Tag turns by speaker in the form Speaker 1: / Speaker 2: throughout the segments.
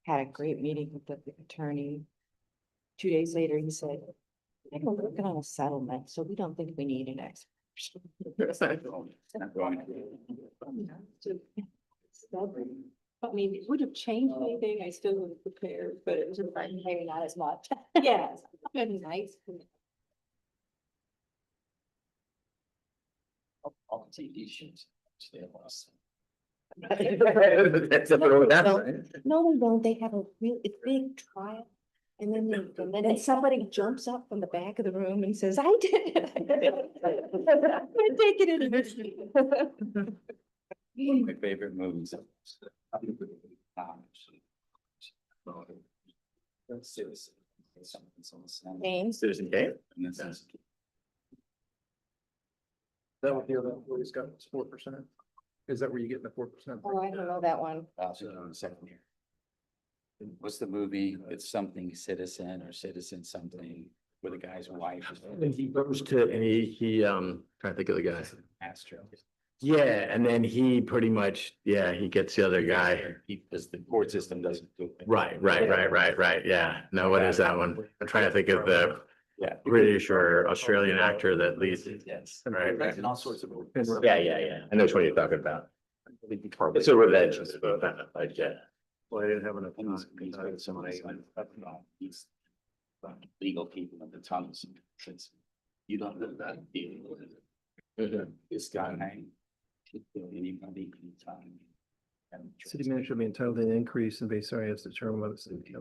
Speaker 1: had a great meeting with the attorney. 2 days later, he said, "I think we're working on a settlement, so we don't think we need an expert."
Speaker 2: I mean, it would have changed anything. I still would have prepared, but it was
Speaker 1: Maybe not as much.
Speaker 2: yeah, it's nice.
Speaker 3: All the TV shows.
Speaker 4: That's up over that, right?
Speaker 1: No, they don't. They have a real, it's big trial. And then somebody jumps up from the back of the room and says, "I did it. I did it." I'm taking it in.
Speaker 3: One of my favorite movies.
Speaker 1: James,
Speaker 4: Citizen Kane?
Speaker 3: And this is.
Speaker 5: That what the other employees got, 4%? Is that where you get the 4%?
Speaker 1: oh, I don't know that one.
Speaker 3: Also on the second year. What's the movie? It's something citizen or citizen something where the guy's wife is.
Speaker 4: And he goes to, and he, trying to think of the guy.
Speaker 3: Astro.
Speaker 4: Yeah, and then he pretty much, yeah, he gets the other guy.
Speaker 3: Because the court system doesn't do it.
Speaker 4: Right. Yeah. No, what is that one? I'm trying to think of the
Speaker 3: Yeah.
Speaker 4: British or Australian actor that leads.
Speaker 3: Yes.
Speaker 4: Right.
Speaker 3: And all sorts of.
Speaker 4: Yeah. I know what you're talking about. It's a revenge. Like, yeah.
Speaker 5: Well, I didn't have enough.
Speaker 3: Legal people in the tunnels. Since you don't know that. This guy. Anybody anytime.
Speaker 5: City manager shall be entitled to an increase in base salary as determined by the city. So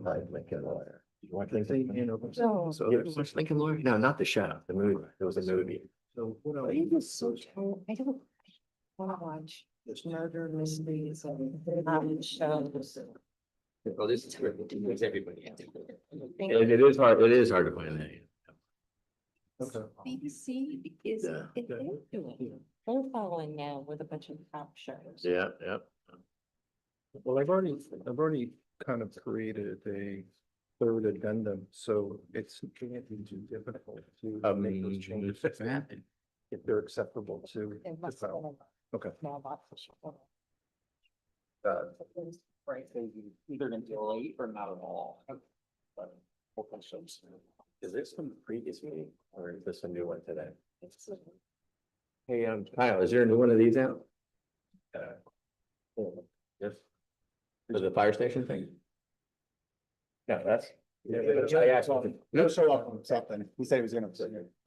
Speaker 5: there's-
Speaker 4: Lincoln Lawyer? No, not the show, the movie. It was a movie.
Speaker 5: So what else?
Speaker 1: I was so tired. I don't want to watch murder mysteries and shows.
Speaker 3: Oh, this is great. It's everybody.
Speaker 4: It is hard to find that.
Speaker 5: Okay.
Speaker 1: BBC is
Speaker 4: Yeah.
Speaker 1: doing. We're following now with a bunch of cop shows.
Speaker 4: Yeah.
Speaker 5: Well, I've already kind of created a third addendum, so it's can't be too difficult to make those changes if they're acceptable to.
Speaker 1: It must
Speaker 5: the
Speaker 1: have
Speaker 5: file.
Speaker 1: been
Speaker 5: Okay.
Speaker 1: a mailbox or something.
Speaker 3: Right, so you either gonna be late or not at all. But
Speaker 4: Is this from the previous meeting or is this a new one today? Hey, Kyle, is there a new one of these out? Yes. For the fire station thing? No, that's. I asked.
Speaker 6: No show up on something. He said he was gonna.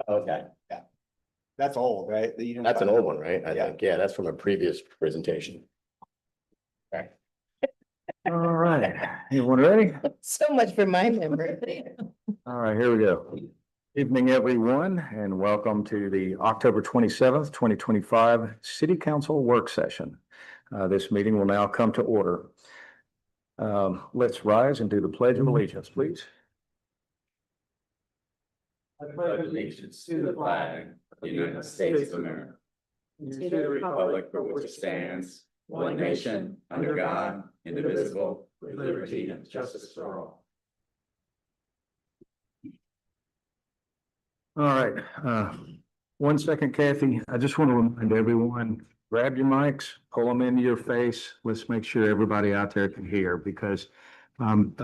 Speaker 4: Okay,
Speaker 6: That's old, right? That you didn't
Speaker 4: that's an
Speaker 6: find-
Speaker 4: old one, right? I think, yeah, that's from a previous presentation. All right, everyone ready?
Speaker 1: So much for my memory.
Speaker 4: All right, here we go. Evening, everyone, and welcome to the October 27th, 2025 City Council Work Session. This meeting will now come to order. Let's rise and do the Pledge of Allegiance, please.
Speaker 3: I pledge allegiance to the flag of the United States of America. To the republic for which it stands, one nation, under God, indivisible, with liberty and justice for all.
Speaker 4: All right, 1 second, Kathy. I just want to remind everyone, grab your mics, pull them into your face. Let's make sure everybody out there can hear because I'm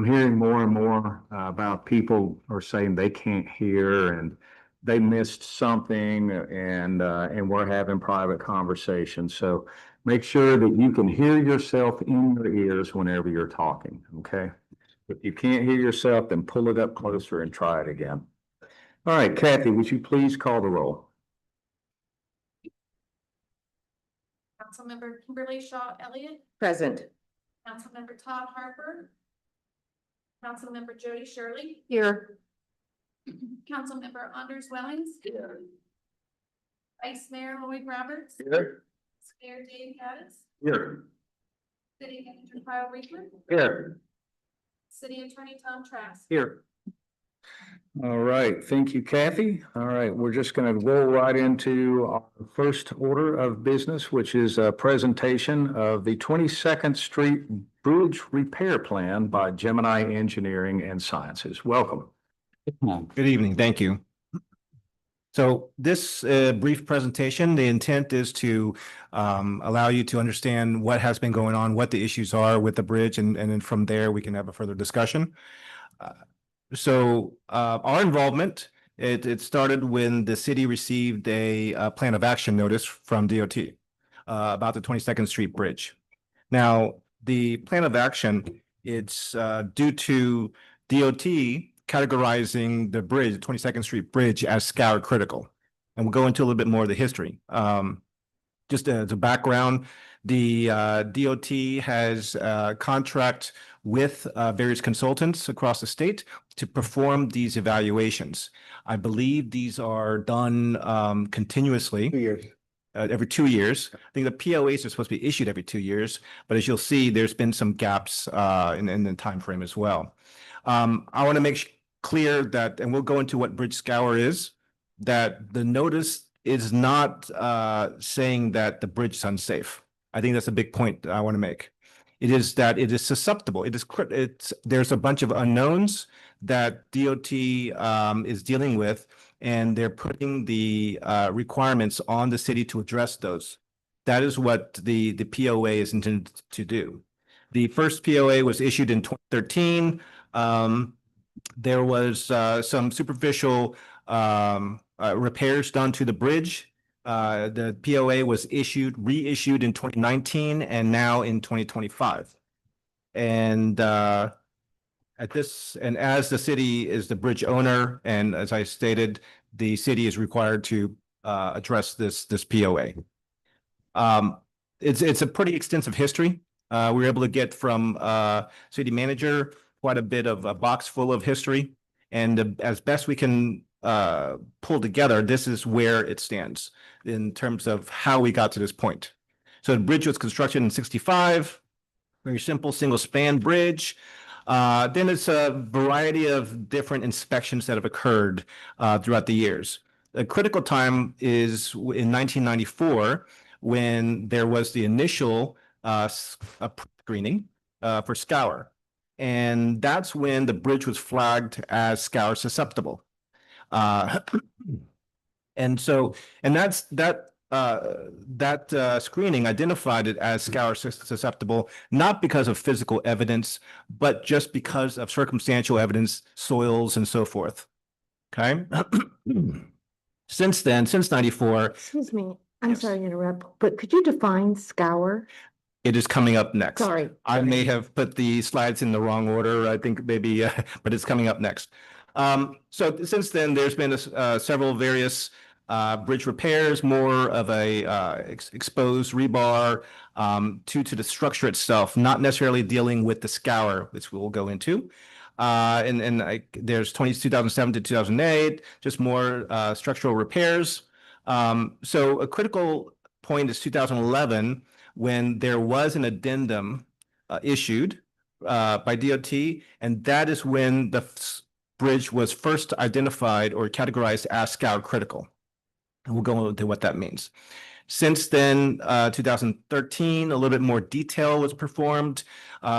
Speaker 4: hearing more and more about people are saying they can't hear and they missed something and we're having private conversations. So make sure that you can hear yourself in your ears whenever you're talking, okay? If you can't hear yourself, then pull it up closer and try it again. All right, Kathy, would you please call the roll?
Speaker 7: Councilmember Kimberly Shaw Elliott,
Speaker 1: Present.
Speaker 7: Councilmember Todd Harper, Councilmember Jody Shirley,
Speaker 1: Here.
Speaker 7: Councilmember Anders Wellings. Vice Mayor Lloyd Roberts,
Speaker 4: Here.
Speaker 7: Mayor Dave Gaddis,
Speaker 4: Here.
Speaker 7: City Manager Kyle Reaper,
Speaker 4: Here.
Speaker 7: City Attorney Tom Trask.
Speaker 4: Here. All right, thank you, Kathy. All right, we're just going to roll right into our first order of business, which is a presentation of the 22nd Street Bridge Repair Plan by Gemini Engineering and Sciences. Welcome.
Speaker 6: Good evening, thank you.
Speaker 8: So this brief presentation, the intent is to allow you to understand what has been going on, what the issues are with the bridge, and then from there, we can have a further discussion. Our involvement, it started when the city received a plan of action notice from DOT about the 22nd Street Bridge. Now, the plan of action, it's due to DOT categorizing the bridge, the 22nd Street Bridge, as scour critical. And we'll go into a little bit more of the history. Just as a background, the DOT has a contract with various consultants across the state to perform these evaluations. I believe these are done continuously.
Speaker 6: 2 years.
Speaker 8: Every 2 years. I think the POAs are supposed to be issued every 2 years, but as you'll see, there's been some gaps in the time frame as well. I want to make clear that, and we'll go into what bridge scour is, that the notice is not saying that the bridge is unsafe. I think that's a big point that I want to make. It is that it is susceptible. There's a bunch of unknowns that DOT is dealing with, and they're putting the requirements on the city to address those. That is what the POA is intended to do. The first POA was issued in 2013. There was some superficial repairs done to the bridge. The POA was reissued in 2019 and now in 2025. And as the city is the bridge owner, and as I stated, the city is required to address this POA. It's a pretty extensive history. We were able to get from city manager quite a bit of a box full of history, and as best we can pull together, this is where it stands in terms of how we got to this point. So the bridge was constructed in 1965, very simple single span bridge. Then it's a variety of different inspections that have occurred throughout the years. A critical time is in 1994 when there was the initial screening for scour. And that's when the bridge was flagged as scour susceptible. And that screening identified it as scour susceptible, not because of physical evidence, but just because of circumstantial evidence, soils and so forth. Okay. Since then, since 94.
Speaker 1: Excuse me, I'm
Speaker 8: Yes.
Speaker 1: sorry to interrupt, but could you define scour?
Speaker 8: It is coming up next.
Speaker 1: Sorry.
Speaker 8: I may have put the slides in the wrong order, I think maybe, but it's coming up next. So since then, there's been several various bridge repairs, more of a exposed rebar to the structure itself, not necessarily dealing with the scour, which we'll go into. There's 2007 to 2008, just more structural repairs. So a critical point is 2011, when there was an addendum issued by DOT, and that is when the bridge was first identified or categorized as scour critical. And we'll go into what that means. Since then, 2013, a little bit more detail was performed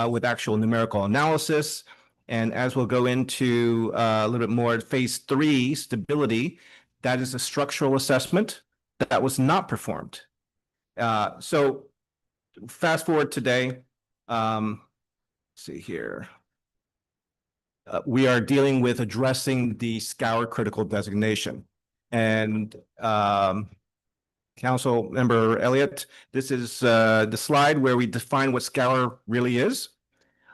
Speaker 8: with actual numerical analysis. And as we'll go into a little bit more, phase 3 stability, that is a structural assessment that was not performed. So fast forward today, let's see here. We are dealing with addressing the scour critical designation. And Council Member Elliott, this is the slide where we define what scour really is.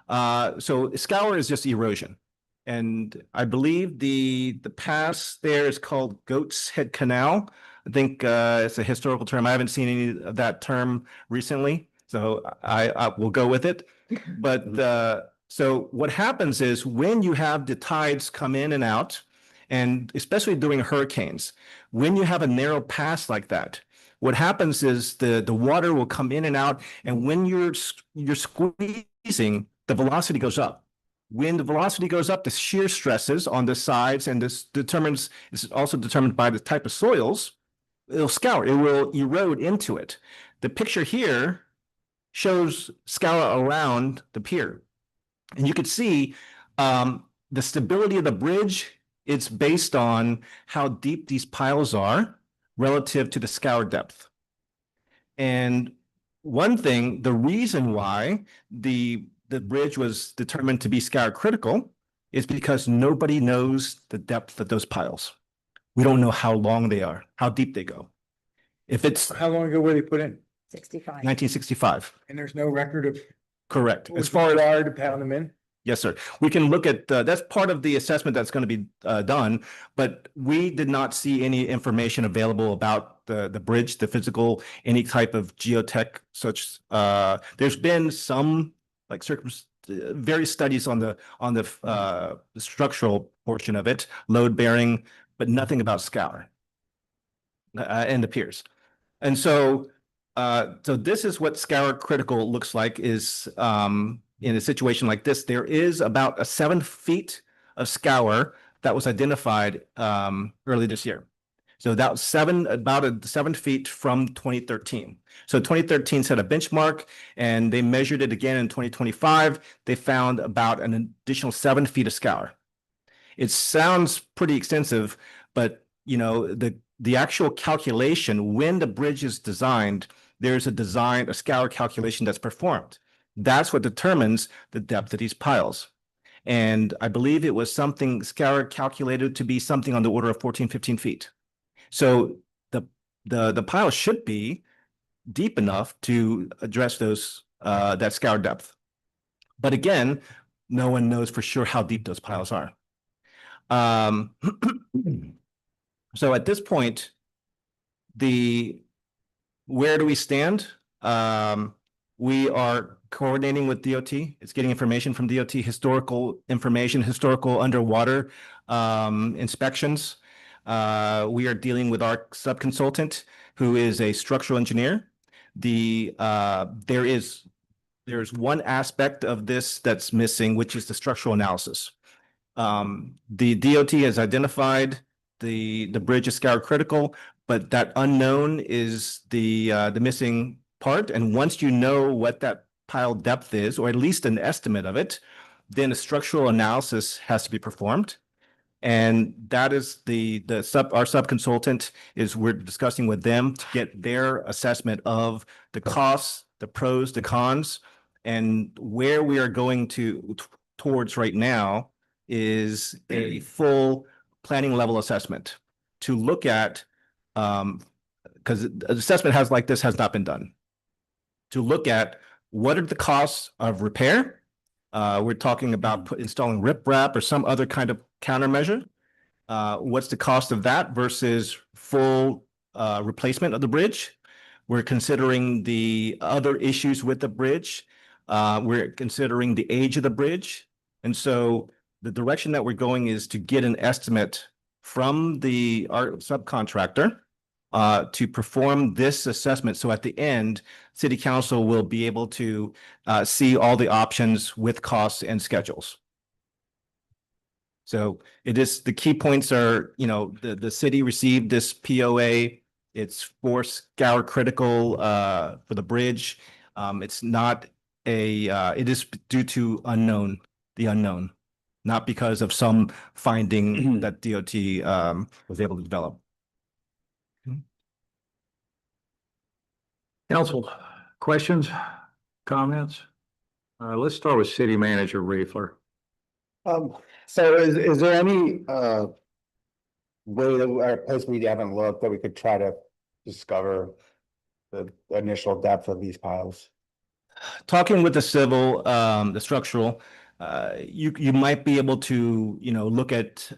Speaker 8: So scour is just erosion. And I believe the pass there is called Goat's Head Canal. I think it's a historical term. I haven't seen any of that term recently, so I will go with it. But so what happens is when you have the tides come in and out, and especially during hurricanes, when you have a narrow pass like that, what happens is the water will come in and out, and when you're squeezing, the velocity goes up. When the velocity goes up, the shear stresses on the sides, and this is also determined by the type of soils, it'll scour, it will erode into it. The picture here shows scour around the pier. And you could see the stability of the bridge It's based on how deep these piles are relative to the scour depth. And one thing, the reason why the bridge was determined to be scour critical is because nobody knows the depth of those piles. We don't know how long they are, how deep they go. If it's
Speaker 6: How long ago were they put in?
Speaker 1: 65.
Speaker 8: 1965,
Speaker 6: And there's no record of.
Speaker 8: correct.
Speaker 6: As
Speaker 8: As far as
Speaker 6: hard to pound them in?
Speaker 8: yes, sir. We can look at, that's part of the assessment that's going to be done, but we did not see any information available about the bridge, the physical, any type of geotech such. There's been some like various studies on the structural portion of it, load bearing, but nothing about scour and the piers. And so this is what scour critical looks like is in a situation like this, there is about a 7 feet of scour that was identified early this year. So that was about 7 feet from 2013. So 2013 set a benchmark and they measured it again in 2025. They found about an additional 7 feet of scour. It sounds pretty extensive, but you know, the actual calculation when the bridge is designed, there's a scour calculation that's performed. That's what determines the depth of these piles. And I believe it was something scour calculated to be something on the order of 14, 15 feet. So the pile should be deep enough to address those that scour depth. But again, no one knows for sure how deep those piles are. So at this point, where do we stand? We are coordinating with DOT. It's getting information from DOT, historical information, historical underwater inspections. We are dealing with our subconsultant, who is a structural engineer. There's one aspect of this that's missing, which is the structural analysis. The DOT has identified the bridge is scour critical, but that unknown is the missing part. And once you know what that pile depth is, or at least an estimate of it, then a structural analysis has to be performed. And that is our subconsultant is we're discussing with them to get their assessment of the costs, the pros, the cons, and where we are going towards right now is a full planning level assessment to look at, because an assessment has not been done, to look at what are the costs of repair. We're talking about installing riprap or some other kind of countermeasure. What's the cost of that versus full replacement of the bridge? We're considering the other issues with the bridge. We're considering the age of the bridge. And so the direction that we're going is to get an estimate from our subcontractor to perform this assessment. So at the end, City Council will be able to see all the options with costs and schedules. So the key points are, the city received this POA. It's for scour critical for the bridge. It is due to the unknown, not because of some finding that DOT was able to develop.
Speaker 4: Council, questions, comments? Let's start with City Manager Riefler.
Speaker 6: So is there any way that, or place we haven't looked that we could try to discover the initial depth of these piles?
Speaker 8: Talking with the structural, you might be able to, look at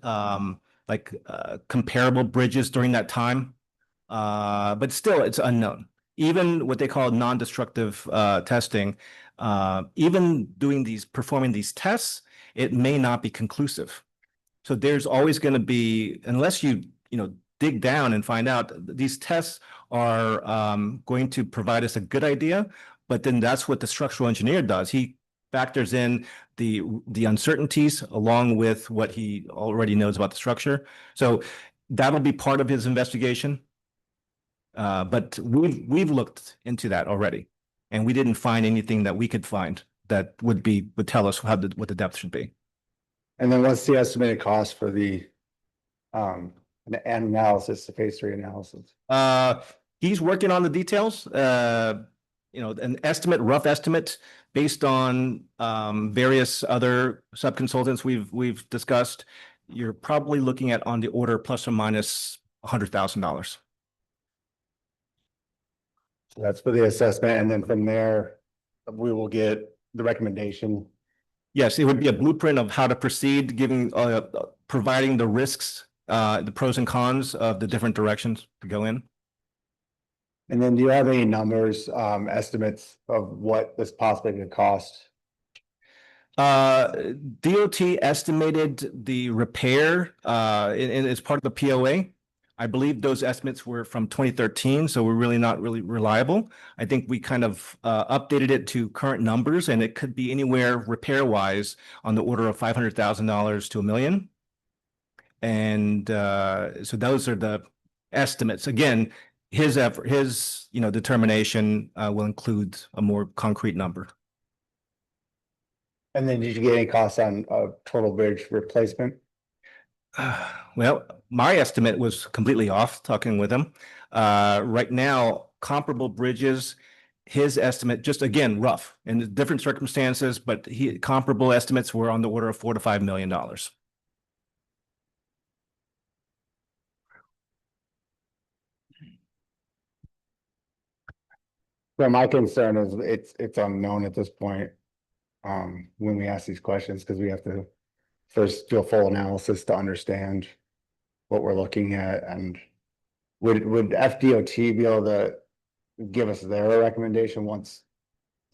Speaker 8: comparable bridges during that time. But still, it's unknown. Even what they call non-destructive testing, even performing these tests, it may not be conclusive. So there's always going to be, unless you dig down and find out, these tests are going to provide us a good idea, but then that's what the structural engineer does. He factors in the uncertainties along with what he already knows about the structure. So that'll be part of his investigation. But we've looked into that already, and we didn't find anything that we could find that would tell us what the depth should be.
Speaker 6: And then what's the estimated cost for the an analysis, a phase 3 analysis?
Speaker 8: He's working on the details, an estimate, rough estimate based on various other sub-consultants we've discussed. You're probably looking at on the order plus or minus $100,000.
Speaker 6: So that's for the assessment, and then from there, we will get the recommendation.
Speaker 8: Yes, it would be a blueprint of how to proceed, providing the risks, the pros and cons of the different directions to go in.
Speaker 6: And then do you have any numbers, estimates of what this possibly could cost?
Speaker 8: DOT estimated the repair, as part of the POA. I believe those estimates were from 2013, so we're really not really reliable. I think we kind of updated it to current numbers, and it could be anywhere repair-wise on the order of $500,000 to $1 million. And so those are the estimates. Again, his effort, his determination will include a more concrete number.
Speaker 6: And then did you get any costs on total bridge replacement?
Speaker 8: Well, my estimate was completely off talking with him. Right now, comparable bridges, his estimate, just again, rough in different circumstances, but comparable estimates were on the order of $4 to $5 million.
Speaker 6: So my concern is it's unknown at this point. When we ask these questions, because we have to first do a full analysis to understand what we're looking at, and would FDOT be able to give us their recommendation once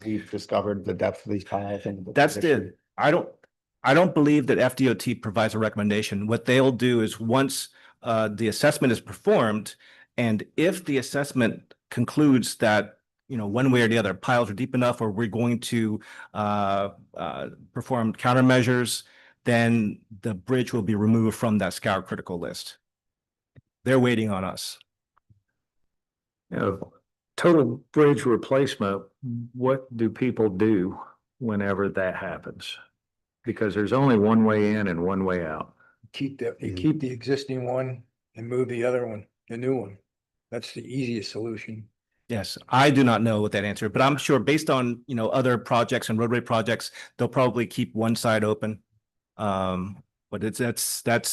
Speaker 6: we've discovered the depth of these piles?
Speaker 8: That's the, I don't believe that FDOT provides a recommendation. What they'll do is once the assessment is performed, and if the assessment concludes that one way or the other, piles are deep enough, or we're going to perform countermeasures, then the bridge will be removed from that scour critical list. They're waiting on us.
Speaker 4: Total bridge replacement, what do people do whenever that happens? Because there's only one way in and one way out.
Speaker 5: You keep the existing one and move the other one, the new one. That's the easiest solution.
Speaker 8: Yes, I do not know what that answer, but I'm sure based on, other projects and roadway projects, they'll probably keep one side open. But that's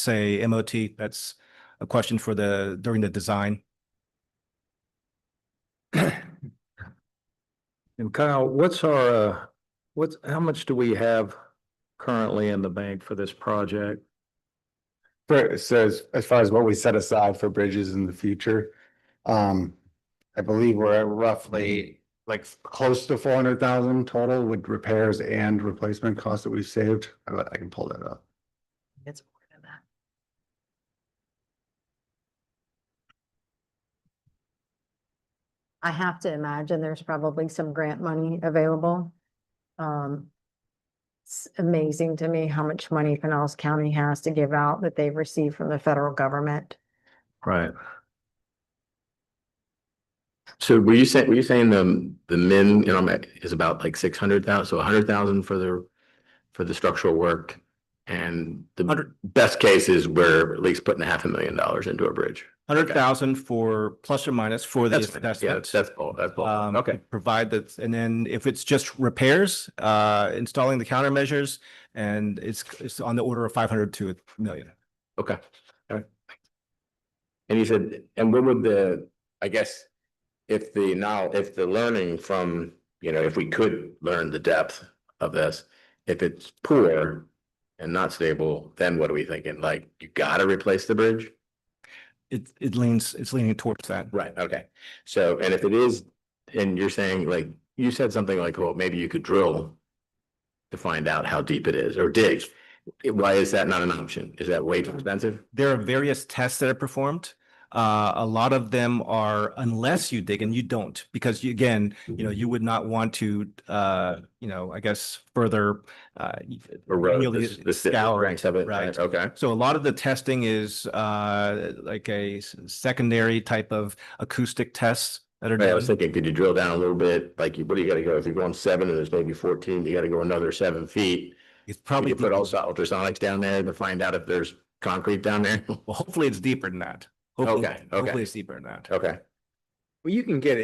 Speaker 8: a MOT. That's a question for during the design.
Speaker 4: And Kyle, how much do we have currently in the bank for this project?
Speaker 6: It says, as far as what we set aside for bridges in the future, I believe we're at roughly like close to 400,000 total with repairs and replacement costs that we've saved. I can pull that up.
Speaker 1: It's more than that.
Speaker 9: I have to imagine there's probably some grant money available. It's amazing to me how much money Pinellas County has to give out that they've received from the federal government.
Speaker 4: Right.
Speaker 3: So were you saying the min, is about like 600,000, so 100,000 for the structural work, and the best case is we're at least putting $500,000 into a bridge.
Speaker 8: 100,000 for plus or minus for the assessments.
Speaker 3: That's all. Okay.
Speaker 8: Provide that, and then if it's just repairs, installing the countermeasures, and it's on the order of 500 to $1 million.
Speaker 3: Okay. All right. And you said, and what would I guess, if the learning from, if we could learn the depth of this, if it's poor and not stable, then what are we thinking? Like, you gotta replace the bridge?
Speaker 8: It's leaning towards that.
Speaker 3: Right, okay. So, and if it is, and you're saying, like, you said something like, well, maybe you could drill to find out how deep it is, or dig. Why is that not an option? Is that way too expensive?
Speaker 8: There are various tests that are performed. A lot of them are, unless you dig, and you don't, because you would not want to, I guess further
Speaker 3: Erode the
Speaker 8: scour.
Speaker 3: ranks of it,
Speaker 8: Right.
Speaker 3: Okay.
Speaker 8: So a lot of the testing is like a secondary type of acoustic tests that are
Speaker 3: Right, I
Speaker 8: done.
Speaker 3: was thinking, could you drill down a little bit? Like, what do you gotta go? If you're going 7 and there's maybe 14, you gotta go another 7 feet.
Speaker 8: It's
Speaker 3: Probably
Speaker 8: probably
Speaker 3: put also ultrasonics down there to find out if there's concrete down there?
Speaker 8: Well, hopefully it's deeper than that. Hopefully-
Speaker 3: Okay, okay.
Speaker 8: Hopefully it's deeper than that.
Speaker 3: Okay.
Speaker 5: Well, you can get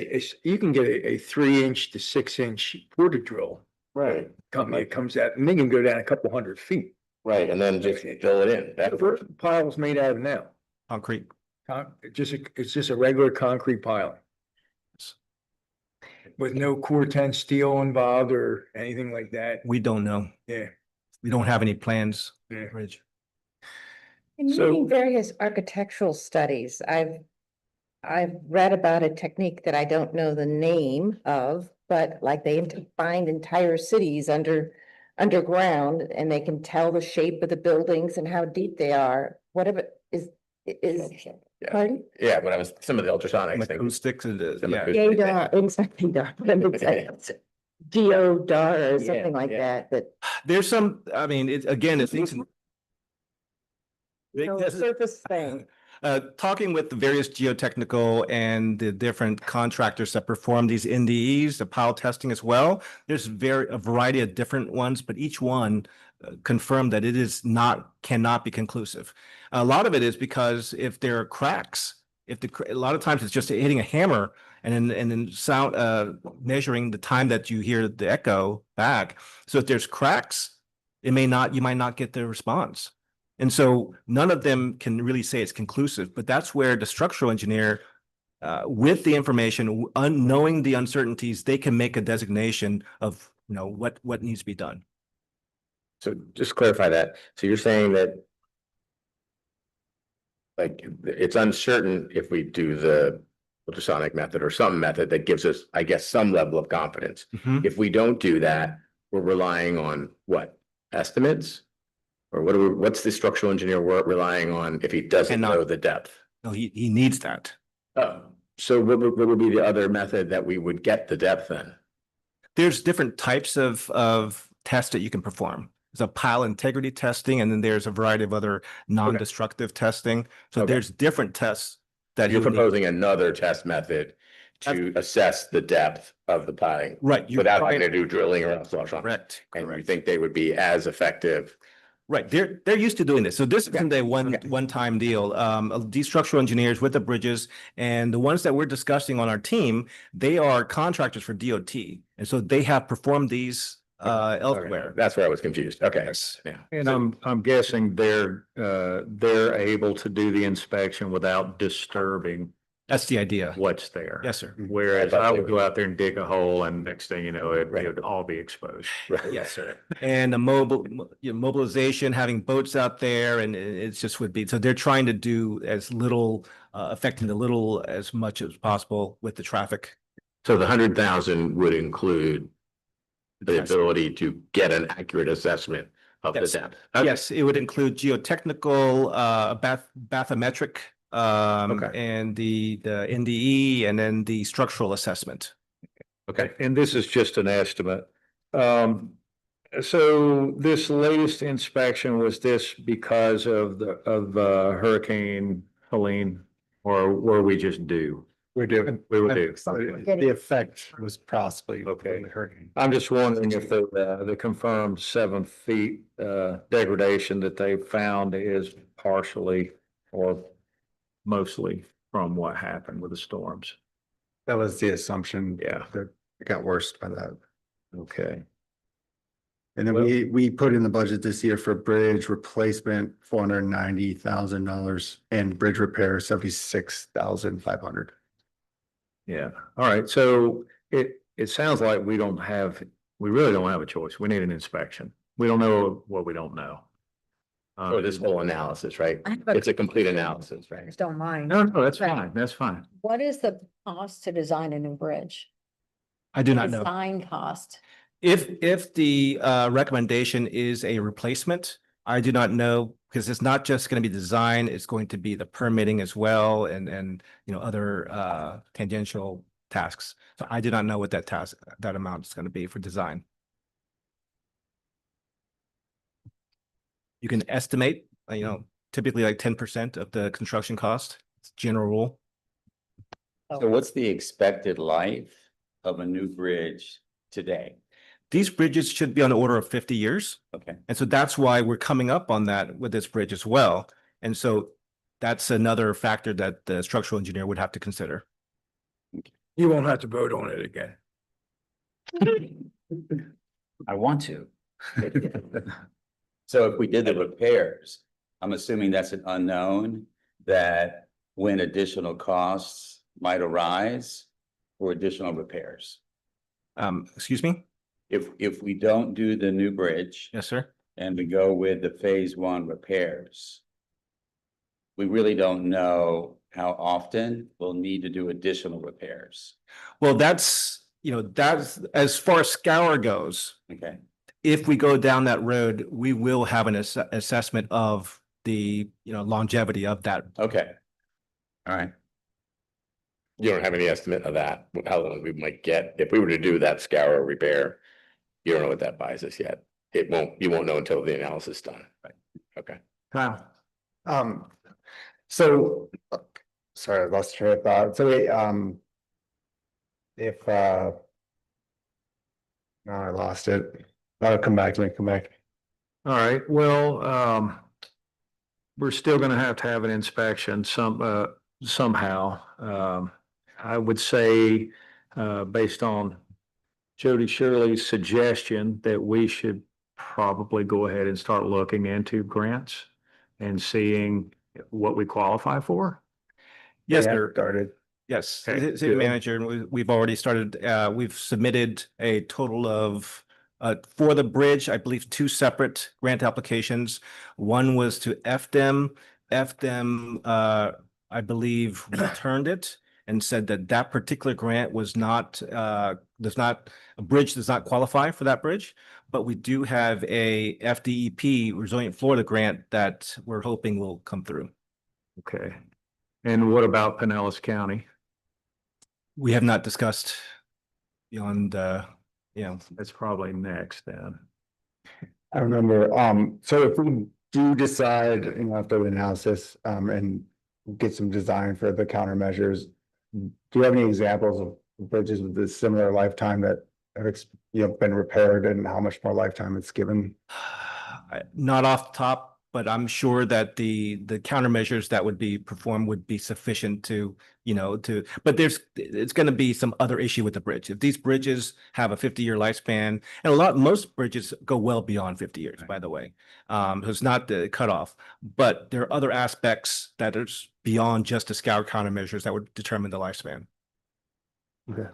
Speaker 5: you can get a 3-inch to 6-inch porta drill
Speaker 3: Right,
Speaker 5: company that comes out and they can go down a couple 100 feet.
Speaker 3: right, and then just fill it in.
Speaker 5: The first pile's made out of now.
Speaker 8: Concrete.
Speaker 5: It's just a regular concrete pile. With no Corten steel involved or anything like that.
Speaker 8: We don't know.
Speaker 5: Yeah.
Speaker 8: We don't have any plans.
Speaker 5: Yeah.
Speaker 8: Rich.
Speaker 1: In
Speaker 5: So-
Speaker 1: reading various architectural studies, I've read about a technique that I don't know the name of, but like they find entire cities underground and they can tell the shape of the buildings and how deep they are. Whatever is,
Speaker 3: Yeah.
Speaker 1: pardon?
Speaker 3: Yeah, when I was, some of the ultrasonics things.
Speaker 8: Acoustics and,
Speaker 3: Some
Speaker 8: yeah.
Speaker 3: acoustic-
Speaker 1: Gadar, exactly, it's Geodar or
Speaker 3: Yeah,
Speaker 1: something like
Speaker 3: yeah.
Speaker 1: that,
Speaker 8: There's some, I mean, it's, again, it's things.
Speaker 1: surface thing.
Speaker 8: Talking with the various geotechnical and the different contractors that perform these NDEs, the pile testing as well. There's a variety of different ones, but each one confirmed that it is cannot be conclusive. A lot of it is because if there are cracks, a lot of times it's just hitting a hammer and then sound, measuring the time that you hear the echo back. So if there's cracks, you might not get the response. And so none of them can really say it's conclusive, but that's where the structural engineer, with the information, knowing the uncertainties, they can make a designation of, what needs to be done.
Speaker 3: So just clarify that. So you're saying that like it's uncertain if we do the ultrasonic method or some method that gives us, I guess, some level of confidence. If we don't do that, we're relying on what? Estimates? Or what's the structural engineer relying on if he doesn't
Speaker 8: Cannot.
Speaker 3: know the depth?
Speaker 8: No, he needs that.
Speaker 3: Oh, so what would be the other method that we would get the depth then?
Speaker 8: There's different types of tests that you can perform. There's a pile integrity testing, and then there's a variety of other non-destructive testing. So
Speaker 3: Okay.
Speaker 8: there's different tests that
Speaker 3: You're
Speaker 8: you need.
Speaker 3: proposing another test method to assess the depth of the piling
Speaker 8: Right. you
Speaker 3: without
Speaker 8: try
Speaker 3: having
Speaker 8: to-
Speaker 3: to do drilling or else.
Speaker 8: Correct.
Speaker 3: And you
Speaker 8: correct.
Speaker 3: think they would be as effective?
Speaker 8: Right, they're used to doing this. So this isn't a one-time deal. These structural engineers with the bridges and the ones that we're discussing on our team, they are contractors for DOT. And so they have performed these elsewhere.
Speaker 3: That's where I was confused. Okay.
Speaker 8: Yes.
Speaker 3: Yeah.
Speaker 4: And I'm guessing they're able to do the inspection without disturbing
Speaker 8: That's the idea.
Speaker 4: what's there.
Speaker 8: Yes, sir.
Speaker 4: Whereas
Speaker 3: I thought
Speaker 4: I
Speaker 3: they
Speaker 4: would go out there and dig a hole and next thing you know, it would all be exposed.
Speaker 3: Right.
Speaker 8: Yes, sir. And the mobilization, having boats out there, and it's just would be, so they're trying to do as little, affecting as much as possible with the traffic.
Speaker 3: So the 100,000 would include the ability to get an accurate assessment of the
Speaker 8: Yes.
Speaker 3: depth.
Speaker 8: Yes, it would include geotechnical, bathymetric,
Speaker 3: Okay.
Speaker 8: and the NDE, and then the structural assessment.
Speaker 3: Okay.
Speaker 4: And this is just an estimate. So this latest inspection, was this because of Hurricane Helene? Or were we just due?
Speaker 5: We're doing.
Speaker 4: We were due.
Speaker 5: The effect was possibly.
Speaker 4: Okay.
Speaker 5: the hurricane.
Speaker 4: I'm just wondering if the confirmed 7 feet degradation that they found is partially or mostly from what happened with the storms.
Speaker 6: That was the assumption.
Speaker 4: Yeah.
Speaker 6: That it got worse by that.
Speaker 4: Okay.
Speaker 6: And then we put in the budget this year for bridge replacement, $490,000 and bridge repair, 76,500.
Speaker 4: Yeah. All right. So it sounds like we really don't have a choice. We need an inspection. We don't know what we don't know.
Speaker 3: Or this whole analysis, right?
Speaker 9: I have a-
Speaker 3: It's a complete analysis, right?
Speaker 9: Just don't mind.
Speaker 4: No, that's
Speaker 9: Right.
Speaker 4: fine. That's fine.
Speaker 9: What is the cost to design a new bridge?
Speaker 8: I do not know.
Speaker 9: Design cost.
Speaker 8: If the recommendation is a replacement, I do not know, because it's not just going to be design, it's going to be the permitting as well, and other tangential tasks. So I do not know what that amount is going to be for design. You can estimate, typically like 10% of the construction cost. It's general rule.
Speaker 10: So what's the expected life of a new bridge today?
Speaker 8: These bridges should be on the order of 50 years.
Speaker 10: Okay.
Speaker 8: And so that's why we're coming up on that with this bridge as well. And so that's another factor that the structural engineer would have to consider.
Speaker 4: You won't have to vote on it again.
Speaker 10: I want to. So if we did the repairs, I'm assuming that's an unknown, that when additional costs might arise for additional repairs.
Speaker 8: Excuse me?
Speaker 10: If we don't do the new bridge
Speaker 8: Yes, sir.
Speaker 10: and we go with the phase one repairs, we really don't know how often we'll need to do additional repairs.
Speaker 8: Well, that's as far as scour goes,
Speaker 10: Okay,
Speaker 8: if we go down that road, we will have an assessment of the, longevity of that.
Speaker 10: okay. All right.
Speaker 3: You don't have any estimate of that, how long we might get, if we were to do that scour repair, you don't know what that buys us yet. You won't know until the analysis is done. Right. Okay.
Speaker 4: Kyle,
Speaker 6: So, sorry, I lost train of thought. So, if, no, I lost it. I'll come back to me, come back.
Speaker 4: all right, well, we're still gonna have to have an inspection somehow. I would say, based on Jody Shirley's suggestion, that we should probably go ahead and start looking into grants and seeing what we qualify for.
Speaker 8: Yes,
Speaker 6: Yeah,
Speaker 8: sir.
Speaker 6: started.
Speaker 8: Yes,
Speaker 4: Okay,
Speaker 8: city
Speaker 4: good.
Speaker 8: manager, we've already started, we've submitted a total of, for the bridge, I believe, 2 separate grant applications. One was to FDEM. FDEM, I believe, returned it and said that that particular grant was not, a bridge does not qualify for that bridge. But we do have a FDEP Resilient Florida grant that we're hoping will come through.
Speaker 4: Okay. And what about Pinellas County?
Speaker 8: We have not discussed beyond,
Speaker 4: That's probably next then.
Speaker 6: I remember, so if we do decide, after the analysis, and get some design for the countermeasures, do you have any examples of bridges with a similar lifetime that have, been repaired and how much more lifetime it's given?
Speaker 8: not off the top, but I'm sure that the countermeasures that would be performed would be sufficient to, but it's going to be some other issue with the bridge. If these bridges have a 50-year lifespan, and most bridges go well beyond 50 years, by the way. So it's not the cutoff, but there are other aspects that are beyond just the scour countermeasures that would determine the lifespan.
Speaker 4: Okay.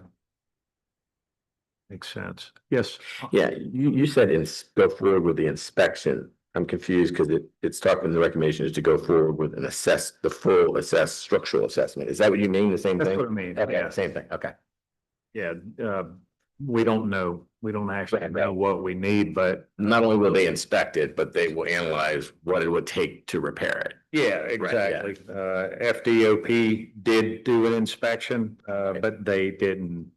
Speaker 4: Makes sense. Yes.
Speaker 3: Yeah, you said go forward with the inspection. I'm confused because it's talking, the recommendation is to go forward with the full structural assessment. Is that what you mean? The same
Speaker 4: That's
Speaker 3: thing?
Speaker 4: what I mean.
Speaker 3: Okay,
Speaker 4: Yeah.
Speaker 3: same thing. Okay.
Speaker 4: Yeah, we don't know. We don't actually know what we need, but.
Speaker 3: Not only will they inspect it, but they will analyze what it would take to repair it.
Speaker 4: Yeah, exactly. FDOP did do an inspection, but they didn't,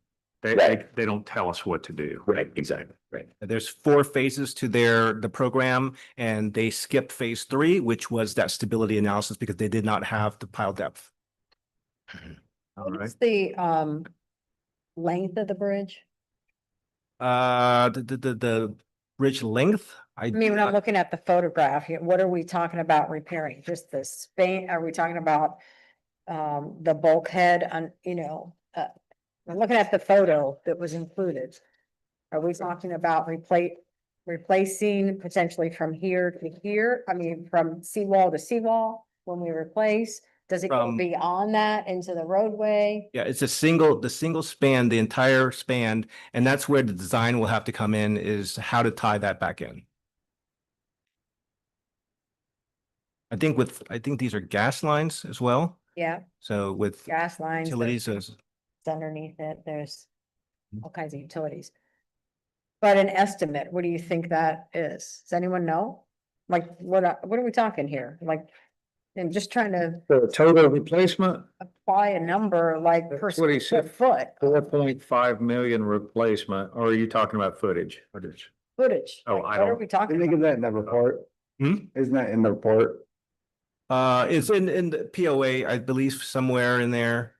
Speaker 3: Right.
Speaker 4: they don't tell us what to do.
Speaker 3: Right, exactly. Right.
Speaker 8: There's 4 phases to the program, and they skipped phase 3, which was that stability analysis because they did not have the pile depth.
Speaker 4: All right.
Speaker 9: What's the length of the bridge?
Speaker 8: The bridge length,
Speaker 9: I mean, when I'm looking at the photograph here, what are we talking about repairing? Just the span? Are we talking about the bulkhead on, I'm looking at the photo that was included. Are we talking about replacing potentially from here to here? I mean, from seawall to seawall when we replace? Does it go
Speaker 8: From-
Speaker 9: beyond that into the roadway?
Speaker 8: Yeah, it's the single span, the entire span, and that's where the design will have to come in, is how to tie that back in. I think these are gas lines as well,
Speaker 9: Yeah,
Speaker 8: so with
Speaker 9: gas lines.
Speaker 8: utilities,
Speaker 9: It's underneath it, there's all kinds of utilities. But an estimate, what do you think that is? Does anyone know? Like, what are we talking here? Like, I'm just trying to
Speaker 4: The total replacement,
Speaker 9: apply a number like per
Speaker 4: That's what he
Speaker 9: square
Speaker 4: said.
Speaker 9: foot
Speaker 4: 4.5 million replacement, or are you talking about footage?
Speaker 9: footage.
Speaker 4: Oh,
Speaker 9: Like,
Speaker 4: I
Speaker 9: What are
Speaker 4: don't-
Speaker 9: we talking
Speaker 6: Didn't they give
Speaker 9: about?
Speaker 6: that in the report?
Speaker 8: Hmm?
Speaker 6: Isn't that in the report?
Speaker 8: it's in the POA, I believe, somewhere in there.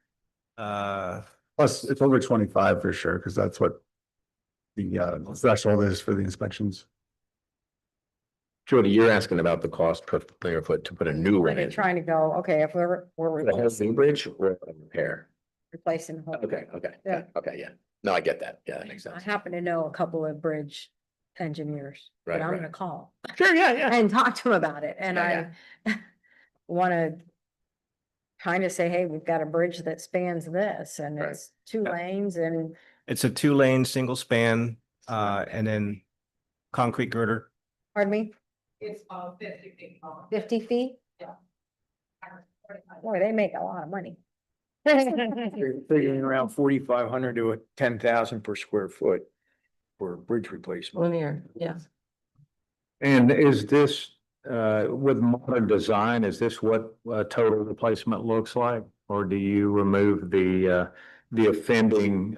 Speaker 6: Plus, it's over 25 for sure, because that's what the threshold is for the inspections.
Speaker 3: Jody, you're asking about the cost per linear foot to put a new
Speaker 9: Like
Speaker 3: range.
Speaker 9: trying to go, okay, if we're
Speaker 3: The whole
Speaker 9: replacing,
Speaker 3: new bridge or a repair?
Speaker 9: replacing. the whole-
Speaker 3: Okay,
Speaker 9: Yeah.
Speaker 3: okay, yeah. No, I get that. Yeah, that makes
Speaker 9: I
Speaker 3: sense.
Speaker 9: happen to know a couple of bridge engineers that
Speaker 3: Right,
Speaker 9: I'm
Speaker 3: right.
Speaker 9: gonna call
Speaker 3: Sure, yeah, yeah.
Speaker 9: and talk to them about it, and
Speaker 3: Yeah,
Speaker 9: I wanna kind of say, hey, we've got a bridge that spans this, and
Speaker 3: Right.
Speaker 9: it's two
Speaker 8: Yeah.
Speaker 9: lanes, and
Speaker 8: It's a 2-lane, single span, and then concrete girder.
Speaker 9: pardon me,
Speaker 2: It's 50 feet long.
Speaker 9: 50 feet?
Speaker 2: Yeah.
Speaker 9: Boy, they make a lot of money.
Speaker 5: You're figuring around 4,500 to 10,000 per square foot for bridge replacement.
Speaker 1: Linear, yeah.
Speaker 4: And is this, with modern design, is this what a total replacement looks like? Or do you remove the offending,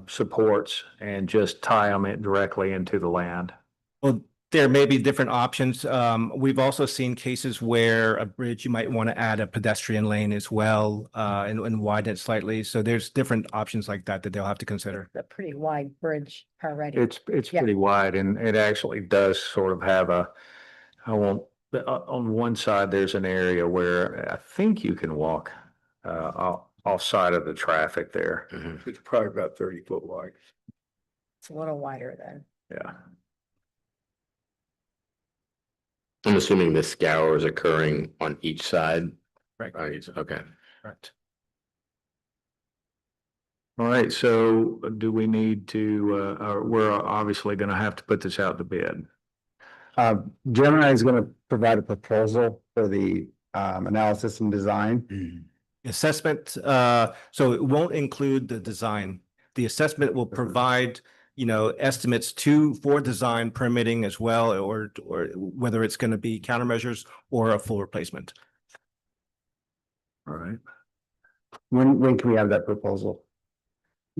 Speaker 4: supports and just tie them in directly into the land?
Speaker 8: Well, there may be different options. We've also seen cases where a bridge, you might want to add a pedestrian lane as well, and widen it slightly. So there's different options like that that they'll have to consider.
Speaker 9: A pretty wide bridge already.
Speaker 4: It's
Speaker 9: Yeah.
Speaker 4: pretty wide and it actually does sort of have on one side, there's an area where I think you can walk, offside of the traffic there.
Speaker 5: It's probably about 30 foot wide.
Speaker 9: It's a little wider then.
Speaker 4: Yeah.
Speaker 3: I'm assuming this scour is occurring on each side.
Speaker 8: Right.
Speaker 3: Okay.
Speaker 8: Right.
Speaker 4: All right, so do we need to, we're obviously gonna have to put this out to bid.
Speaker 6: Gemini is gonna provide a proposal for the analysis and design.
Speaker 8: Assessment, so it won't include the design. The assessment will provide, estimates for design permitting as well, or whether it's going to be countermeasures or a full replacement.
Speaker 4: All right.
Speaker 6: When can we have that proposal?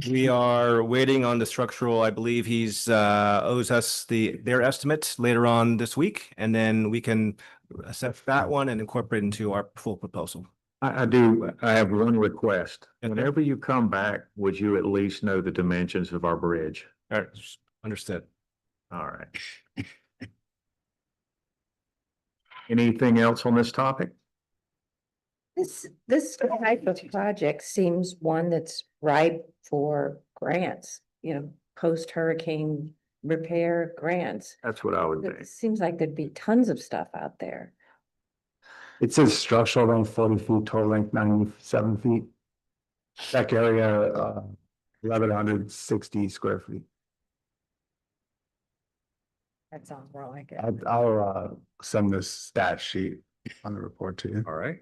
Speaker 8: We are waiting on the structural. I believe he's owes us their estimates later on this week, and then we can assess that one and incorporate into our full proposal.
Speaker 4: I have one request.
Speaker 8: Okay.
Speaker 4: Whenever you come back, would you at least know the dimensions of our bridge?
Speaker 8: All right, understood.
Speaker 4: All right. Anything else on this topic?
Speaker 1: This type of project seems one that's ripe for grants, post-hurricane repair grants.
Speaker 4: That's what I would
Speaker 1: It
Speaker 4: think.
Speaker 1: seems like there'd be tons of stuff out there.
Speaker 6: It says structural length 40 feet, total length 97 feet. Deck area, 1,160 square feet.
Speaker 9: That sounds more like it.
Speaker 6: I'll send this stat sheet on the report to you.
Speaker 4: All right.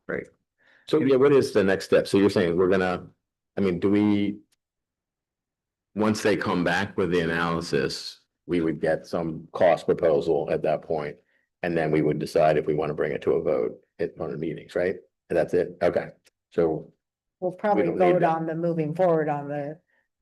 Speaker 4: Great.
Speaker 3: So yeah, what is the next step? So you're saying do we? Once they come back with the analysis, we would get some cost proposal at that point, and then we would decide if we want to bring it to a vote at one of the meetings, right? And that's it? Okay, so,
Speaker 9: We'll probably
Speaker 3: don't need
Speaker 9: vote
Speaker 3: that.
Speaker 9: on the moving forward on the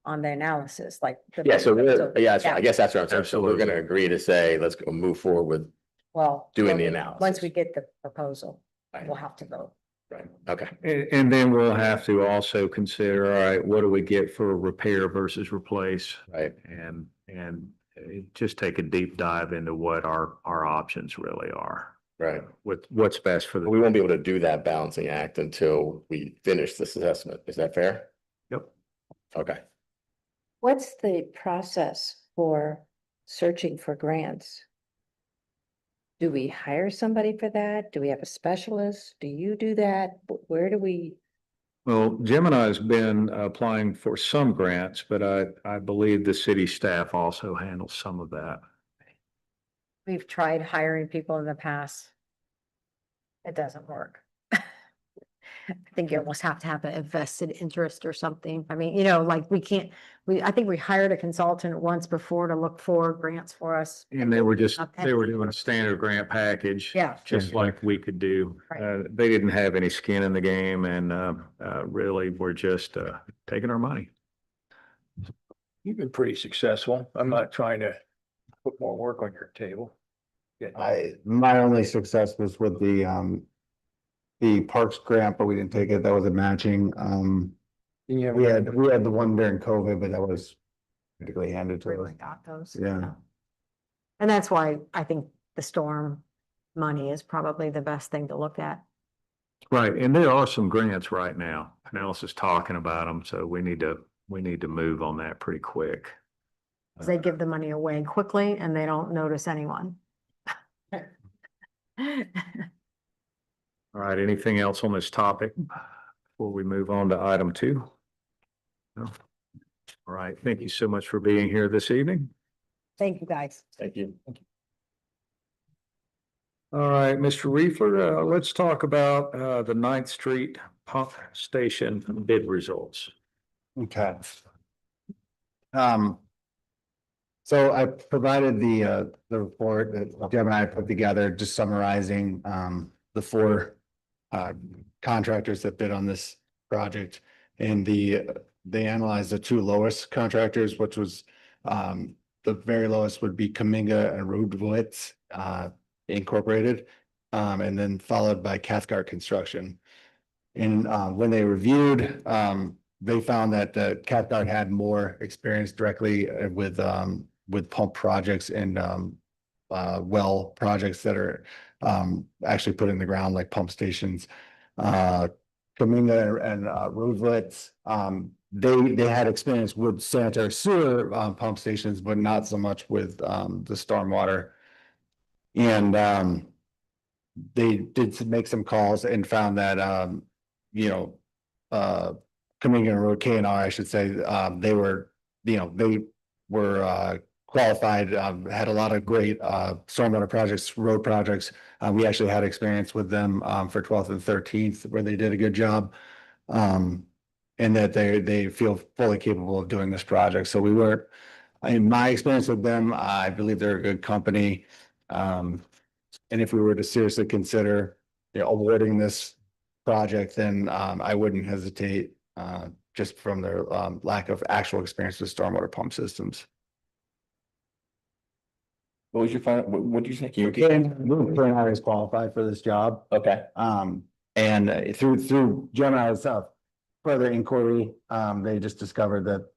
Speaker 9: analysis, like.
Speaker 3: yeah, so I guess that's what I'm saying. So we're
Speaker 4: Absolutely.
Speaker 3: gonna agree to say, let's go move forward with,
Speaker 9: Well.
Speaker 3: doing
Speaker 9: when
Speaker 3: the
Speaker 9: we-
Speaker 3: analysis.
Speaker 9: Once we get the proposal,
Speaker 3: Right.
Speaker 9: we'll have to vote.
Speaker 3: right, okay.
Speaker 4: And then we'll have to also consider, all right, what do we get for repair versus replace?
Speaker 3: Right,
Speaker 4: And just take a deep dive into what our options really are.
Speaker 3: right.
Speaker 4: What's best for
Speaker 3: But
Speaker 4: the.
Speaker 3: we won't be able to do that balancing act until we finish this assessment. Is that fair?
Speaker 4: Yep.
Speaker 3: Okay.
Speaker 1: What's the process for searching for grants? Do we hire somebody for that? Do we have a specialist? Do you do that? Where do we?
Speaker 4: Well, Gemini's been applying for some grants, but I believe the city staff also handles some of that.
Speaker 9: We've tried hiring people in the past. It doesn't work. I think you almost have to have a vested interest or something. I mean, like I think we hired a consultant once before to look for grants for us.
Speaker 4: And they were
Speaker 9: Okay.
Speaker 4: doing a standard grant package.
Speaker 9: Yeah.
Speaker 4: Just like we could do.
Speaker 9: Right.
Speaker 4: They didn't have any skin in the game and really were just taking our money.
Speaker 5: You've been pretty successful. I'm not trying to put more work on your table.
Speaker 6: My only success was with the parks grant, but we didn't take it. That was a matching.
Speaker 5: Yeah,
Speaker 6: We had the one during COVID, but that was particularly handed to us.
Speaker 9: Really got those.
Speaker 6: Yeah.
Speaker 9: And that's why I think the storm money is probably the best thing to look at.
Speaker 4: Right, and there are some grants right now. Pinellas is talking about them, so we need to move on that pretty quick.
Speaker 9: 'Cause they give the money away quickly and they don't notice anyone.
Speaker 4: All right, anything else on this topic before we move on to item 2? No? All right, thank you so much for being here this evening.
Speaker 9: Thank you, guys.
Speaker 3: Thank you.
Speaker 4: All right, Mr. Reefler, let's talk about the 9th Street pump station bid results.
Speaker 6: Okay. So I provided the report that Deb and I put together, just summarizing, the 4 contractors that bid on this project. And they analyzed the 2 lowest contractors, which was, the very lowest would be Kaminga and Rudowitz, Incorporated, and then followed by Cathcart Construction. And, when they reviewed, they found that Cathcart had more experience directly with pump projects and well projects that are actually put in the ground, like pump stations. Kaminga and Rudowitz, they had experience with sanitary sewer pump stations, but not so much with the stormwater. And they did make some calls and found that Kaminga and Road K&R, I should say, they were qualified, had a lot of great stormwater projects, road projects. We actually had experience with them for 12th and 13th, where they did a good job. And that they feel fully capable of doing this project. So we were, in my experience with them, I believe they're a good company. And if we were to seriously consider awarding this project, then I wouldn't hesitate just from their lack of actual experience with stormwater pump systems.
Speaker 3: What was your final, what did you say?
Speaker 6: K&R is qualified for this job.
Speaker 3: Okay.
Speaker 6: And through Gemini's further inquiry, they just discovered that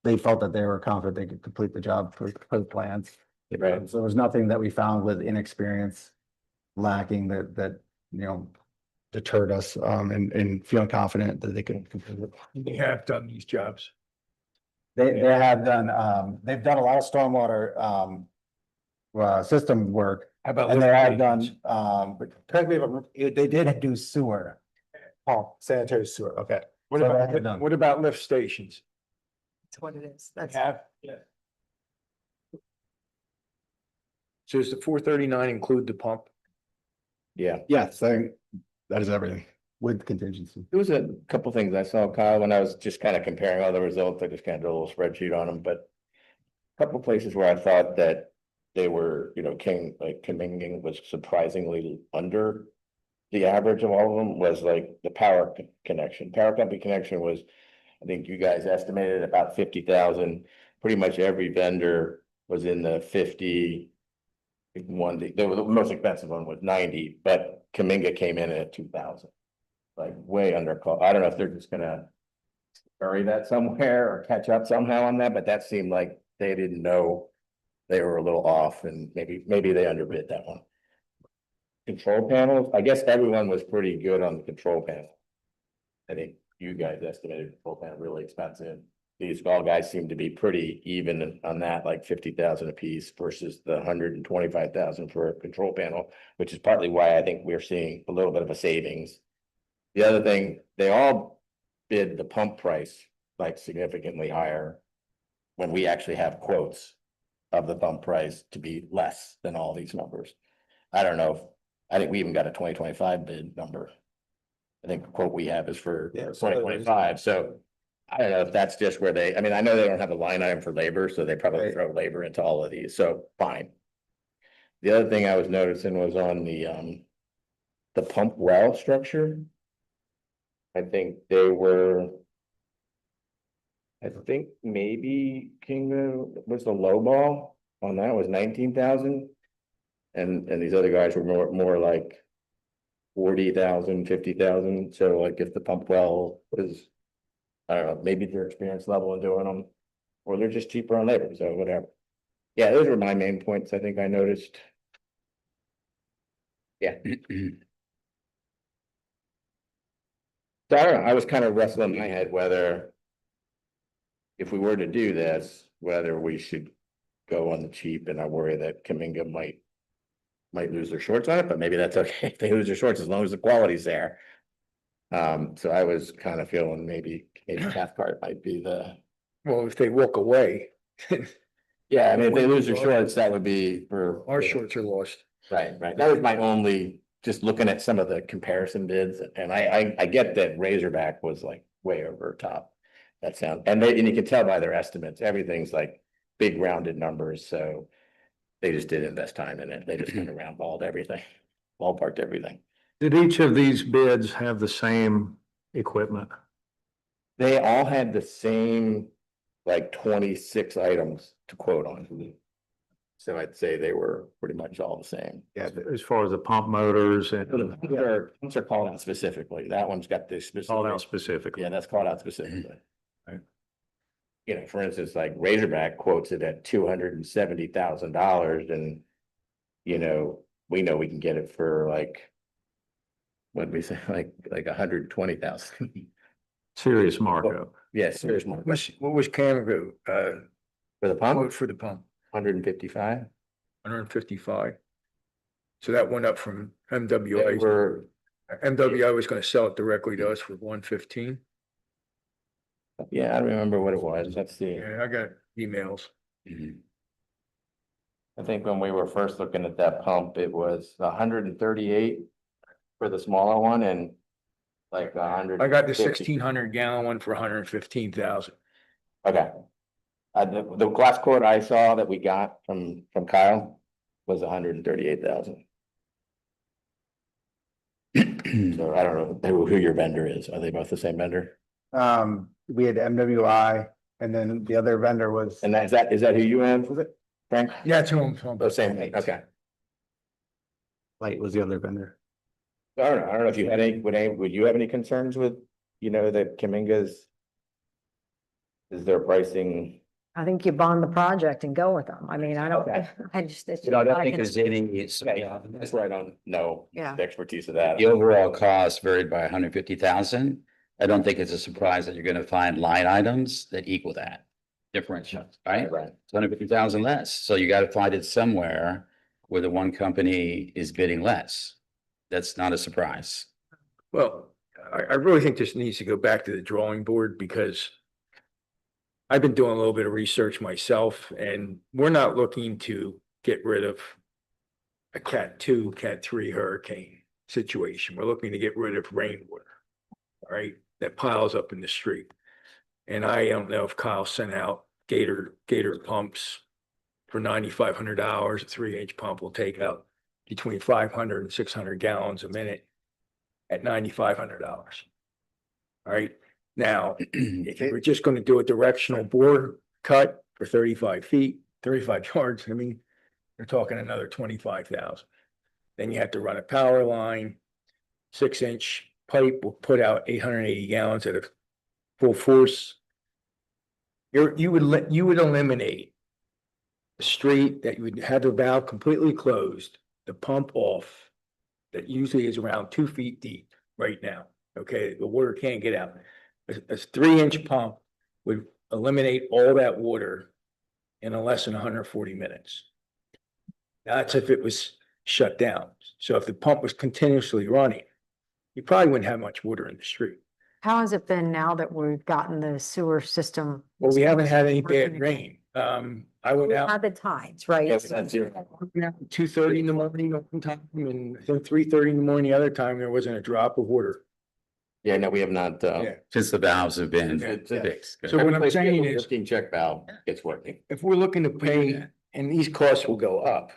Speaker 6: they felt that they were confident they could complete the job for the plans.
Speaker 3: Right.
Speaker 6: So there was nothing that we found with inexperience lacking that deterred us and feeling confident that they could complete it.
Speaker 4: They have done these jobs.
Speaker 6: They have done, they've done a lot of stormwater system work.
Speaker 4: How about?
Speaker 6: And they
Speaker 4: lift
Speaker 6: have done,
Speaker 4: stations?
Speaker 6: but correct me if they did do sewer. Oh, sanitary sewer, okay.
Speaker 4: What
Speaker 6: So
Speaker 4: about,
Speaker 6: they have done.
Speaker 4: what about lift stations?
Speaker 9: That's what it is. That's,
Speaker 4: Have? Yeah. So does the 439 include the pump?
Speaker 3: Yeah.
Speaker 6: Yes, that is everything with contingency.
Speaker 3: There was a couple things I saw, Kyle, when I was just kind of comparing all the results. I just kind of did a little spreadsheet on them, but a couple places where I thought that they were, Kaminga was surprisingly under the average of all of them was like the power connection. Power company connection was, I think you guys estimated about 50,000. Pretty much every vendor was in the 50. The most expensive one was 90, but Kaminga came in at 2,000. Like way under cost. I don't know if they're just gonna bury that somewhere or catch up somehow on that, but that seemed like they didn't know they were a little off, and maybe they underbid that one. Control panels, I guess everyone was pretty good on the control panel. I think you guys estimated control panel really expensive. These all guys seem to be pretty even on that, like 50,000 a piece versus the 125,000 for a control panel, which is partly why I think we're seeing a little bit of a savings. The other thing, they all bid the pump price like significantly higher when we actually have quotes of the pump price to be less than all these numbers. I don't know. I think we even got a 2025 bid number. I think the quote we have is for 2025. So I don't know if that's just where I mean, I know they don't have a line item for labor, so they probably
Speaker 6: Right.
Speaker 3: throw labor into all of these. So fine. The other thing I was noticing was on the pump well structure. I think maybe Kinga was the low ball on that was 19,000. And these other guys were more like 40,000, 50,000. So like if the pump well was, I don't know, maybe their experience level in doing them, or they're just cheaper on labor, so whatever. Yeah, those were my main points, I think I noticed. Yeah. So I don't know, I was kind of wrestling in my head whether. If we were to do this, whether we should go on the cheap, and I worry that Kaminga might lose their shorts on it, but maybe that's okay if they lose their shorts as long as the quality's there. So I was kind of feeling maybe Cathcart might be the,
Speaker 5: Well, if they walk away,
Speaker 3: yeah, I mean, if they lose their shorts, that would be for.
Speaker 5: our shorts are lost.
Speaker 3: Right, right. That was my only, just looking at some of the comparison bids, and I get that Razorback was like way over top. That sound, and you can tell by their estimates, everything's like big rounded numbers, so. They just didn't invest time in it. They just kind of roundballed everything, ballparked everything.
Speaker 4: Did each of these bids have the same equipment?
Speaker 3: They all had the same, like 26 items to quote on. So I'd say they were pretty much all the same.
Speaker 4: Yeah, as far as the pump motors and
Speaker 3: Pumps are called out specifically. That one's got this
Speaker 4: all out
Speaker 3: specific.
Speaker 4: specifically.
Speaker 3: Yeah, that's called out specifically.
Speaker 4: Right.
Speaker 3: You know, for instance, like Razorback quotes it at $270,000, and. You know we can get it for like. What did we say, like 120,000?
Speaker 4: Serious markup.
Speaker 3: Yes, there's more.
Speaker 5: What was Camergo,
Speaker 3: For the pump,
Speaker 5: quote for the pump?
Speaker 3: 155.
Speaker 5: 155. So that went up from
Speaker 3: They
Speaker 5: MWI.
Speaker 3: were,
Speaker 5: MWI was gonna sell it directly to us for 115.
Speaker 3: yeah, I don't remember what it was. Let's see.
Speaker 5: Yeah, I got emails.
Speaker 3: I think when we were first looking at that pump, it was 138 for the smaller one, and like 100.
Speaker 5: I got the 1,600 gallon one for 115,000.
Speaker 3: Okay. The last quote I saw that we got from Kyle was 138,000. So I don't know who your vendor is. Are they both the same vendor?
Speaker 6: We had MWI and then the other vendor was.
Speaker 3: And is that who you have? Was it Frank?
Speaker 5: Yeah, it's home.
Speaker 3: The same thing, okay.
Speaker 6: Light was the other vendor.
Speaker 3: I don't know if you had would you have any concerns with, that Kaminga's? Is their pricing?
Speaker 9: I think you bond the project and go with them. I mean, I don't,
Speaker 3: Okay.
Speaker 9: I just. it's
Speaker 10: You know, I
Speaker 9: not
Speaker 10: don't
Speaker 9: a
Speaker 10: think
Speaker 9: concern.
Speaker 10: there's any,
Speaker 3: That's where I don't know
Speaker 9: Yeah.
Speaker 3: the expertise of that.
Speaker 10: the overall cost varied by 150,000. I don't think it's a surprise that you're gonna find line items that equal that differential, right?
Speaker 3: Right.
Speaker 10: It's 150,000 less, so you gotta find it somewhere where the one company is bidding less. That's not a surprise.
Speaker 5: Well, I really think this needs to go back to the drawing board because I've been doing a little bit of research myself and we're not looking to get rid of a Cat 2, Cat 3 hurricane situation. We're looking to get rid of rainwater, all right, that piles up in the street. And I don't know if Kyle sent out Gator pumps for $9,500. A 3-inch pump will take out between 500 and 600 gallons a minute at $9,500. All right, now, if you were just gonna do a directional bore cut for 35 feet, 35 yards, I mean, you're talking another 25,000. Then you have to run a power line, 6-inch pipe will put out 880 gallons at a full force. You would eliminate the street that you would have the valve completely closed, the pump off, that usually is around 2 feet deep right now. Okay, the water can't get out. A 3-inch pump would eliminate all that water in less than 140 minutes. That's if it was shut down. So if the pump was continuously running, you probably wouldn't have much water in the street.
Speaker 9: How has it been now that we've gotten the sewer system?
Speaker 5: Well, we haven't had any
Speaker 9: working
Speaker 5: bad rain. I went
Speaker 9: We
Speaker 5: out
Speaker 9: had the tides, right?
Speaker 3: Yes, that's zero.
Speaker 5: 2:30 in the morning one time and then 3:30 in the morning the other time, there wasn't a drop of water.
Speaker 3: Yeah, no, we have not,
Speaker 5: Yeah.
Speaker 10: Since the valves have been
Speaker 3: It's-
Speaker 10: fixed.
Speaker 5: So what I'm saying is,
Speaker 3: Lifting check valve gets working.
Speaker 5: if we're looking to pay, and these costs will go up,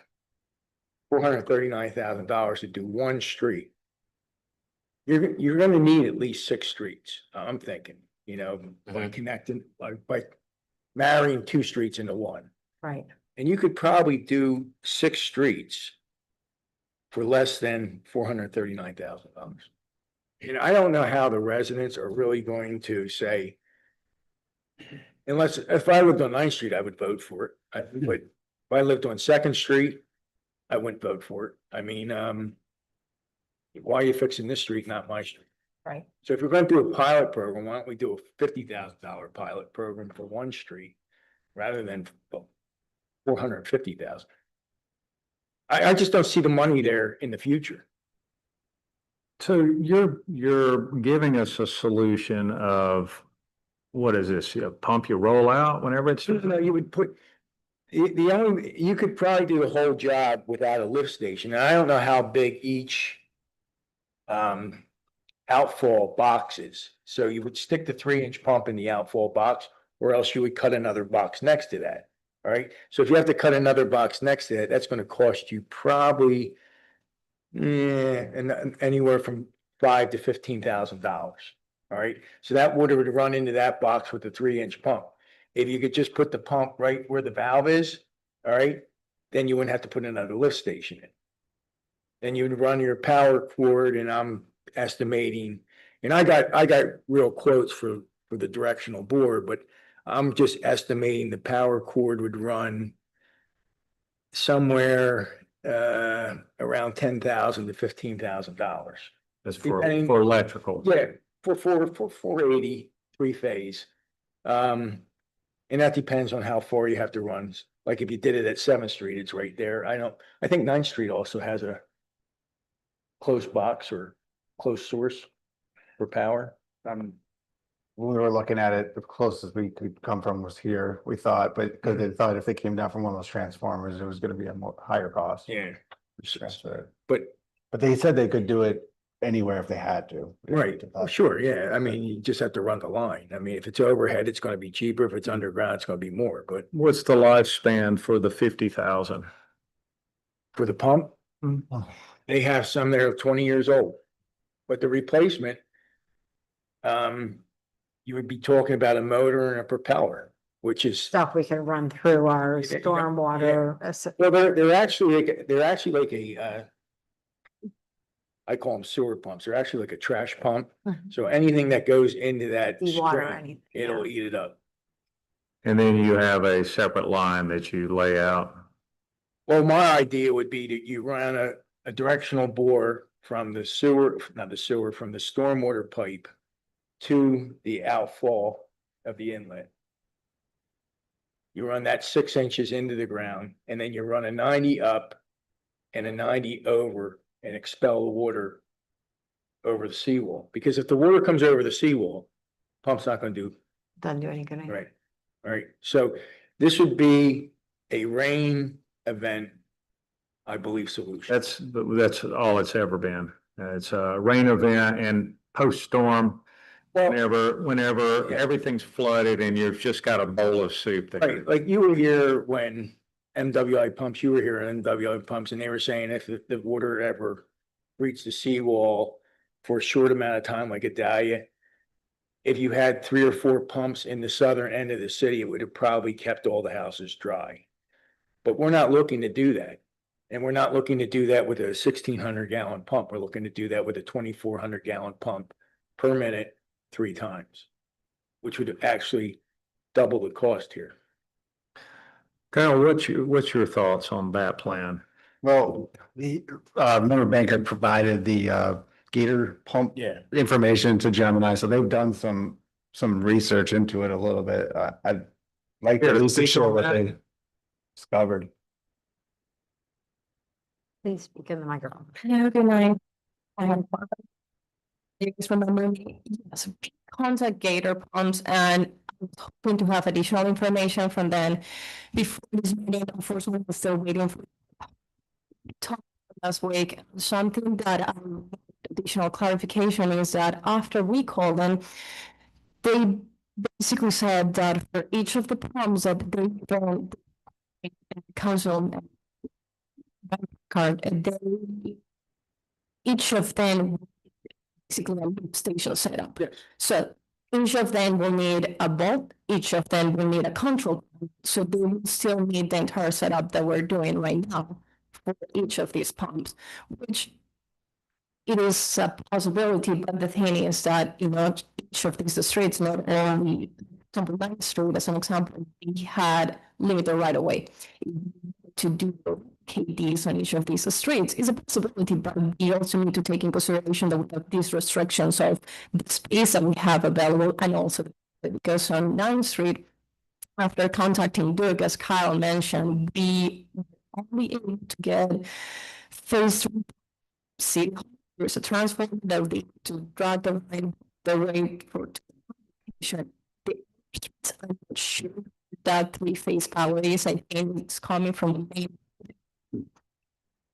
Speaker 5: $439,000 to do one street. You're gonna need at least 6 streets, I'm thinking, by connecting, by marrying 2 streets into one.
Speaker 9: Right.
Speaker 5: And you could probably do 6 streets for less than $439,000. And I don't know how the residents are really going to say, unless, if I lived on 9th Street, I would vote for it. But If I lived on Second Street, I wouldn't vote for it. I mean, why are you fixing this street, not my street?
Speaker 9: Right.
Speaker 5: So if we're going to do a pilot program, why don't we do a $50,000 pilot program for one street rather than 450,000? I just don't see the money there in the future.
Speaker 4: So you're giving us a solution of, what is this? You pump your roll out whenever it's.
Speaker 5: No, you would put, the only, you could probably do the whole job without a lift station. And I don't know how big each outfall box is. So you would stick the 3-inch pump in the outfall box, or else you would cut another box next to that. All right. So if you have to cut another box next to that, that's going to cost you probably and anywhere from $5,000 to $15,000. All right. So that water would run into that box with the 3-inch pump. If you could just put the pump right where the valve is, all right, then you wouldn't have to put another lift station in. Then you would run your power cord, and I'm estimating, and I got real quotes for the directional bore, but I'm just estimating the power cord would run somewhere around $10,000 to $15,000.
Speaker 4: That's
Speaker 5: depending-
Speaker 4: for electrical.
Speaker 5: Yeah, for 480 3-phase. And that depends on how far you have to run. Like if you did it at 7th Street, it's right there. I think 9th Street also has a close box or close source for power.
Speaker 6: When we were looking at it, the closest we could come from was here, we thought, but because they thought if they came down from one of those transformers, it was gonna be a more higher cost.
Speaker 5: Yeah.
Speaker 6: Transfer.
Speaker 5: But,
Speaker 6: But they said they could do it anywhere if they had to.
Speaker 5: right, oh, sure, yeah. I mean, you just have to run the line. I mean, if it's overhead, it's gonna be cheaper. If it's underground, it's gonna be more, but
Speaker 4: What's the lifespan for the 50,000?
Speaker 5: for the pump, they have some that are 20 years old. But the replacement, you would be talking about a motor and a propeller, which is,
Speaker 9: Stuff we can run through our
Speaker 5: Yeah, yeah.
Speaker 9: stormwater.
Speaker 5: well, they're actually like a, I call them sewer pumps. They're actually like a trash pump.
Speaker 9: Mhm.
Speaker 5: So anything that goes into that
Speaker 9: Dewater
Speaker 5: stream,
Speaker 9: anything,
Speaker 5: it'll
Speaker 9: yeah.
Speaker 5: eat it up.
Speaker 4: And then you have a separate line that you lay out.
Speaker 5: Well, my idea would be that you run a directional bore from the sewer, not the sewer, from the stormwater pipe to the outfall of the inlet. You run that 6 inches into the ground, and then you run a 90 up and a 90 over and expel the water over the seawall. Because if the water comes over the seawall, pump's not gonna do
Speaker 9: Doesn't do any good. anyway.
Speaker 5: right. All right, so this would be a rain event, I believe, solution.
Speaker 4: That's all it's ever been. It's a rain event and post-storm,
Speaker 5: Well,
Speaker 4: whenever
Speaker 5: Yeah.
Speaker 4: everything's flooded and you've just got a bowl of soup that.
Speaker 5: right, like you were here when MWI pumps, you were here at MWI pumps, and they were saying if the water ever reached the seawall for a short amount of time, like a Dahlia, if you had 3 or 4 pumps in the southern end of the city, it would have probably kept all the houses dry. But we're not looking to do that. And we're not looking to do that with a 1,600-gallon pump. We're looking to do that with a 2,400-gallon pump per minute 3 times, which would actually double the cost here.
Speaker 4: Kyle, what's your thoughts on that plan?
Speaker 6: Well, the, remember Bank had provided the, Gator pump
Speaker 5: Yeah.
Speaker 6: information to Gemini, so they've done some research into it a little bit. I'd like to
Speaker 4: Yeah,
Speaker 6: at least
Speaker 4: speak
Speaker 6: show
Speaker 4: on
Speaker 6: what
Speaker 4: that.
Speaker 6: they discovered.
Speaker 9: Please speak in the microphone.
Speaker 11: Hello, good night. You guys remember me? Yes, contact Gator Pumps, and I'm hoping to have additional information from them before this meeting. Unfortunately, we're still waiting for talk last week. Something that additional clarification is that after we called them, they basically said that for each of the pumps that they don't council card, they each of them basically a loop station setup.
Speaker 5: Yes.
Speaker 11: So each of them will need a bolt, each of them will need a control. So they will still need the entire setup that we're doing right now for each of these pumps, which it is a possibility, but the thing is that, each of these streets, not only example, 9th Street as an example, we had limited right of way. To do KDs on each of these streets is a possibility, but we also need to take in consideration that we have these restrictions of the space that we have available, and also because on 9th Street, after contacting Dirk, as Kyle mentioned, we were only able to get phase city hall. There's a transfer that we need to drag the rate for. I'm not sure that three-phase power is. I think it's coming from the main.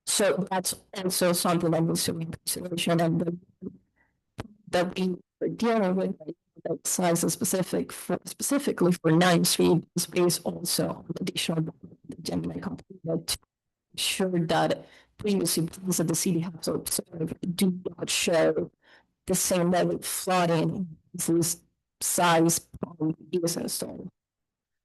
Speaker 11: So that's also something that needs to be in consideration, and that we are dealing with that size is specifically for 9th Street space also on additional the Gemini company to ensure that previous events that the city has observed do not show the same level of flooding this size is installed.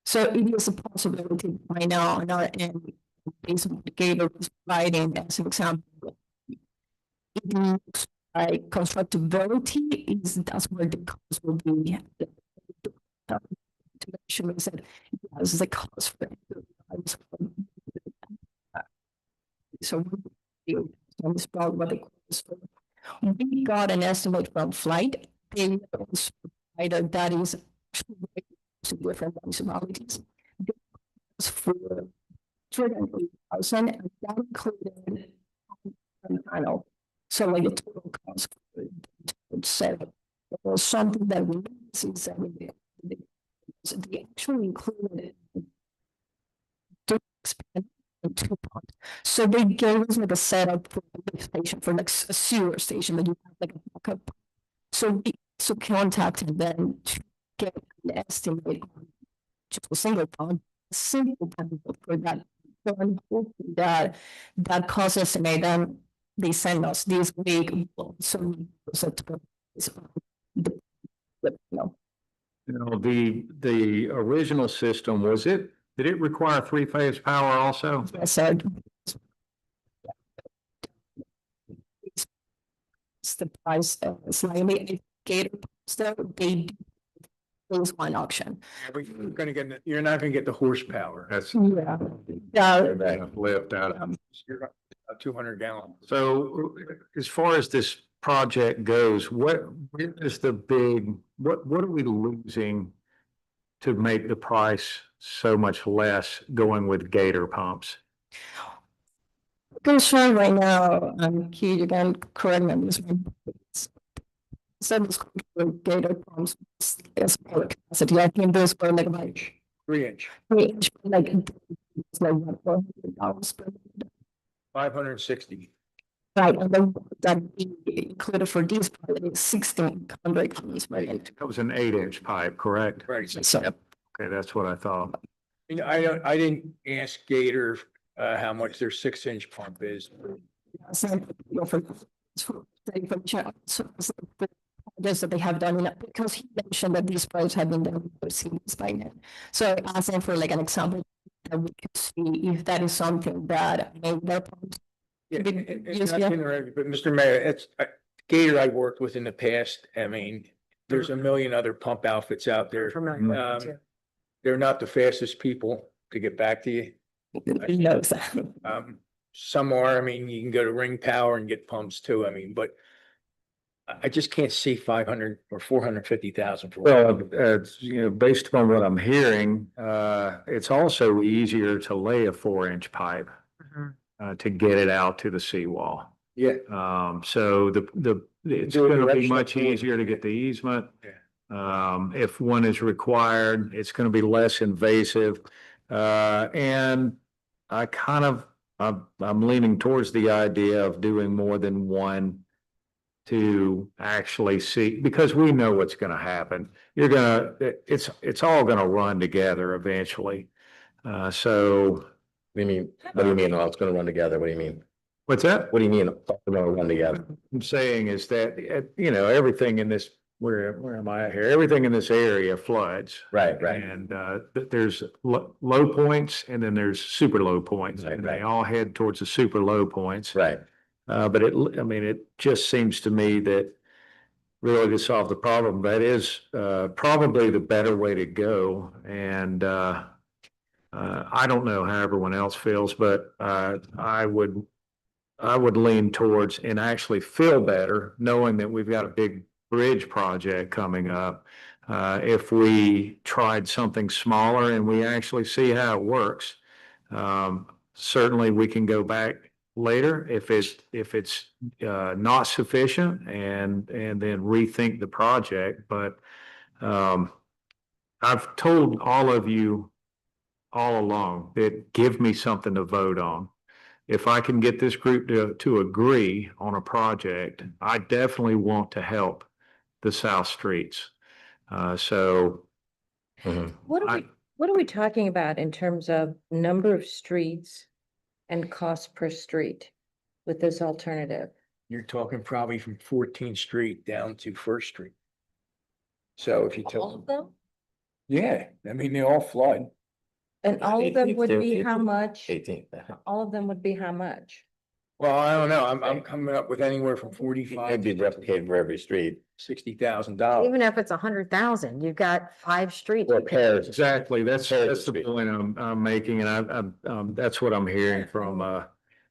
Speaker 11: So it is a possibility right now on our end, based on the Gator was providing as an example. It looks like constructability is that's where the cost will be. To make sure that it has the cost for it. So we got an estimate from Flight. They also provided that is different municipalities. For 208,000, and that included panel. So like the total cost for setup was something that we see that they actually included to expand two parts. So they gave us like a setup for the station for like a sewer station that you have like a backup. So we contacted them to get an estimate on just a single pond, simple pond for that. So I'm hoping that that cost estimate and they send us this week. So
Speaker 4: the original system, did it require three-phase power also?
Speaker 11: Yes, sir. It's the price slightly Gator so they phase one auction.
Speaker 5: You're not gonna get the horsepower.
Speaker 4: That's
Speaker 11: Yeah.
Speaker 4: left out of.
Speaker 5: You're 200 gallon.
Speaker 4: So as far as this project goes, what is the what are we losing to make the price so much less going with Gator pumps?
Speaker 11: Concern right now, Keith, you can correct me on this one. Gator pumps is capacity. I think those were like about
Speaker 5: 3-inch.
Speaker 11: 3-inch, like it's like what, $400 per.
Speaker 5: 560.
Speaker 11: Right, and then that we included for these pipe is 1,600 tons per inch.
Speaker 4: That was an 8-inch pipe, correct?
Speaker 5: Right.
Speaker 11: So
Speaker 4: Okay, that's what I thought.
Speaker 5: You know, I didn't ask Gator how much their 6-inch pump is.
Speaker 11: Just that they have done enough because he mentioned that these projects have been done overseas by now. So I asked him for like an example that we could see if that is something that maybe their pumps.
Speaker 5: Yeah,
Speaker 11: Did
Speaker 5: it's
Speaker 11: you
Speaker 5: not
Speaker 11: see that?
Speaker 5: interactive, but Mr. Mayor, it's Gator I worked with in the past. I mean, there's a million other pump outfits out there. They're not the fastest people to get back to you.
Speaker 11: He knows that.
Speaker 5: Some are, I mean, you can go to Ring Power and get pumps too. I mean, but I just can't see 500 or 450,000 for.
Speaker 4: Well, based upon what I'm hearing, it's also easier to lay a 4-inch pipe to get it out to the seawall.
Speaker 5: Yeah.
Speaker 4: So it's
Speaker 5: Do a
Speaker 4: going to be
Speaker 5: directional
Speaker 4: much
Speaker 5: drilling.
Speaker 4: easier to get the easement. If one is required, it's going to be less invasive. And I'm leaning towards the idea of doing more than one to actually see, because we know what's going to happen. It's all going to run together eventually. So.
Speaker 3: What do you mean, oh, it's gonna run together? What do you mean?
Speaker 4: What's that?
Speaker 3: What do you mean, it's gonna run together?
Speaker 4: I'm saying is that, everything in this, where am I at here? Everything in this area floods.
Speaker 3: Right.
Speaker 4: And there's low points and then there's super low points.
Speaker 3: Right,
Speaker 4: And
Speaker 3: right.
Speaker 4: they all head towards the super low points.
Speaker 3: Right.
Speaker 4: But it just seems to me that really to solve the problem. That is probably the better way to go. And I don't know how everyone else feels, but I would lean towards and actually feel better knowing that we've got a big bridge project coming up. If we tried something smaller and we actually see how it works, certainly we can go back later if it's not sufficient and then rethink the project. But I've told all of you all along that give me something to vote on. If I can get this group to agree on a project, I definitely want to help the South Streets. So
Speaker 1: What are we talking about in terms of number of streets and cost per street with this alternative?
Speaker 5: You're talking probably from 14th Street down to First Street. So if you
Speaker 1: All
Speaker 5: tell
Speaker 1: of
Speaker 5: them,
Speaker 1: them?
Speaker 5: yeah, I mean, they all flood.
Speaker 1: And all of them would be how
Speaker 3: 18th.
Speaker 1: much?
Speaker 3: 18th.
Speaker 1: All of them would be how much?
Speaker 5: Well, I don't know. I'm coming up with anywhere from 45
Speaker 3: It'd be replicated for every street.
Speaker 5: $60,000.
Speaker 9: Even if it's 100,000, you've got 5 streets.
Speaker 3: Or pairs.
Speaker 4: exactly, that's the
Speaker 3: Street.
Speaker 4: point I'm making, and that's what I'm hearing from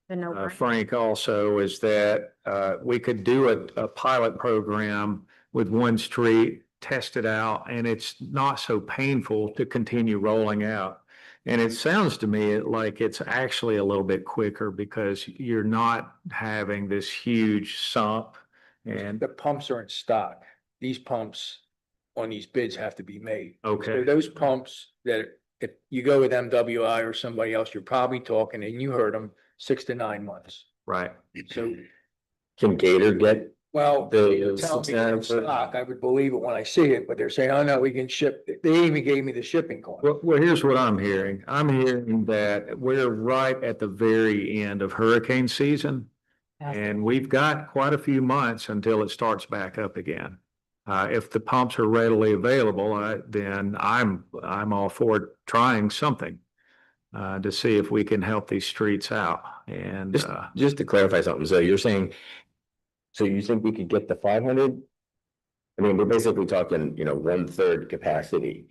Speaker 9: The no-brainer.
Speaker 4: Frank also, is that we could do a pilot program with one street, test it out, and it's not so painful to continue rolling out. And it sounds to me like it's actually a little bit quicker because you're not having this huge sump and,
Speaker 5: The pumps are in stock. These pumps on these bids have to be made. So
Speaker 4: okay,
Speaker 5: those pumps that if you go with MWI or somebody else, you're probably talking, and you heard them, 6 to 9 months.
Speaker 4: right.
Speaker 5: So,
Speaker 3: Can Gator get
Speaker 5: well,
Speaker 3: the?
Speaker 5: tell me they're in stock, I would believe it when I see it, but they're saying, oh no, we can ship. They even gave me the shipping cost.
Speaker 4: Well, here's what I'm hearing. I'm hearing that we're right at the very end of hurricane season. And we've got quite a few months until it starts back up again. If the pumps are readily available, then I'm all for trying something to see if we can help these streets out. And
Speaker 3: Just to clarify something, so you're saying, so you think we could get the 500? I mean, we're basically talking, 1/3 capacity.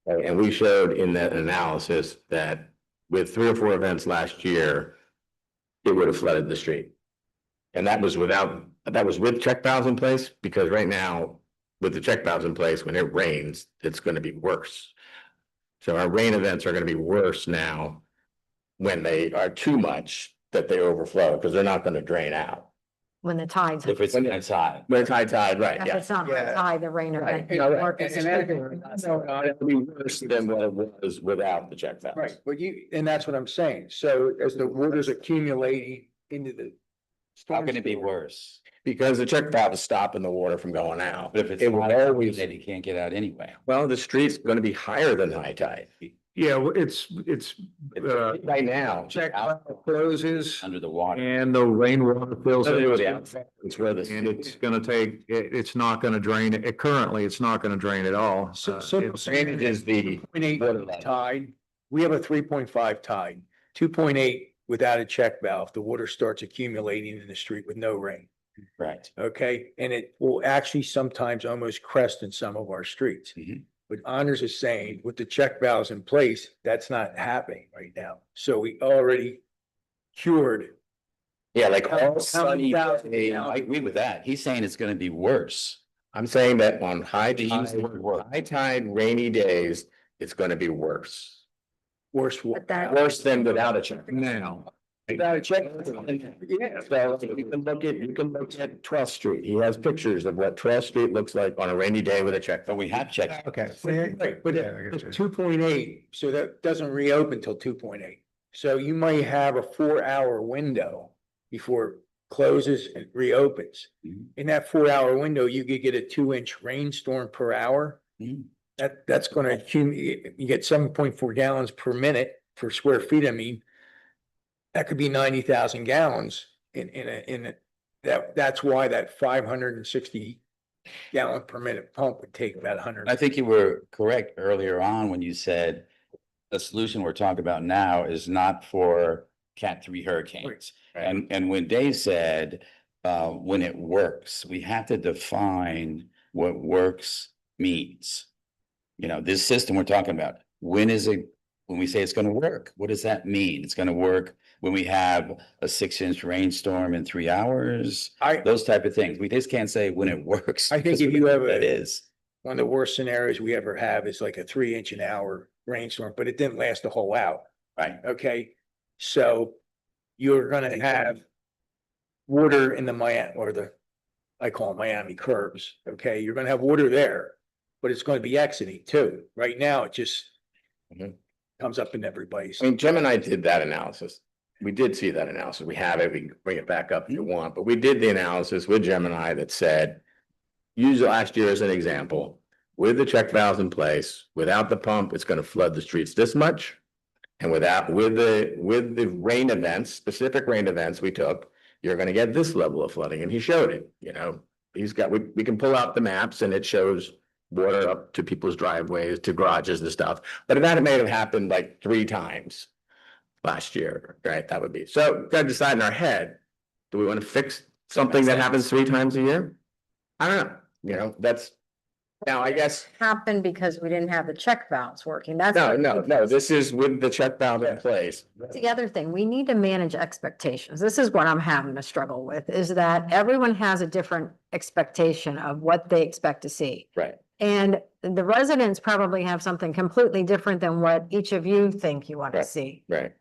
Speaker 3: Right? And we showed in that analysis that with 3 or 4 events last year, it would have flooded the street. And that was with check valves in place, because right now, with the check valves in place, when it rains, it's gonna be worse. So our rain events are gonna be worse now when they are too much that they overflow, because they're not gonna drain out.
Speaker 9: When the tides.
Speaker 3: If it's inside. When it's high tide, right,
Speaker 9: If
Speaker 3: yeah.
Speaker 9: it's not
Speaker 5: Yeah.
Speaker 9: high, the rain
Speaker 3: Right.
Speaker 9: event.
Speaker 5: You know,
Speaker 9: work
Speaker 5: and
Speaker 9: is
Speaker 5: that-
Speaker 9: triggered.
Speaker 3: It would be worse than what it was without the check valves.
Speaker 5: Right, but and that's what I'm saying. So as the water's accumulating into the.
Speaker 10: How can it be
Speaker 5: storm sewer,
Speaker 10: worse?
Speaker 3: Because the check valve is stopping the water from going out.
Speaker 10: But if it's
Speaker 3: It will
Speaker 10: high,
Speaker 3: always,
Speaker 10: then it can't get out anyway.
Speaker 3: well, the street's gonna be higher than high tide.
Speaker 4: yeah, well, it's
Speaker 3: Right now.
Speaker 4: check valve closes
Speaker 10: Under the water.
Speaker 4: and the rainwater fills
Speaker 3: Nothing to do with the
Speaker 4: in.
Speaker 3: outside. It's where the.
Speaker 4: And it's gonna take, it's not gonna drain, currently, it's not gonna drain at all.
Speaker 5: So-
Speaker 4: Uh,
Speaker 5: so-
Speaker 4: it's-
Speaker 3: Drainage is the,
Speaker 5: 2.8
Speaker 3: water level.
Speaker 5: tide, we have a 3.5 tide, 2.8 without a check valve, the water starts accumulating in the street with no rain.
Speaker 10: Right.
Speaker 5: Okay, and it will actually sometimes almost crest in some of our streets.
Speaker 10: Mhm.
Speaker 5: But Honors is saying with the check valves in place, that's not happening right now. So we already cured.
Speaker 3: yeah, like
Speaker 5: How
Speaker 3: all
Speaker 5: many
Speaker 3: sunny
Speaker 5: thousand
Speaker 3: days.
Speaker 10: I agree with that. He's saying it's gonna be worse.
Speaker 3: I'm saying that on high
Speaker 10: They use the word worse.
Speaker 3: tide rainy days, it's gonna be worse.
Speaker 5: Worse.
Speaker 9: But that-
Speaker 3: Worse than without a check.
Speaker 4: Now,
Speaker 5: Without a check.
Speaker 3: Yeah, so you can look at 12th Street. He has pictures of what 12th Street looks like on a rainy day with a check.
Speaker 10: But we have checked.
Speaker 4: okay.
Speaker 5: Right, but
Speaker 4: Yeah, I
Speaker 5: it's
Speaker 4: got you.
Speaker 5: 2.8, so that doesn't reopen till 2.8. So you might have a 4-hour window before it closes and reopens.
Speaker 10: Mhm.
Speaker 5: In that 4-hour window, you could get a 2-inch rainstorm per hour.
Speaker 10: Mhm.
Speaker 5: That's gonna accumulate, you get 7.4 gallons per minute per square feet, I mean. That could be 90,000 gallons in that's why that 560 gallon per minute pump would take about 100.
Speaker 10: I think you were correct earlier on when you said the solution we're talking about now is not for Cat 3 hurricanes.
Speaker 3: Right.
Speaker 10: And when Dave said, when it works. We have to define what works means. You know, this system we're talking about, when we say it's gonna work, what does that mean? It's gonna work when we have a 6-inch rainstorm in 3 hours, those type of things. We just can't say when it works.
Speaker 5: I think
Speaker 10: because
Speaker 5: if you have
Speaker 10: that is.
Speaker 5: one of the worst scenarios we ever have is like a 3-inch an hour rainstorm, but it didn't last the whole hour.
Speaker 10: Right.
Speaker 5: Okay, so you're gonna have water in the Miami, or I call them Miami curves, okay? You're gonna have water there, but it's gonna be exiting too. Right now, it just
Speaker 3: Mhm.
Speaker 5: comes up in everybody's.
Speaker 3: I mean, Jim and I did that analysis. We did see that analysis. We have it. We can bring it back up if you want, but we did the analysis with Gemini that said, use last year as an example, with the check valves in place, without the pump, it's gonna flood the streets this much. And with the rain events, specific rain events we took, you're gonna get this level of flooding, and he showed it, you know. We can pull out the maps and it shows water up to people's driveways, to garages and stuff, but that may have happened like 3 times last year, right? That would be, so we gotta decide in our head, do we wanna fix something that happens 3 times a year? I don't know, you know, that's, now I guess,
Speaker 9: Happened because we didn't have the check valves working. That's.
Speaker 3: no, this is with the check valve in place.
Speaker 9: That's the other thing, we need to manage expectations. This is what I'm having to struggle with, is that everyone has a different expectation of what they expect to see.
Speaker 3: Right.
Speaker 9: And the residents probably have something completely different than what each of you think you want to
Speaker 3: Right.
Speaker 9: see.
Speaker 3: Right.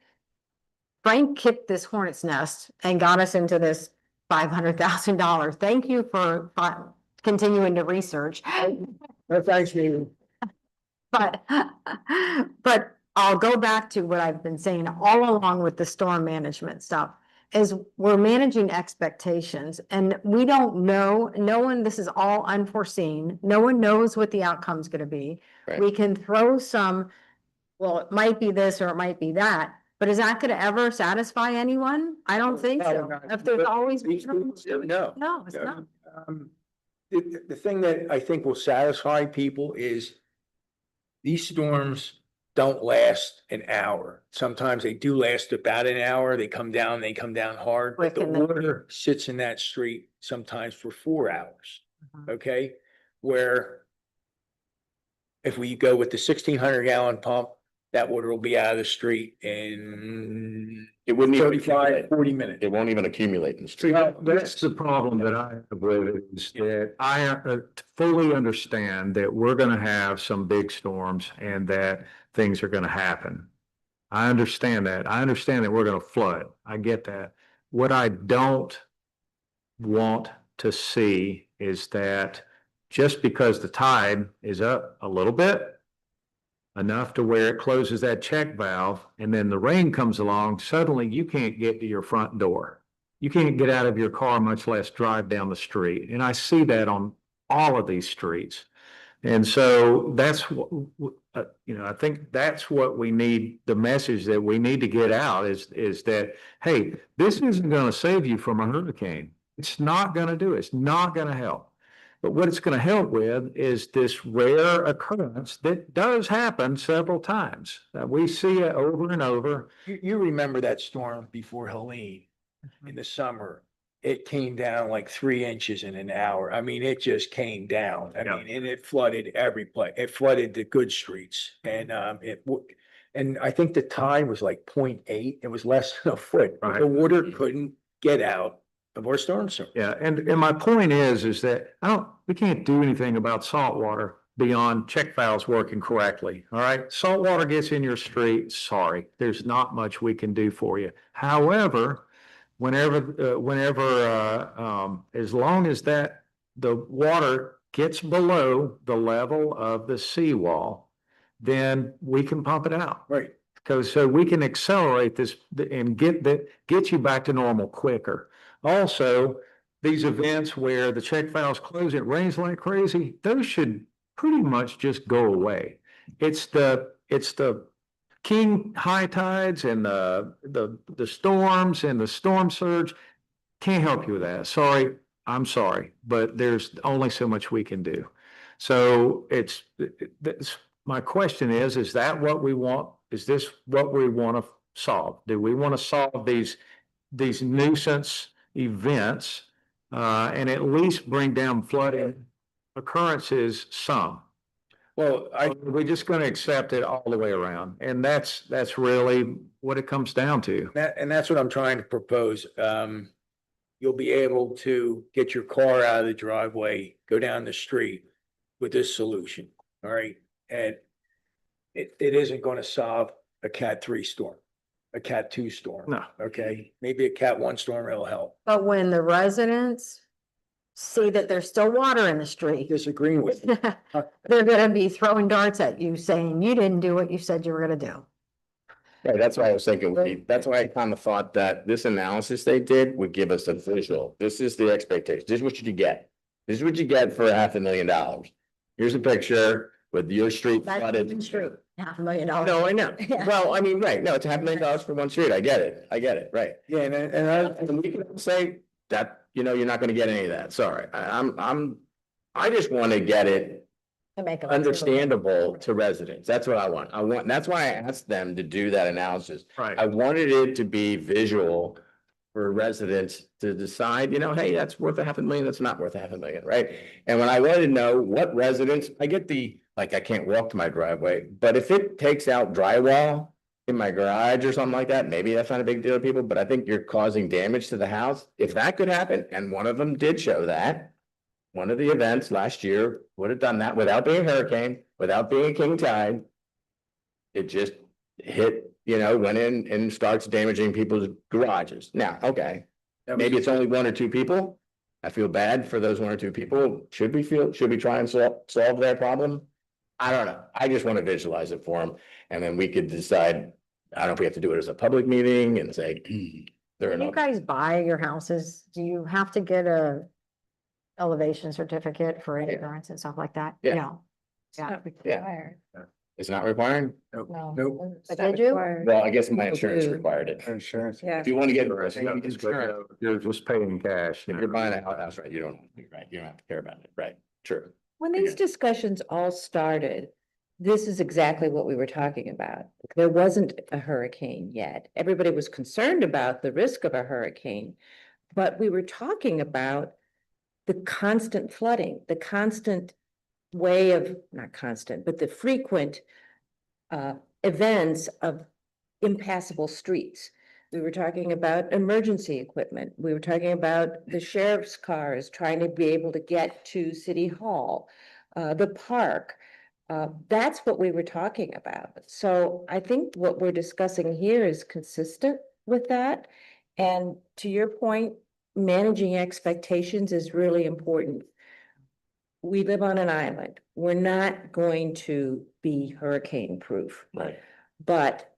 Speaker 9: Frank kicked this hornet's nest and got us into this $500,000. Thank you for continuing to research.
Speaker 5: No, thanks, Steve.
Speaker 9: But I'll go back to what I've been saying all along with the storm management stuff, is we're managing expectations and we don't know, no one, this is all unforeseen. No one knows what the outcome's gonna be.
Speaker 3: Right.
Speaker 9: We can throw some, well, it might be this or it might be that, but is that gonna ever satisfy anyone? I don't think so. If there's always.
Speaker 5: No.
Speaker 9: No, it's not.
Speaker 5: The thing that I think will satisfy people is these storms don't last an hour. Sometimes they do last about an hour. They come down hard, but the
Speaker 9: Quick and then-
Speaker 5: water sits in that street sometimes for 4 hours. Okay, where if we go with the 1,600-gallon pump, that water will be out of the street in
Speaker 3: It wouldn't even
Speaker 5: 35,
Speaker 3: accumulate.
Speaker 5: 40 minutes.
Speaker 3: It won't even accumulate in the street.
Speaker 4: That's the problem that I have with it, is that I fully understand that we're gonna have some big storms and that things are gonna happen. I understand that. I understand that we're gonna flood. I get that. What I don't want to see is that just because the tide is up a little bit, enough to where it closes that check valve, and then the rain comes along, suddenly you can't get to your front door. You can't get out of your car, much less drive down the street. And I see that on all of these streets. And so that's what, I think that's what we need, the message that we need to get out is that, hey, this isn't gonna save you from a hurricane. It's not gonna do it. It's not gonna help. But what it's gonna help with is this rare occurrence that does happen several times. We see it over and over.
Speaker 5: You remember that storm before Helene in the summer? It came down like 3 inches in an hour. I mean, it just came down. I
Speaker 4: Yeah.
Speaker 5: mean, and it flooded every place. It flooded the good streets and and I think the tide was like 0.8. It was less than a foot. But the
Speaker 4: Right.
Speaker 5: water couldn't get out of our storm sewer.
Speaker 4: Yeah, and my point is that we can't do anything about salt water beyond check valves working correctly, all right? Salt water gets in your street, sorry, there's not much we can do for you. However, as long as the water gets below the level of the seawall, then we can pump it out.
Speaker 5: Right.
Speaker 4: Because so we can accelerate this and get you back to normal quicker. Also, these events where the check valves close, it rains like crazy, those should pretty much just go away. It's the king high tides and the storms and the storm surge. Can't help you with that. Sorry, I'm sorry, but there's only so much we can do. So my question is that what we want? Is this what we want to solve? Do we want to solve these nuisance events and at least bring down flooding occurrences some.
Speaker 6: Well,
Speaker 4: Are we just gonna accept it all the way around? And that's really what it comes down to.
Speaker 12: And that's what I'm trying to propose. You'll be able to get your car out of the driveway, go down the street with this solution, all right? And it isn't gonna solve a Cat 3 storm, a Cat 2 storm.
Speaker 4: No.
Speaker 12: Okay, maybe a Cat 1 storm will help.
Speaker 9: But when the residents see that there's still water in the street,
Speaker 12: Disagreeing with you.
Speaker 9: they're gonna be throwing darts at you saying you didn't do what you said you were gonna do.
Speaker 10: Right, that's why I was thinking, that's why I kind of thought that this analysis they did would give us a visual. This is the expectation. This is what you get. This is what you get for $500,000. Here's a picture with your street
Speaker 9: That's
Speaker 10: flooded.
Speaker 9: one street, $500,000.
Speaker 10: No, I know.
Speaker 9: Yeah.
Speaker 10: Well, I mean, right, no, it's $500,000 for one street. I get it. I get it, right.
Speaker 12: Yeah,
Speaker 10: And we can say that, you're not gonna get any of that. Sorry. I just want to get it
Speaker 9: To make them
Speaker 10: understandable to residents. That's what I want. That's why I asked them to do that analysis.
Speaker 4: Right.
Speaker 10: I wanted it to be visual for residents to decide, hey, that's worth $500,000, that's not worth $500,000, right? And when I wanted to know what residents, I get I can't walk to my driveway, but if it takes out drywall in my garage or something like that, maybe that's not a big deal to people, but I think you're causing damage to the house. If that could happen, and one of them did show that, one of the events last year would have done that without being a hurricane, without being a king tide. It just hit, went in and starts damaging people's garages. Now, okay, maybe it's only one or two people. I feel bad for those one or two people. Should we try and solve their problem? I don't know. I just want to visualize it for them. And then we could decide, I don't know if we have to do it as a public meeting and say, there are
Speaker 9: When you
Speaker 10: no.
Speaker 9: guys buy your houses, do you have to get a elevation certificate for insurance and stuff like that?
Speaker 10: Yeah.
Speaker 9: No. Yeah.
Speaker 10: It's not required?
Speaker 9: No.
Speaker 12: Nope.
Speaker 9: But did you?
Speaker 10: Well, I guess my insurance required it.
Speaker 6: Insurance.
Speaker 1: Yeah.
Speaker 10: If you want to get
Speaker 4: Insurance,
Speaker 10: insurance,
Speaker 4: you're just paying cash.
Speaker 10: if you're buying a house, right, you don't have to care about it, right? True.
Speaker 1: When these discussions all started, this is exactly what we were talking about. There wasn't a hurricane yet. Everybody was concerned about the risk of a hurricane. But we were talking about the constant flooding, the constant way of, not constant, but the frequent events of impassable streets. We were talking about emergency equipment. We were talking about the sheriff's cars trying to be able to get to City Hall, the park. That's what we were talking about. So I think what we're discussing here is consistent with that. And to your point, managing expectations is really important. We live on an island. We're not going to be hurricane proof.
Speaker 10: Right.
Speaker 1: But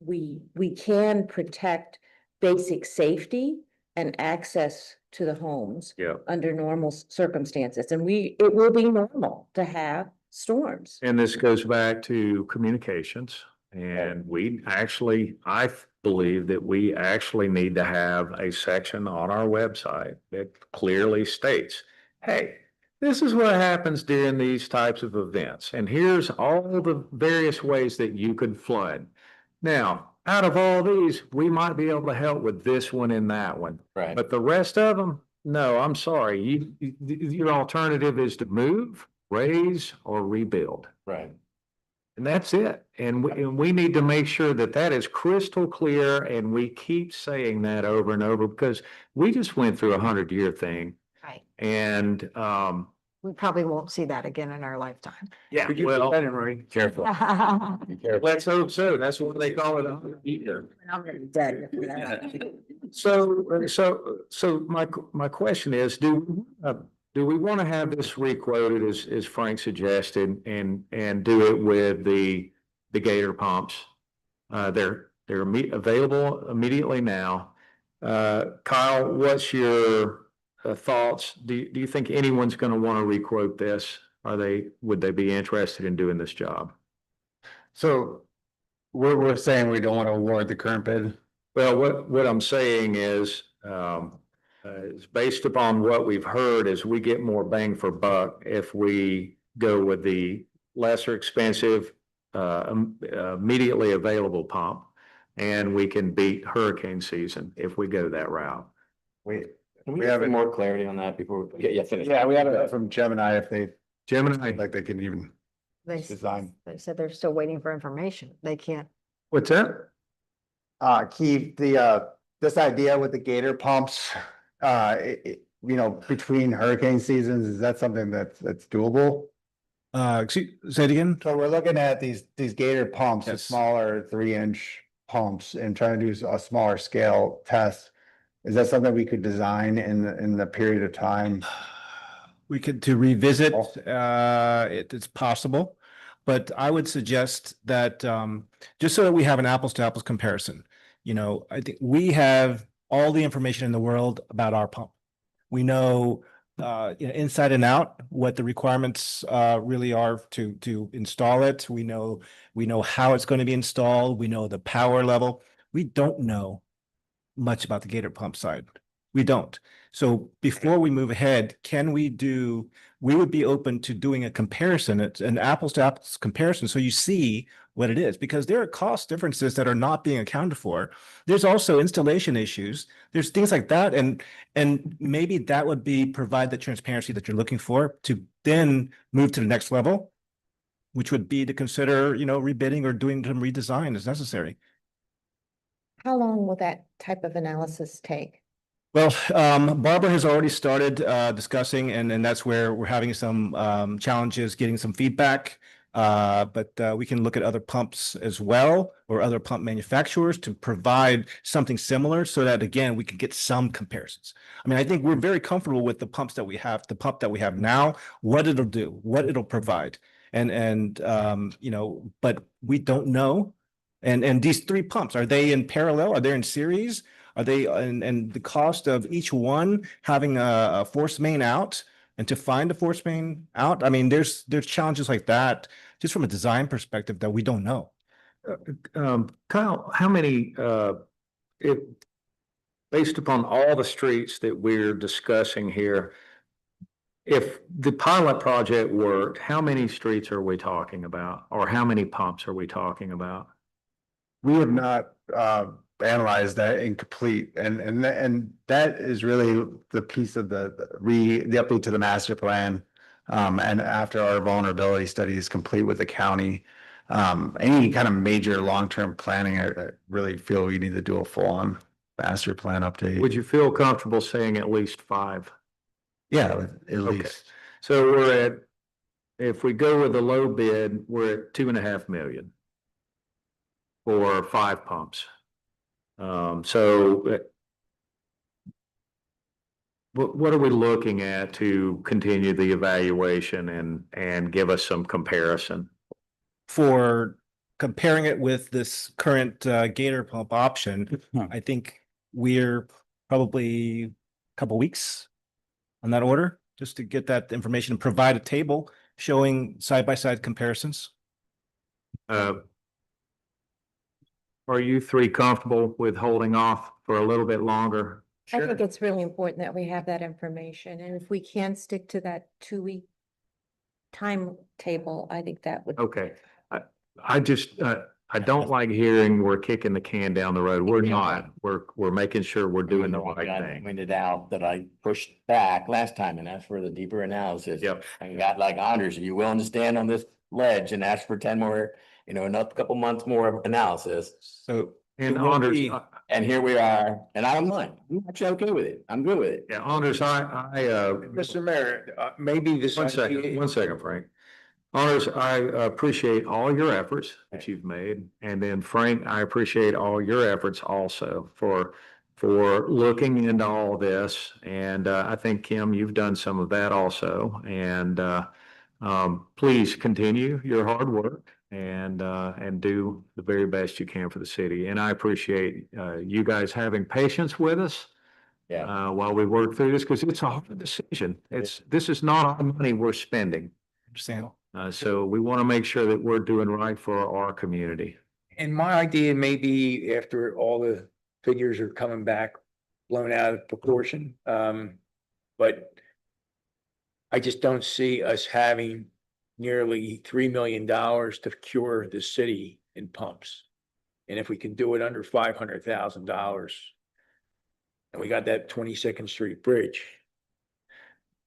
Speaker 1: we can protect basic safety and access to the homes.
Speaker 4: Yeah.
Speaker 1: Under normal circumstances, and it will be normal to have storms.
Speaker 4: And this goes back to communications. And I believe that we actually need to have a section on our website that clearly states, hey, this is what happens during these types of events. And here's all the various ways that you could flood. Now, out of all these, we might be able to help with this one and that one.
Speaker 10: Right.
Speaker 4: But the rest of them, no, I'm sorry. Your alternative is to move, raise, or rebuild.
Speaker 10: Right.
Speaker 4: And that's it. And we need to make sure that that is crystal clear, and we keep saying that over and over, because we just went through 100-year thing.
Speaker 9: Right.
Speaker 4: And,
Speaker 9: We probably won't see that again in our lifetime.
Speaker 4: yeah,
Speaker 12: Could you
Speaker 4: well,
Speaker 12: put that in writing?
Speaker 10: Careful, be careful.
Speaker 4: let's hope so. That's what they call it. 100-year.
Speaker 9: I'm gonna be dead before that.
Speaker 4: So my question is, do we want to have this requoted as Frank suggested and do it with the Gator pumps? They're available immediately now. Kyle, what's your thoughts? Do you think anyone's going to want to requote this? Would they be interested in doing this job?
Speaker 6: So we're saying we don't want to award the current bid.
Speaker 4: Well, what I'm saying is based upon what we've heard is we get more bang for buck if we go with the lesser expensive, immediately available pump. And we can beat hurricane season if we go that route.
Speaker 3: Can
Speaker 6: we have
Speaker 3: more clarity on that before we get, finish?
Speaker 6: Yeah, we have it from Gemini if they,
Speaker 4: Gemini,
Speaker 6: like they can even design.
Speaker 9: They said they're still waiting for information. They can't.
Speaker 4: what's that?
Speaker 6: Keith, this idea with the gator pumps, you know, between hurricane seasons, is that something that's doable?
Speaker 8: Say it again?
Speaker 6: So we're looking at these gator pumps, the
Speaker 8: Yes.
Speaker 6: smaller 3-inch pumps and trying to do a smaller scale test. Is that something we could design in the period of time?
Speaker 8: We could to revisit,
Speaker 6: Oh.
Speaker 8: it's possible. But I would suggest that, just so that we have an apples to apples comparison, you know, I think we have all the information in the world about our pump. We know, you know, inside and out, what the requirements, really are to install it. We know how it's going to be installed. We know the power level. We don't know much about the Gator pump side. We don't. So before we move ahead, we would be open to doing a comparison. It's an apples to apples comparison. So you see what it is, because there are cost differences that are not being accounted for. There's also installation issues. There's things like that. And maybe that would provide the transparency that you're looking for to then move to the next level, which would be to consider, you know, rebidding or doing some redesign as necessary.
Speaker 1: How long will that type of analysis take?
Speaker 8: Well, Barbara has already started discussing, and that's where we're having some challenges getting some feedback. But we can look at other pumps as well, or other pump manufacturers to provide something similar so that, again, we can get some comparisons. I mean, I think we're very comfortable with the pumps that we have, the pump that we have now, what it'll do, what it'll provide. And you know, but we don't know. And these three pumps, are they in parallel? Are they in series? Are they, and the cost of each one having a force main out and to find a force main out? I mean, there's challenges like that, just from a design perspective, that we don't know.
Speaker 4: Kyle, how many, based upon all the streets that we're discussing here, if the pilot project worked, how many streets are we talking about? Or how many pumps are we talking about?
Speaker 6: We have not analyzed that in complete, and that is really the piece of the update to the master plan. And after our vulnerability study is complete with the county, any kind of major long-term planning, I really feel we need to do a full-on master plan update.
Speaker 4: Would you feel comfortable saying at least 5?
Speaker 6: Yeah, at least.
Speaker 4: So if we go with a low bid, we're at 2.5 million for 5 pumps. So what are we looking at to continue the evaluation and give us some comparison?
Speaker 8: For comparing it with this current Gator pump option, I think we're probably a couple weeks on that order, just to get that information and provide a table showing side-by-side comparisons.
Speaker 4: Are you three comfortable with holding off for a little bit longer?
Speaker 1: I think it's really important that we have that information, and if we can stick to that 2-week timetable, I think that would.
Speaker 4: Okay, I just, I don't like hearing we're kicking the can down the road. We're not. We're making sure we're doing the right
Speaker 3: I
Speaker 4: thing.
Speaker 3: pointed out that I pushed back last time and asked for the deeper analysis.
Speaker 4: Yep.
Speaker 3: And got like Anders, are you willing to stand on this ledge and ask for 10 more, you know, another couple months more of analysis?
Speaker 8: So,
Speaker 4: And
Speaker 3: It will
Speaker 4: Anders,
Speaker 3: be- And here we are, and I don't mind. I'm actually okay with it. I'm good with it.
Speaker 4: yeah, Anders,
Speaker 12: Mr. Mayor, maybe this.
Speaker 4: one second, Frank. Honors, I appreciate all your efforts that you've made. And then Frank, I appreciate all your efforts also for looking into all this. And I think, Kim, you've done some of that also. And please continue your hard work and do the very best you can for the city. And I appreciate you guys having patience with us.
Speaker 3: Yeah.
Speaker 4: While we work through this, because it's a hard decision. This is not our money we're spending.
Speaker 8: understand.
Speaker 4: So we want to make sure that we're doing right for our community.
Speaker 12: And my idea may be after all the figures are coming back blown out of proportion, but I just don't see us having nearly $3 million to cure the city in pumps. And if we can do it under $500,000, and we got that 22nd Street Bridge.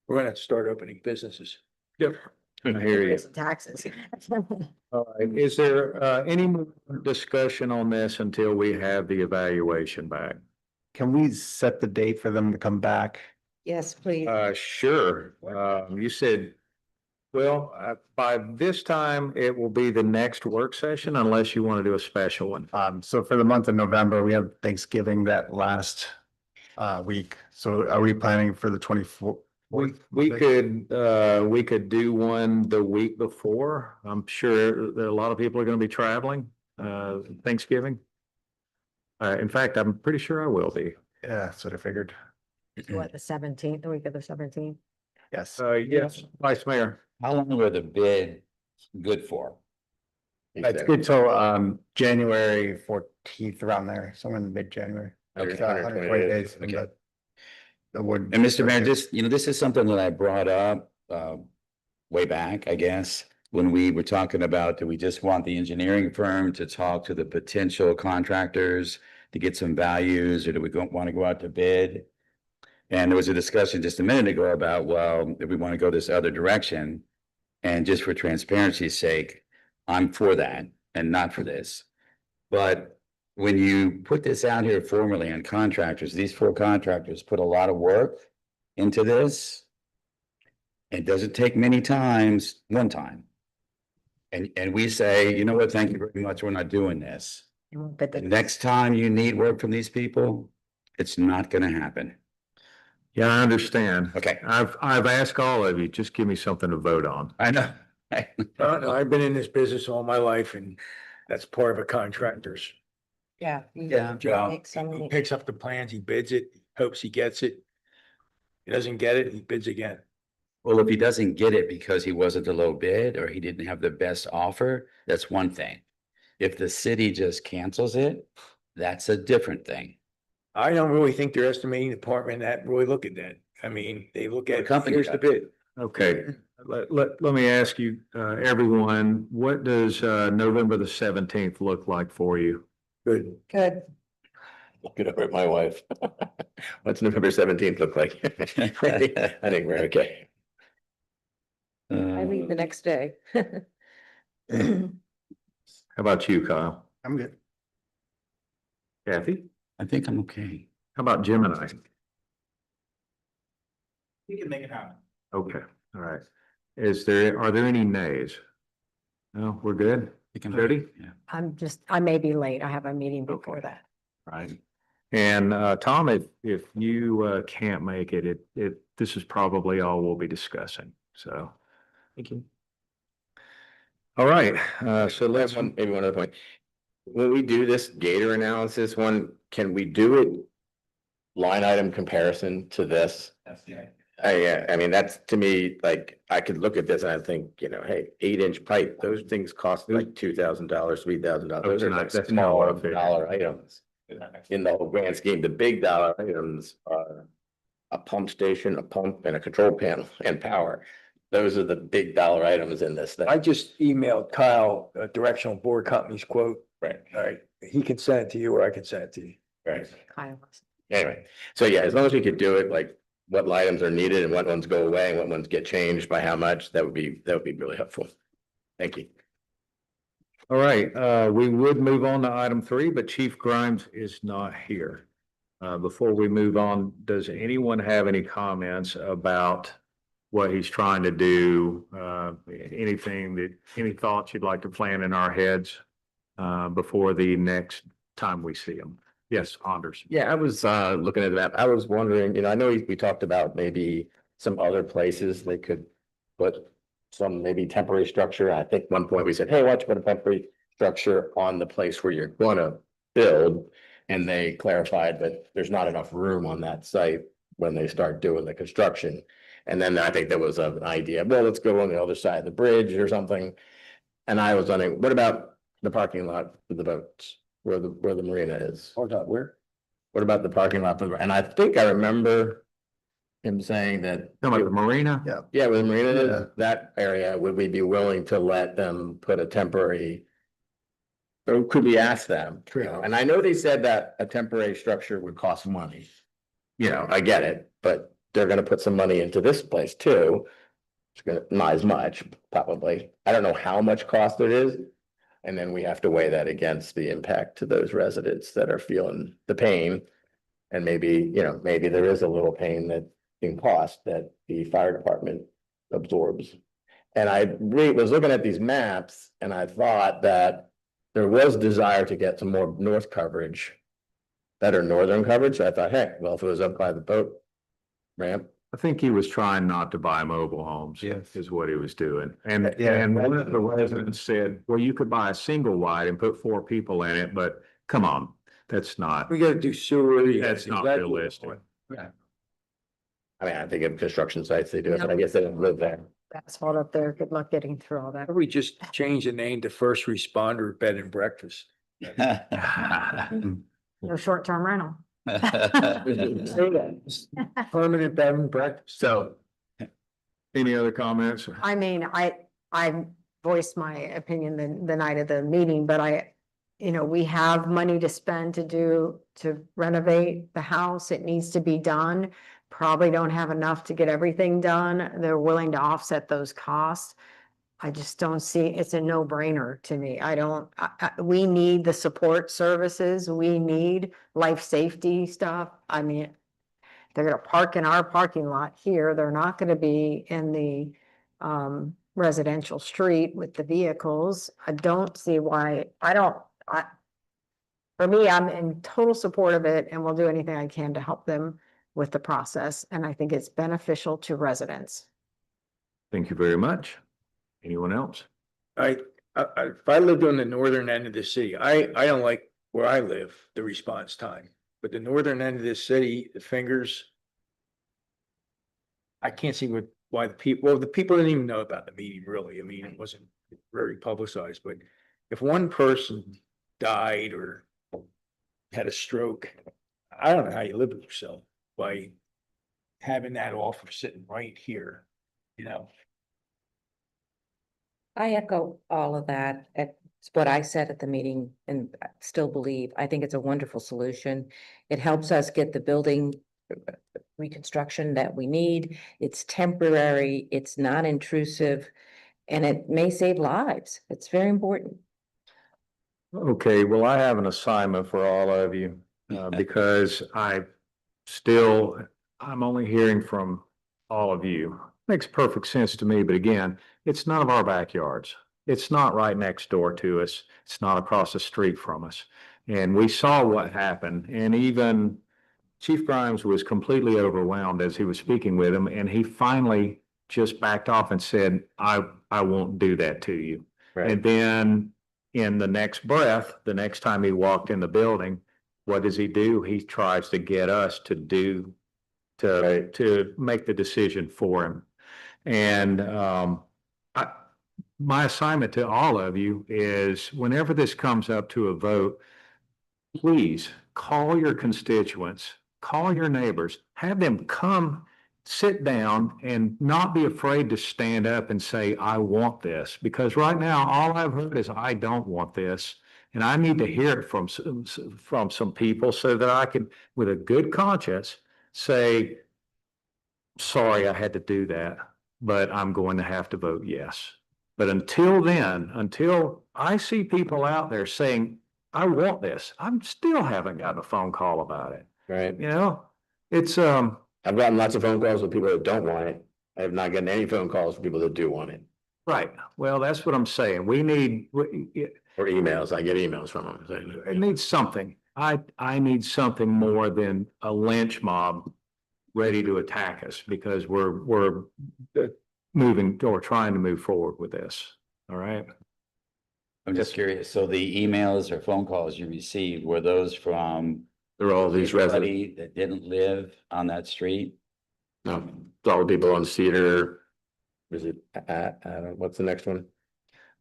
Speaker 12: We're gonna have to start opening businesses.
Speaker 4: Yep. I hear you.
Speaker 9: Raise taxes.
Speaker 4: All right, is there any more discussion on this until we have the evaluation back?
Speaker 6: Can we set the date for them to come back?
Speaker 1: Yes, please.
Speaker 4: Sure. You said, well, by this time, it will be the next work session unless you want to do a special one.
Speaker 6: So for the month of November, we have Thanksgiving that last week. So are we planning for the 24th?
Speaker 4: We could do one the week before. I'm sure that a lot of people are going to be traveling, Thanksgiving. In fact, I'm pretty sure I will be.
Speaker 6: Yeah, that's what I figured.
Speaker 9: What, the 17th, the week of the 17th?
Speaker 6: Yes.
Speaker 4: Yes, Vice Mayor.
Speaker 10: How long were the bid good for?
Speaker 6: That's good till January 14th, around there, somewhere in mid-January.
Speaker 10: Okay.
Speaker 6: 120 days.
Speaker 10: Okay.
Speaker 6: The wood.
Speaker 10: And Mr. Mayor, this is something that I brought up way back, I guess, when we were talking about, do we just want the engineering firm to talk to the potential contractors to get some values, or do we want to go out to bid? And there was a discussion just a minute ago about, well, if we want to go this other direction, and just for transparency's sake, I'm for that and not for this. But when you put this out here formally on contractors, these 4 contractors put a lot of work into this. It doesn't take many times, one time. And we say, you know what, thank you very much, we're not doing this.
Speaker 9: But
Speaker 10: The
Speaker 9: the
Speaker 10: next time you need work from these people, it's not gonna happen.
Speaker 4: Yeah, I understand.
Speaker 10: Okay.
Speaker 4: I've asked all of you, just give me something to vote on.
Speaker 10: I know.
Speaker 12: I've been in this business all my life, and that's part of a contractor's
Speaker 9: Yeah.
Speaker 10: Yeah.
Speaker 12: job.
Speaker 1: Make some
Speaker 12: He
Speaker 1: money.
Speaker 12: picks up the plans, he bids it, hopes he gets it. He doesn't get it, he bids again.
Speaker 10: Well, if he doesn't get it because he wasn't the low bid or he didn't have the best offer, that's one thing. If the city just cancels it, that's a different thing.
Speaker 12: I don't really think their estimating department that really look at that. I mean, they look
Speaker 10: The
Speaker 12: at,
Speaker 10: company
Speaker 12: here's the
Speaker 10: does.
Speaker 12: bid.
Speaker 4: Okay, let me ask you, everyone, what does November the 17th look like for you?
Speaker 12: Good.
Speaker 1: Good.
Speaker 3: Looking over at my wife. What's November 17th look like? I think we're okay.
Speaker 1: I leave the next day.
Speaker 4: How about you, Kyle?
Speaker 6: I'm good.
Speaker 4: Kathy?
Speaker 10: I think I'm okay.
Speaker 4: How about Jim and I?
Speaker 6: We can make it happen.
Speaker 4: Okay, all right. Are there any nays? No, we're good?
Speaker 10: I think I'm
Speaker 4: Jody?
Speaker 10: okay. Yeah.
Speaker 9: I may be late. I have a meeting before
Speaker 4: Okay.
Speaker 9: that.
Speaker 4: Right. And Tom, if you can't make it, this is probably all we'll be discussing, so. Thank you. All right, so let's,
Speaker 3: Maybe one other point. When we do this Gator analysis one, can we do it line item comparison to this? I mean, that's to me, like, I could look at this and I think, hey, 8-inch pipe, those things cost like $2,000, $3,000. Those are like
Speaker 4: That's not what
Speaker 3: smaller
Speaker 4: I'm figuring.
Speaker 3: dollar items. In the whole grand scheme, the big dollar items are a pump station, a pump and a control panel and power. Those are the big dollar items in this thing.
Speaker 12: I just emailed Kyle, a directional board company's quote.
Speaker 3: Right,
Speaker 12: All right, he can send it to you or I can send it to you.
Speaker 3: right.
Speaker 9: Kyle.
Speaker 3: Anyway, so yeah, as long as we could do it, like what items are needed and what ones go away and what ones get changed by how much, that would be really helpful. Thank you.
Speaker 4: all right, we would move on to item 3, but Chief Grimes is not here. Before we move on, does anyone have any comments about what he's trying to do? Any thoughts you'd like to plant in our heads before the next time we see him? Yes, Anders.
Speaker 3: Yeah, I was looking at that. I was wondering, I know we talked about maybe some other places they could put some maybe temporary structure. I think one point we said, hey, why don't you put a temporary structure on the place where you're gonna build? And they clarified that there's not enough room on that site when they start doing the construction. And then I think there was an idea, well, let's go on the other side of the bridge or something. And I was wondering, what about the parking lot for the boats, where the marina is?
Speaker 12: Hold on, where?
Speaker 3: What about the parking lot? And I think I remember him saying that.
Speaker 4: Talking about the marina?
Speaker 6: Yeah.
Speaker 3: Yeah, where the marina is,
Speaker 6: Yeah.
Speaker 3: that area, would we be willing to let them put a temporary? Or could we ask them? And I know they said that a temporary structure would cost money. you know, I get it, but they're gonna put some money into this place too. It's gonna, not as much, probably. I don't know how much cost it is. And then we have to weigh that against the impact to those residents that are feeling the pain. And maybe, you know, maybe there is a little pain that in cost that the fire department absorbs. And I was looking at these maps and I thought that there was desire to get some more north coverage. Better northern coverage. I thought, heck, well, if it was up by the boat ramp.
Speaker 4: I think he was trying not to buy mobile homes.
Speaker 5: Yes.
Speaker 4: Is what he was doing. And,
Speaker 6: Yeah.
Speaker 4: and one of the residents said, well, you could buy a single wide and put 4 people in it, but come on, that's not,
Speaker 12: We gotta do sewer.
Speaker 4: that's not realistic.
Speaker 3: I mean, I think in construction sites they do it, but I guess they don't live there.
Speaker 9: Asphalt up there. Good luck getting through all that.
Speaker 12: Why don't we just change the name to First Responder Bed and Breakfast?
Speaker 9: No short-term rental.
Speaker 12: Permanent bed and breakfast.
Speaker 4: So. Any other comments?
Speaker 9: I mean, I voiced my opinion the night of the meeting, but we have money to spend to renovate the house. It needs to be done. Probably don't have enough to get everything done. They're willing to offset those costs. I just don't see, it's a no-brainer to me. We need the support services. We need life safety stuff. I mean, they're gonna park in our parking lot here. They're not gonna be in the residential street with the vehicles. I don't see why, for me, I'm in total support of it and will do anything I can to help them with the process. And I think it's beneficial to residents.
Speaker 4: Thank you very much. Anyone else?
Speaker 12: If I lived on the northern end of the city, I don't like where I live, the response time, but the northern end of the city, the fingers. I can't see why the people didn't even know about the meeting really. I mean, it wasn't very publicized, but if one person died or had a stroke, I don't know how you live with yourself by having that offer sitting right here, you know?
Speaker 1: I echo all of that. It's what I said at the meeting and I still believe. I think it's a wonderful solution. It helps us get the building reconstruction that we need. It's temporary, it's non-intrusive, and it may save lives. It's very important.
Speaker 4: Okay, well, I have an assignment for all of you, because I'm only hearing from all of you. Makes perfect sense to me, but again, it's none of our backyards. It's not right next door to us. It's not across the street from us. And we saw what happened, and even Chief Grimes was completely overwhelmed as he was speaking with him, and he finally just backed off and said, I won't do that to you.
Speaker 3: Right.
Speaker 4: And then in the next breath, the next time he walked in the building, what does he do? He tries to get us to make the decision for him. And my assignment to all of you is whenever this comes up to a vote, please call your constituents, call your neighbors, have them come sit down and not be afraid to stand up and say, I want this. Because right now, all I've heard is, I don't want this. And I need to hear it from some people so that I can, with a good conscience, say, sorry, I had to do that, but I'm going to have to vote yes. But until then, until I see people out there saying, I want this, I'm still haven't gotten a phone call about it.
Speaker 3: Right.
Speaker 4: You know, it's,
Speaker 3: I've gotten lots of phone calls with people that don't want it. I have not gotten any phone calls from people that do want it.
Speaker 4: right. Well, that's what I'm saying.
Speaker 3: Or emails. I get emails from them saying,
Speaker 4: It needs something. I need something more than a lynch mob ready to attack us because we're moving or trying to move forward with this. All right.
Speaker 10: I'm just curious. So the emails or phone calls you received, were those from
Speaker 3: they're all these residents.
Speaker 10: anybody that didn't live on that street?
Speaker 3: No, it's all the people on Cedar. Is it, what's the next one?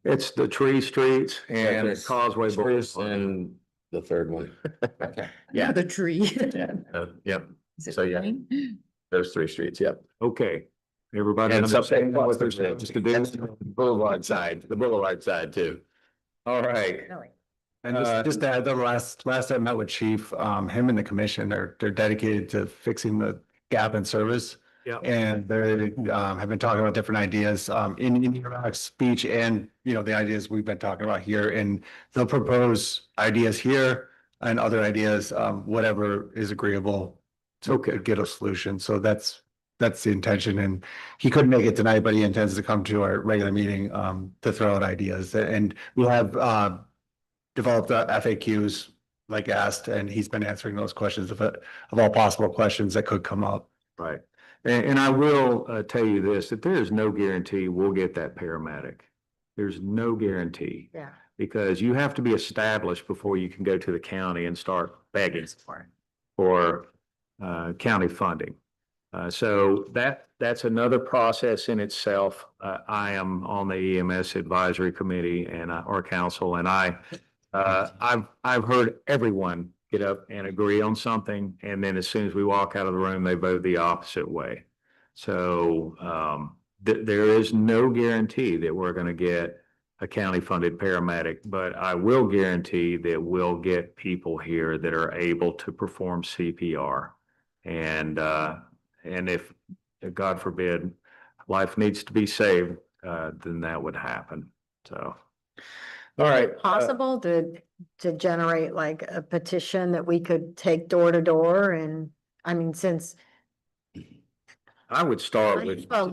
Speaker 4: It's the Tree Streets and
Speaker 3: It's
Speaker 4: Causeway
Speaker 3: Spruce
Speaker 4: Boulevard.
Speaker 3: and the third one.
Speaker 10: Okay.
Speaker 3: Yeah,
Speaker 1: The tree.
Speaker 3: yep,
Speaker 1: Is it
Speaker 3: So, yeah.
Speaker 1: green?
Speaker 3: those 3 streets, yep.
Speaker 4: Okay. Everybody
Speaker 3: And something
Speaker 4: understand what they're just to do?
Speaker 3: Boulevard side, the Boulevard side too.
Speaker 4: All right.
Speaker 1: Really?
Speaker 6: And just to add, the last I met with Chief, him and the commission they're dedicated to fixing the gap in service.
Speaker 8: Yeah.
Speaker 6: And they have been talking about different ideas in your speech and, the ideas we've been talking about here. And they'll propose ideas here and other ideas, whatever is agreeable to get a solution. So that's the intention. And he couldn't make it tonight, but he intends to come to our regular meeting to throw out ideas. And we'll have developed FAQs like asked, and he's been answering those questions of all possible questions that could come up.
Speaker 4: Right. And I will tell you this, that there is no guarantee we'll get that paramedic. There's no guarantee.
Speaker 9: Yeah.
Speaker 4: Because you have to be established before you can go to the county and start begging for county funding. So that's another process in itself. I am on the EMS advisory committee and or council, and I've heard everyone get up and agree on something, and then as soon as we walk out of the room, they vote the opposite way. So there is no guarantee that we're going to get a county-funded paramedic, but I will guarantee that we'll get people here that are able to perform CPR, and if God forbid life needs to be saved, then that would happen. So. All right.
Speaker 9: Possible to generate like a petition that we could take door to door and, I mean, since
Speaker 4: I would start
Speaker 9: I
Speaker 4: with.
Speaker 9: have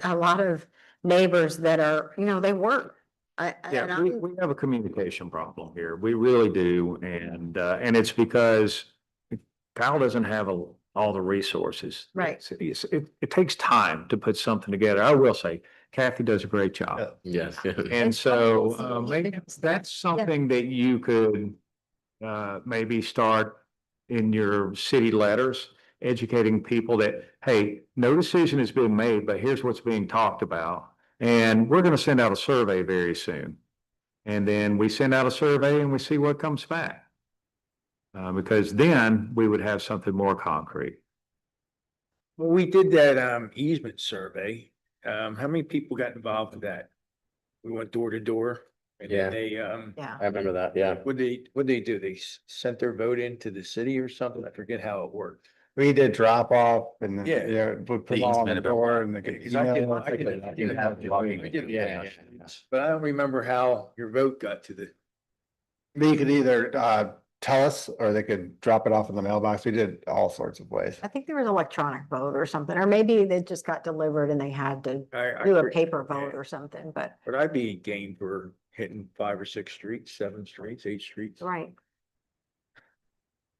Speaker 9: a lot of neighbors that are, they work.
Speaker 4: Yeah, we have a communication problem here. We really do. And it's because Kyle doesn't have all the resources.
Speaker 9: Right.
Speaker 4: It takes time to put something together. I will say Kathy does a great job.
Speaker 3: Yes.
Speaker 4: And so maybe that's something that you could maybe start in your city letters, educating people that, hey, no decision has been made, but here's what's being talked about. And we're going to send out a survey very soon. And then we send out a survey and we see what comes back. Because then we would have something more concrete.
Speaker 12: Well, we did that easement survey. How many people got involved with that? We went door to door. And
Speaker 3: Yeah.
Speaker 12: then they
Speaker 9: Yeah.
Speaker 3: I remember that, yeah.
Speaker 12: what'd they do? They sent their vote into the city or something? I forget how it worked.
Speaker 6: We did drop off and,
Speaker 12: Yeah.
Speaker 6: we put them all on the door and they could
Speaker 12: Because I
Speaker 6: email.
Speaker 12: But I don't remember how your vote got to the.
Speaker 6: They could either tell us or they could drop it off in the mailbox. We did all sorts of ways.
Speaker 9: I think there was electronic vote or something, or maybe they just got delivered and they had to
Speaker 12: I
Speaker 9: do a
Speaker 12: agree.
Speaker 9: paper vote
Speaker 12: Yeah.
Speaker 9: or something, but,
Speaker 12: But I'd be game for hitting 5 or 6 streets, 7 streets, 8 streets.
Speaker 9: right.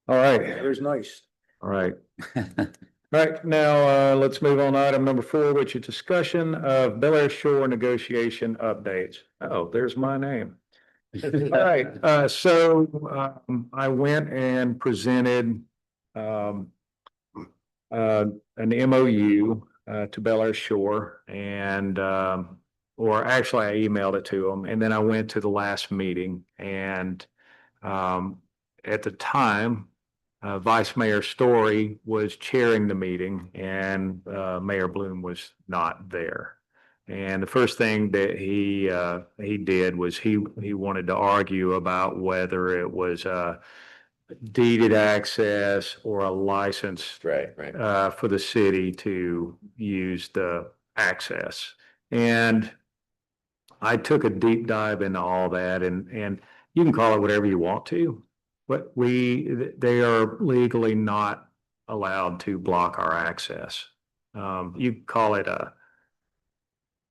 Speaker 4: All right.
Speaker 12: There's nice.
Speaker 4: All right. All right. Now let's move on to item number 4, which is discussion of Bel Air Shore negotiation updates. Oh, there's my name. All right, so I went and presented an MOU to Bel Air Shore and or actually I emailed it to them, and then I went to the last meeting, and at the time Vice Mayor Story was chairing the meeting and Mayor Bloom was not there. And the first thing that he did was he wanted to argue about whether it was deeded access or a license
Speaker 3: Right.
Speaker 4: for the city to use the access. And I took a deep dive into all that, and you can call it whatever you want to, but they are legally not allowed to block our access. You can call it a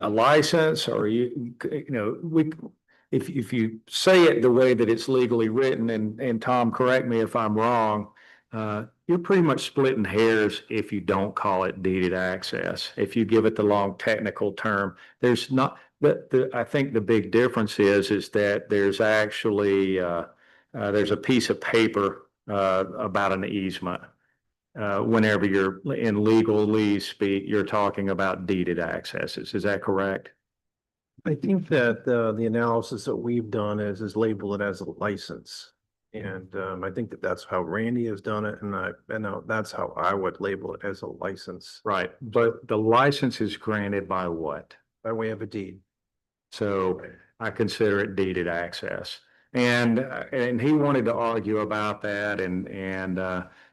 Speaker 4: license, or if you say it the way that it's legally written, and Tom, correct me if I'm wrong, you're pretty much splitting hairs if you don't call it deeded access. If you give it the long technical term, there's not, I think the big difference is that there's actually, there's a piece of paper about an easement. Whenever you're in legalese speak, you're talking about deeded accesses. Is that correct?
Speaker 5: I think that the analysis that we've done is label it as a license. And I think that's how Randy has done it, and that's how I would label it, as a license
Speaker 4: Right, but the license is granted by what?
Speaker 5: by way of a deed.
Speaker 4: So I consider it deeded access. And he wanted to argue about that and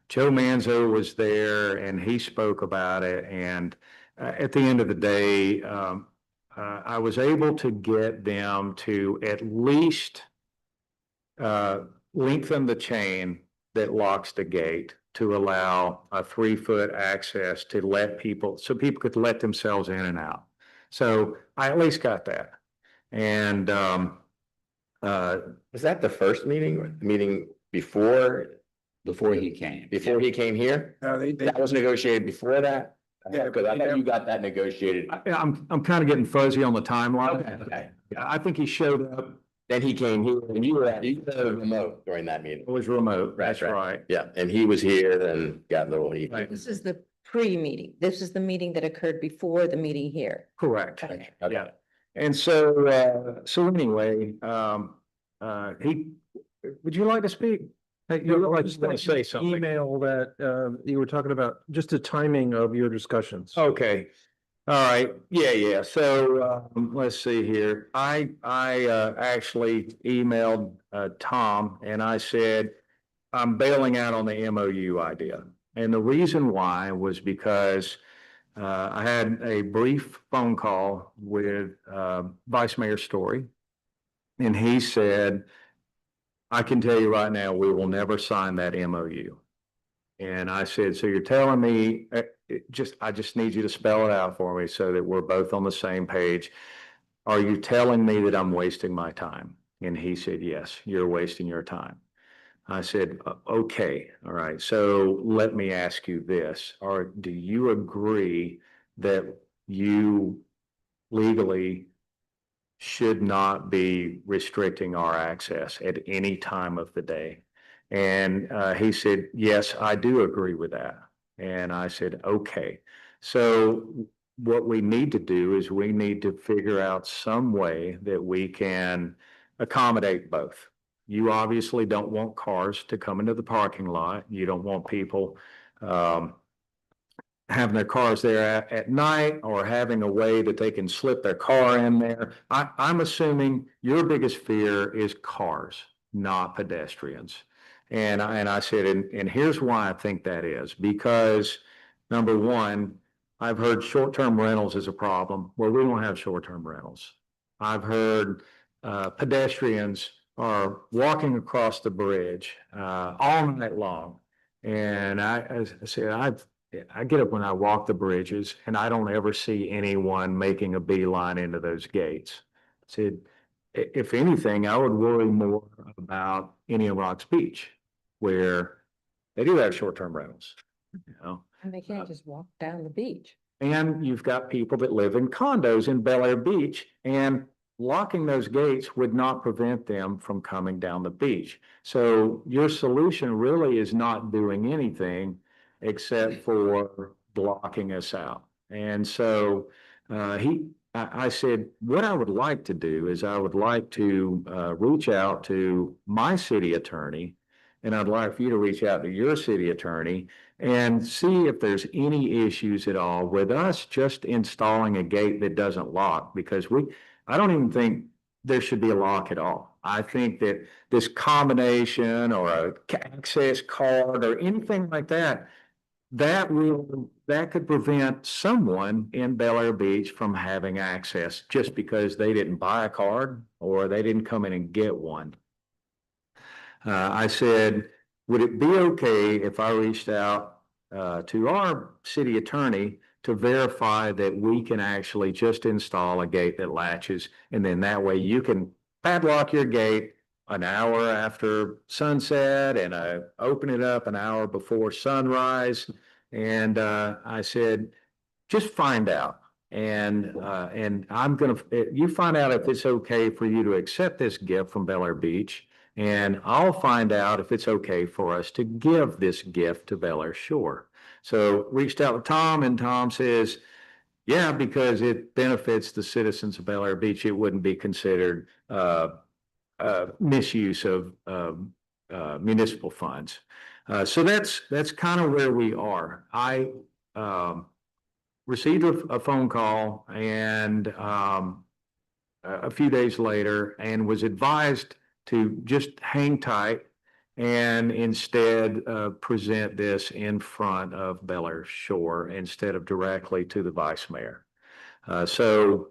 Speaker 4: Joe Manzo was there and he spoke about it. And at the end of the day, I was able to get them to at least lengthen the chain that locks the gate to allow a 3-foot access to let people, so people could let themselves in and out. So I at least got that. And
Speaker 3: Was that the first meeting or the meeting before
Speaker 10: he came.
Speaker 3: he came here? That was negotiated before that?
Speaker 4: Yeah,
Speaker 3: Because I thought you got that negotiated.
Speaker 4: I'm kind of getting fuzzy on the timeline.
Speaker 3: Okay.
Speaker 4: I think he showed up,
Speaker 3: Then he came here and you were remote during that meeting.
Speaker 4: it was remote, that's
Speaker 3: Right.
Speaker 4: right.
Speaker 3: Yeah, and he was here, then got a little heat.
Speaker 4: Right.
Speaker 1: This is the pre-meeting. This is the meeting that occurred before the meeting here.
Speaker 4: Correct.
Speaker 1: Okay.
Speaker 4: Yeah. And so, so anyway, would you like to speak? Hey, you look like you want to say something.
Speaker 5: Email that, you were talking about, just the timing of your discussions.
Speaker 4: Okay. All right. Yeah. So, let's see here. I actually emailed, Tom and I said, I'm bailing out on the MOU idea. And the reason why was because, I had a brief phone call with, Vice Mayor Story. And he said, I can tell you right now, we will never sign that MOU. And I said, so you're telling me, I just need you to spell it out for me so that we're both on the same page. Are you telling me that I'm wasting my time? And he said, yes, you're wasting your time. I said, okay, all right. So let me ask you this, or do you agree that you legally should not be restricting our access at any time of the day? And he said, yes, I do agree with that. And I said, okay. So what we need to do is we need to figure out some way that we can accommodate both. You obviously don't want cars to come into the parking lot. You don't want people having their cars there at night or having a way that they can slip their car in there. I'm assuming your biggest fear is cars, not pedestrians. And I said, and here's why I think that is, because number one, I've heard short-term rentals is a problem. Well, we don't have short-term rentals. I've heard pedestrians are walking across the bridge all night long. And I said, I get up when I walk the bridges and I don't ever see anyone making a beeline into those gates. I said, if anything, I would worry more about Indian Rocks Beach, where they do have short-term rentals, you know.
Speaker 1: And they can't just walk down the beach.
Speaker 4: And you've got people that live in condos in Bel Air Beach, and locking those gates would not prevent them from coming down the beach. So your solution really is not doing anything except for blocking us out. And so I said, what I would like to do is I would like to reach out to my city attorney, and I'd like for you to reach out to your city attorney and see if there's any issues at all with us just installing a gate that doesn't lock, because I don't even think there should be a lock at all. I think that this combination or a access card or anything like that, that could prevent someone in Bel Air Beach from having access just because they didn't buy a card or they didn't come in and get one. I said, would it be okay if I reached out to our city attorney to verify that we can actually just install a gate that latches, and then that way you can padlock your gate an hour after sunset and open it up an hour before sunrise. And I said, just find out. And you find out if it's okay for you to accept this gift from Bel Air Beach, and I'll find out if it's okay for us to give this gift to Bel Air Shore. So reached out to Tom, and Tom says, yeah, because it benefits the citizens of Bel Air Beach, it wouldn't be considered misuse of municipal funds. So that's kind of where we are. I received a phone call and a few days later, and was advised to just hang tight and instead present this in front of Bel Air Shore instead of directly to the vice mayor. So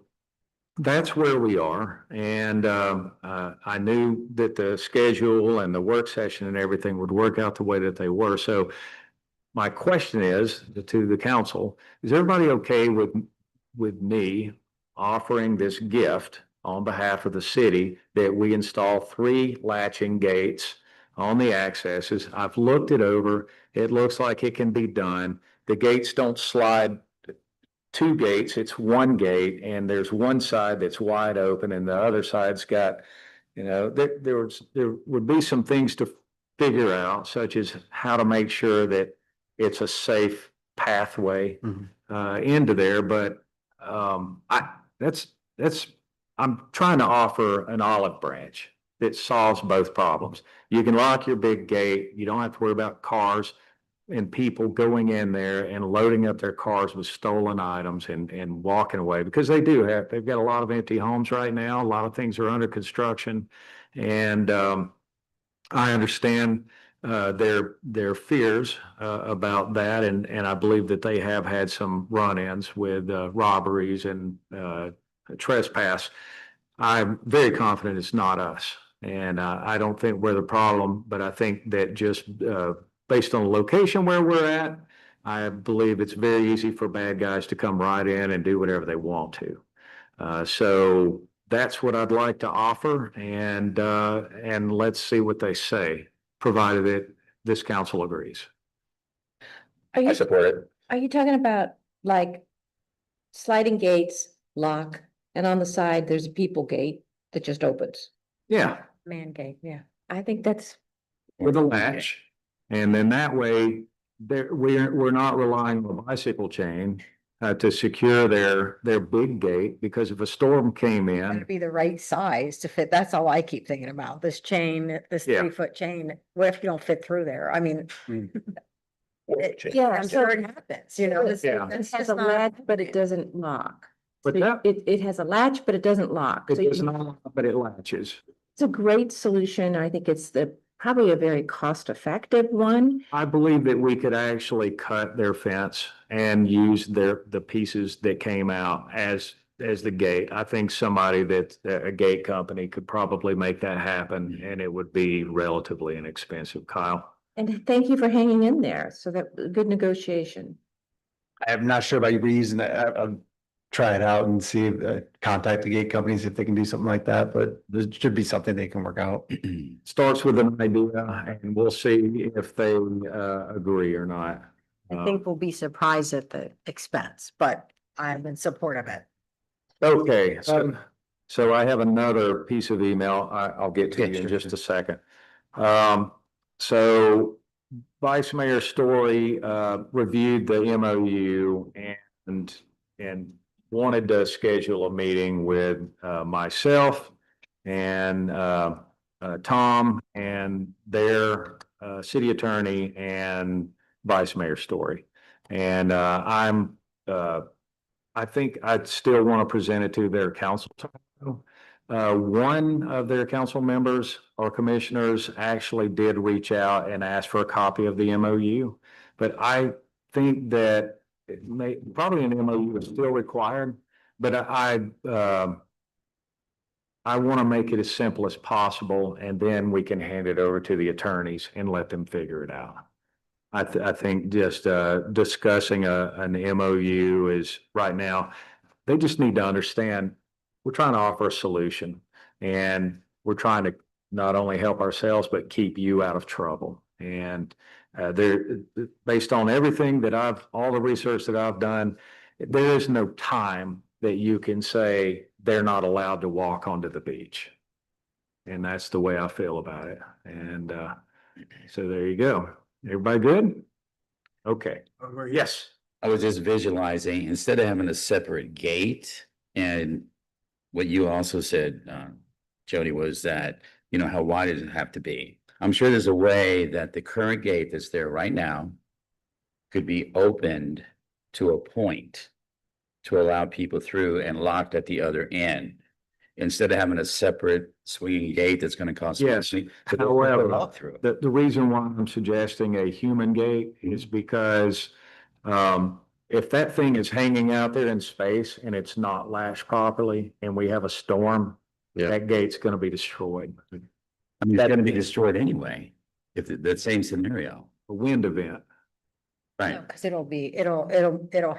Speaker 4: that's where we are. And I knew that the schedule and the work session and everything would work out the way that they were. So my question is to the council, is everybody okay with me offering this gift on behalf of the city that we install 3 latching gates on the accesses? I've looked it over. It looks like it can be done. The gates don't slide 2 gates, it's 1 gate, and there's one side that's wide open and the other side's got, there would be some things to figure out, such as how to make sure that it's a safe pathway into there. But I'm trying to offer an olive branch that solves both problems. You can lock your big gate. You don't have to worry about cars and people going in there and loading up their cars with stolen items and walking away, because they've got a lot of empty homes right now. A lot of things are under construction. And I understand their fears about that. And I believe that they have had some run-ins with robberies and trespass. I'm very confident it's not us. And I don't think we're the problem, but I think that just based on the location where we're at, I believe it's very easy for bad guys to come right in and do whatever they want to. So that's what I'd like to offer, and let's see what they say, provided that this council agrees.
Speaker 10: I support it.
Speaker 1: Are you talking about like sliding gates, lock, and on the side, there's a people gate that just opens?
Speaker 4: Yeah,
Speaker 9: Man cave, yeah.
Speaker 1: I think that's,
Speaker 4: with a latch. And then that way, we're not relying on a bicycle chain to secure their big gate, because if a storm came in.
Speaker 9: It'd be the right size to fit. That's all I keep thinking about. This chain, this
Speaker 4: Yeah.
Speaker 9: 3-foot chain. What if you don't fit through there? I mean.
Speaker 1: yeah,
Speaker 9: I'm
Speaker 1: so
Speaker 9: sure it happens, you know.
Speaker 4: Yeah.
Speaker 1: it
Speaker 9: It's
Speaker 1: has
Speaker 9: just
Speaker 1: a
Speaker 9: not-
Speaker 1: latch, but it doesn't lock.
Speaker 4: But
Speaker 1: So
Speaker 4: that,
Speaker 1: it has a latch, but it doesn't lock.
Speaker 4: it
Speaker 1: So
Speaker 4: does
Speaker 1: you-
Speaker 4: not, but it latches.
Speaker 1: It's a great solution. I think it's probably a very cost-effective one.
Speaker 4: I believe that we could actually cut their fence and use the pieces that came out as the gate. I think a gate company could probably make that happen, and it would be relatively inexpensive, Kyle.
Speaker 1: And thank you for hanging in there. So that, good negotiation.
Speaker 6: I'm not sure about reusing that. I'll try it out and see, contact the gate companies if they can do something like that, but there should be something they can work out.
Speaker 4: Starts with an idea, and we'll see if they agree or not.
Speaker 9: I think we'll be surprised at the expense, but I'm in support of it.
Speaker 4: Okay, so I have another piece of email I'll get to you in just a second. So Vice Mayor Story reviewed the MOU and wanted to schedule a meeting with myself and Tom and their city attorney and Vice Mayor Story. And I think I'd still want to present it to their council. One of their council members or commissioners actually did reach out and ask for a copy of the MOU. But I think that probably an MOU is still required, but I want to make it as simple as possible, and then we can hand it over to the attorneys and let them figure it out. I think just discussing an MOU is right now, they just need to understand we're trying to offer a solution, and we're trying to not only help ourselves, but keep you out of trouble. And based on everything that all the research that I've done, there is no time that you can say they're not allowed to walk onto the beach. And that's the way I feel about it. And so there you go. Everybody good? Okay. Yes.
Speaker 10: I was just visualizing, instead of having a separate gate, and what you also said, Jody, was that, how wide does it have to be? I'm sure there's a way that the current gate that's there right now could be opened to a point to allow people through and locked at the other end. instead of having a separate swinging gate that's gonna cost.
Speaker 4: Yes.
Speaker 10: money, to go
Speaker 4: However,
Speaker 10: walk through.
Speaker 4: the reason why I'm suggesting a human gate is because if that thing is hanging out there in space and it's not lashed properly and we have a storm,
Speaker 3: Yeah.
Speaker 4: that gate's gonna be destroyed.
Speaker 10: I mean, it's gonna be destroyed anyway, if the same scenario,
Speaker 4: A wind event.
Speaker 10: right?
Speaker 9: Cause it'll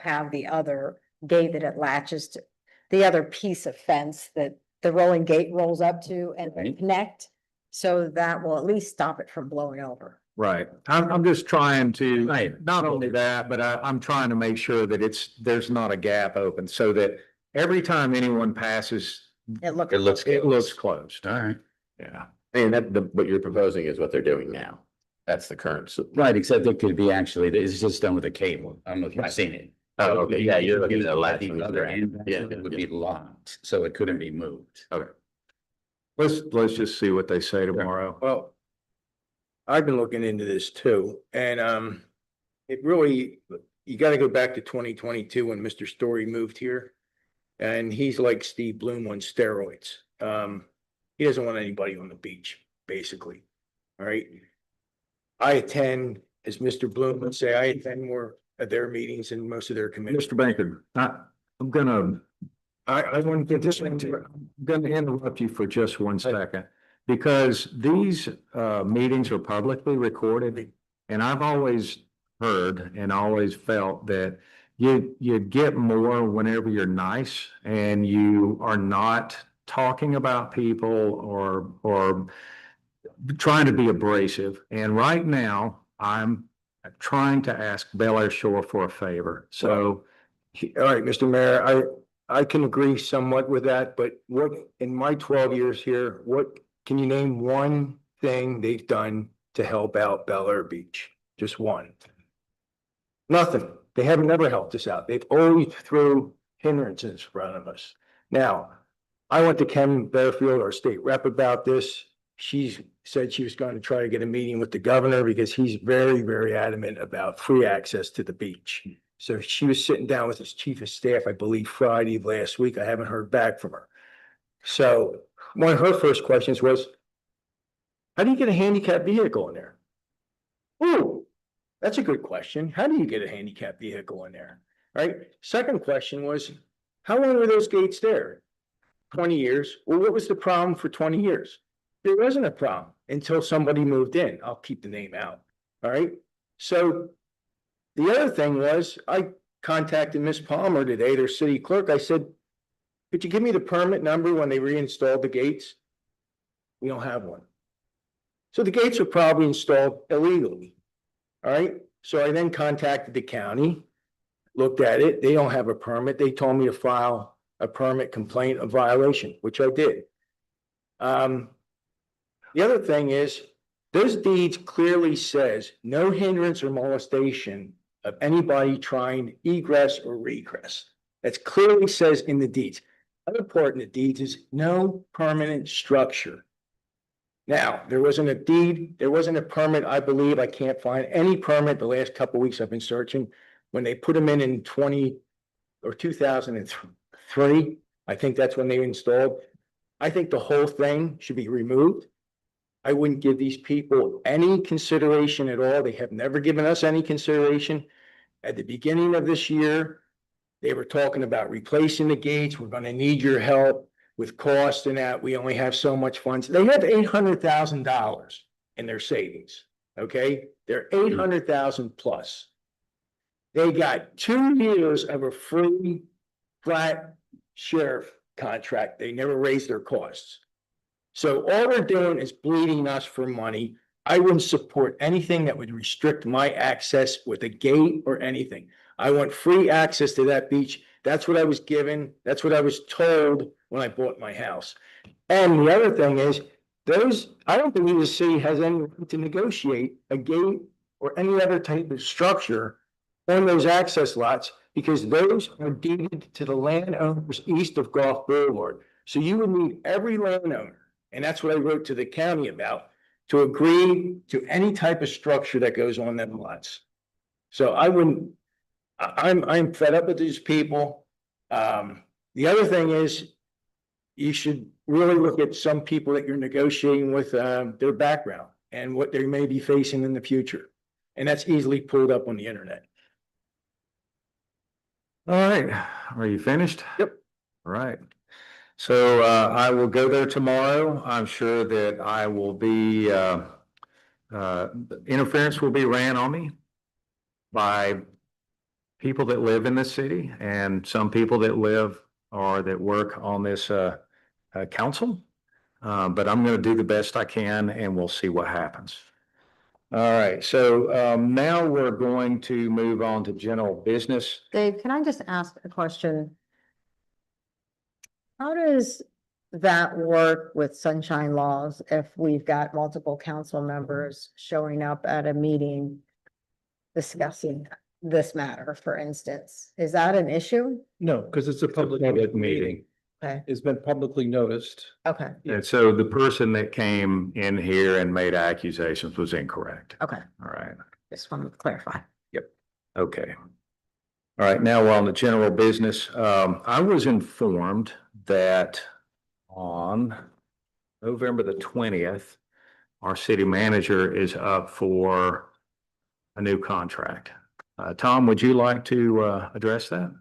Speaker 9: have the other gate that it latches to, the other piece of fence that the rolling gate rolls up to and
Speaker 10: Right.
Speaker 9: connect. So that will at least stop it from blowing over.
Speaker 4: Right. I'm just trying to,
Speaker 10: Right.
Speaker 4: not only that, but I'm trying to make sure that there's not a gap open so that every time anyone passes,
Speaker 9: It looks.
Speaker 10: It looks.
Speaker 4: it looks closed.
Speaker 10: All right,
Speaker 4: Yeah.
Speaker 3: And what you're proposing is what they're doing now. That's the current.
Speaker 10: right, except it could be actually, it's just done with a cable. I don't know if you've
Speaker 3: Right.
Speaker 10: seen it.
Speaker 3: Oh, okay. Yeah, you're looking at the
Speaker 10: At
Speaker 3: latch.
Speaker 10: other end,
Speaker 3: Yeah,
Speaker 10: it would
Speaker 3: yeah.
Speaker 10: be locked, so it couldn't be moved.
Speaker 4: Let's just see what they say tomorrow.
Speaker 12: Well, I've been looking into this too, and it really, you gotta go back to 2022 when Mr. Story moved here. And he's like Steve Bloom on steroids. He doesn't want anybody on the beach, basically. All right. I attend, as Mr. Bloom would say, I attend more of their meetings and most of their committees.
Speaker 4: Mr. Banker, I'm gonna, I want to get this into, I'm gonna interrupt you for just one second. Because these meetings are publicly recorded, and I've always heard and always felt that you get more whenever you're nice and you are not talking about people or trying to be abrasive. And right now, I'm trying to ask Bel Air Shore for a favor. So
Speaker 12: All right, Mr. Mayor, I can agree somewhat with that, but what, in my 12 years here, what, can you name one thing they've done to help out Bel Air Beach? Just one. Nothing. They haven't never helped us out. They've always threw hindrances in front of us. Now, I went to Ken Bearfield, our state rep, about this. She said she was going to try to get a meeting with the governor because he's very, very adamant about free access to the beach. So she was sitting down with his chief of staff, I believe Friday of last week. I haven't heard back from her. So one of her first questions was, how do you get a handicap vehicle in there? Ooh, that's a good question. How do you get a handicap vehicle in there? Right? Second question was, how long were those gates there? 20 years. Well, what was the problem for 20 years? There wasn't a problem until somebody moved in. I'll keep the name out. All right. So the other thing was, I contacted Miss Palmer today, their city clerk. I said, could you give me the permit number when they reinstalled the gates? We don't have one. So the gates were probably installed illegally. All right. So I then contacted the county, looked at it. They don't have a permit. They told me to file a permit complaint of violation, which I did. The other thing is, those deeds clearly says no hindrance or molestation of anybody trying egress or regress. That's clearly says in the deeds. Other part in the deeds is no permanent structure. Now, there wasn't a deed, there wasn't a permit, I believe. I can't find any permit the last couple of weeks I've been searching. When they put them in 2003, I think that's when they installed. I think the whole thing should be removed. I wouldn't give these people any consideration at all. They have never given us any consideration. At the beginning of this year, they were talking about replacing the gates. We're gonna need your help with cost and that. We only have so much funds. They have $800,000 in their savings, okay? They're 800,000 plus. They got 2 years of a free flat sheriff contract. They never raised their costs. So all they're doing is bleeding us for money. I wouldn't support anything that would restrict my access with a gate or anything. I want free access to that beach. That's what I was given. That's what I was told when I bought my house. And the other thing is, I don't believe the city has any right to negotiate a gate or any other type of structure on those access lots, because those are deeded to the landowners east of Gulf Boulevard. So you would need every landowner, and that's what I wrote to the county about, to agree to any type of structure that goes on them lots. So I'm fed up with these people. The other thing is, you should really look at some people that you're negotiating with, their background and what they may be facing in the future. And that's easily pulled up on the internet.
Speaker 4: All right, are you finished?
Speaker 12: Yep.
Speaker 4: All right. So I will go there tomorrow. I'm sure that I will be interference will be ran on me by people that live in the city and some people that live or that work on this council. But I'm going to do the best I can and we'll see what happens. All right, so now we're going to move on to general business.
Speaker 9: Dave, can I just ask a question? How does that work with sunshine laws if we've got multiple council members showing up at a meeting discussing this matter, for instance? Is that an issue?
Speaker 5: No, because it's a public meeting.
Speaker 9: Okay,
Speaker 5: It's been publicly noticed.
Speaker 9: okay,
Speaker 4: And so the person that came in here and made accusations was incorrect.
Speaker 9: okay.
Speaker 4: All right.
Speaker 9: Just wanted to clarify.
Speaker 4: Okay. All right, now we're on the general business. I was informed that on November the 20th, our city manager is up for a new contract. Tom, would you like to address that?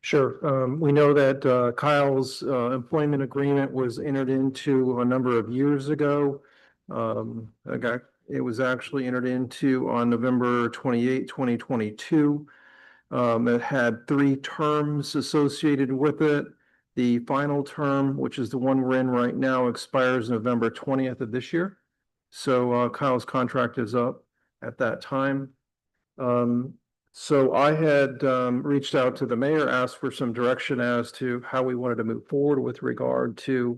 Speaker 5: Sure. We know that Kyle's employment agreement was entered into a number of years ago. It was actually entered into on November 28, 2022. It had 3 terms associated with it. The final term, which is the one we're in right now, expires November 20th of this year. So Kyle's contract is up at that time. So I had reached out to the mayor, asked for some direction as to how we wanted to move forward with regard to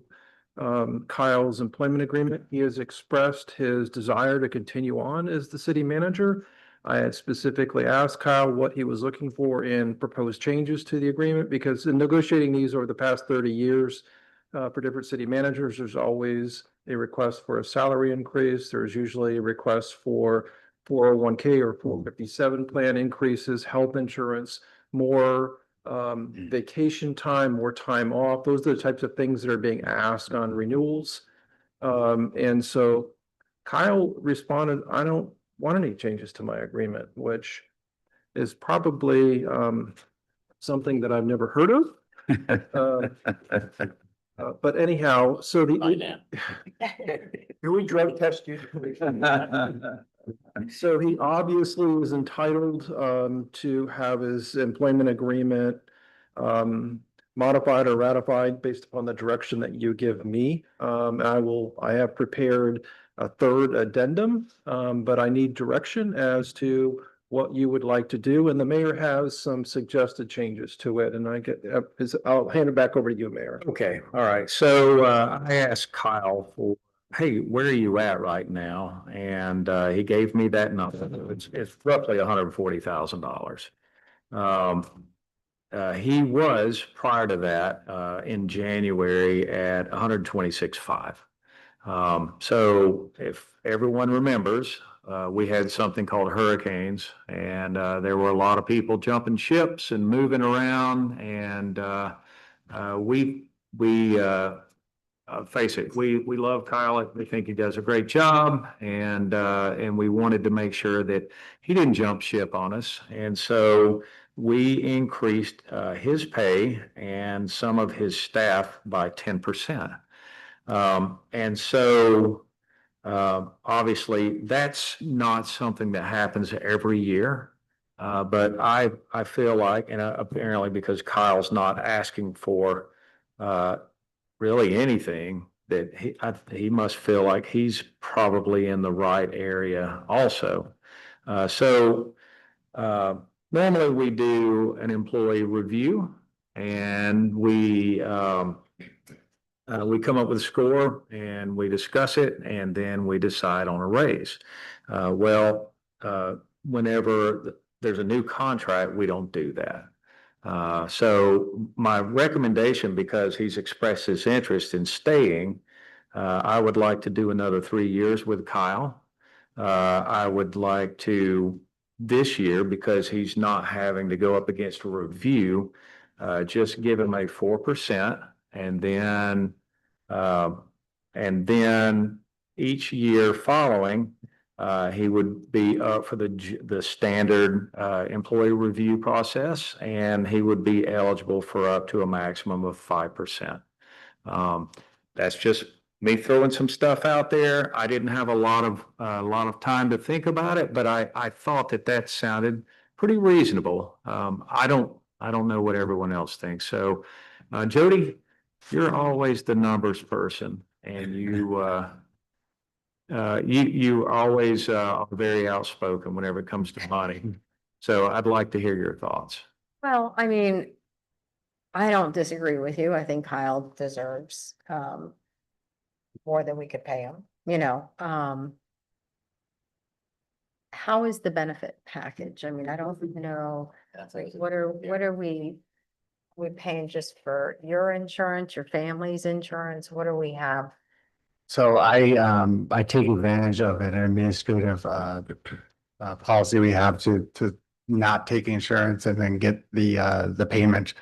Speaker 5: Kyle's employment agreement. He has expressed his desire to continue on as the city manager. I had specifically asked Kyle what he was looking for in proposed changes to the agreement, because in negotiating these over the past 30 years for different city managers, there's always a request for a salary increase. There's usually a request for 401k or 457 plan increases, health insurance, more vacation time, more time off. Those are the types of things that are being asked on renewals. And so Kyle responded, I don't want any changes to my agreement, which is probably something that I've never heard of. But anyhow, so
Speaker 10: Can
Speaker 5: we drug test you? So he obviously was entitled to have his employment agreement modified or ratified based upon the direction that you give me. I have prepared a 3rd addendum, but I need direction as to what you would like to do. And the mayor has some suggested changes to it, and I'll hand it back over to you, Mayor.
Speaker 4: Okay, all right. So I asked Kyle for, hey, where are you at right now? And he gave me that number. It's roughly $140,000. He was prior to that in January at 126.5. So if everyone remembers, we had something called hurricanes, and there were a lot of people jumping ships and moving around, and we face it, we love Kyle. We think he does a great job, and we wanted to make sure that he didn't jump ship on us. And so we increased his pay and some of his staff by 10%. And so obviously that's not something that happens every year. But I feel like, and apparently because Kyle's not asking for really anything, that he must feel like he's probably in the right area also. So normally we do an employee review, and we come up with a score and we discuss it, and then we decide on a raise. Whenever there's a new contract, we don't do that. So my recommendation, because he's expressed his interest in staying, I would like to do another 3 years with Kyle. I would like to, this year, because he's not having to go up against a review, just give him a 4%. And then, each year following, he would be up for the standard employee review process, and he would be eligible for up to a maximum of 5%. That's just me throwing some stuff out there. I didn't have a lot of time to think about it, but I thought that sounded pretty reasonable. I don't know what everyone else thinks. So, Jody, you're always the numbers person, and you always are very outspoken whenever it comes to money. So I'd like to hear your thoughts.
Speaker 9: Well, I mean, I don't disagree with you. I think Kyle deserves, more than we could pay him, you know, how is the benefit package? I mean, I don't know, like, what are we paying just for your insurance, your family's insurance? What do we have?
Speaker 6: So I take advantage of an administrative policy we have to not take insurance and then get the payment,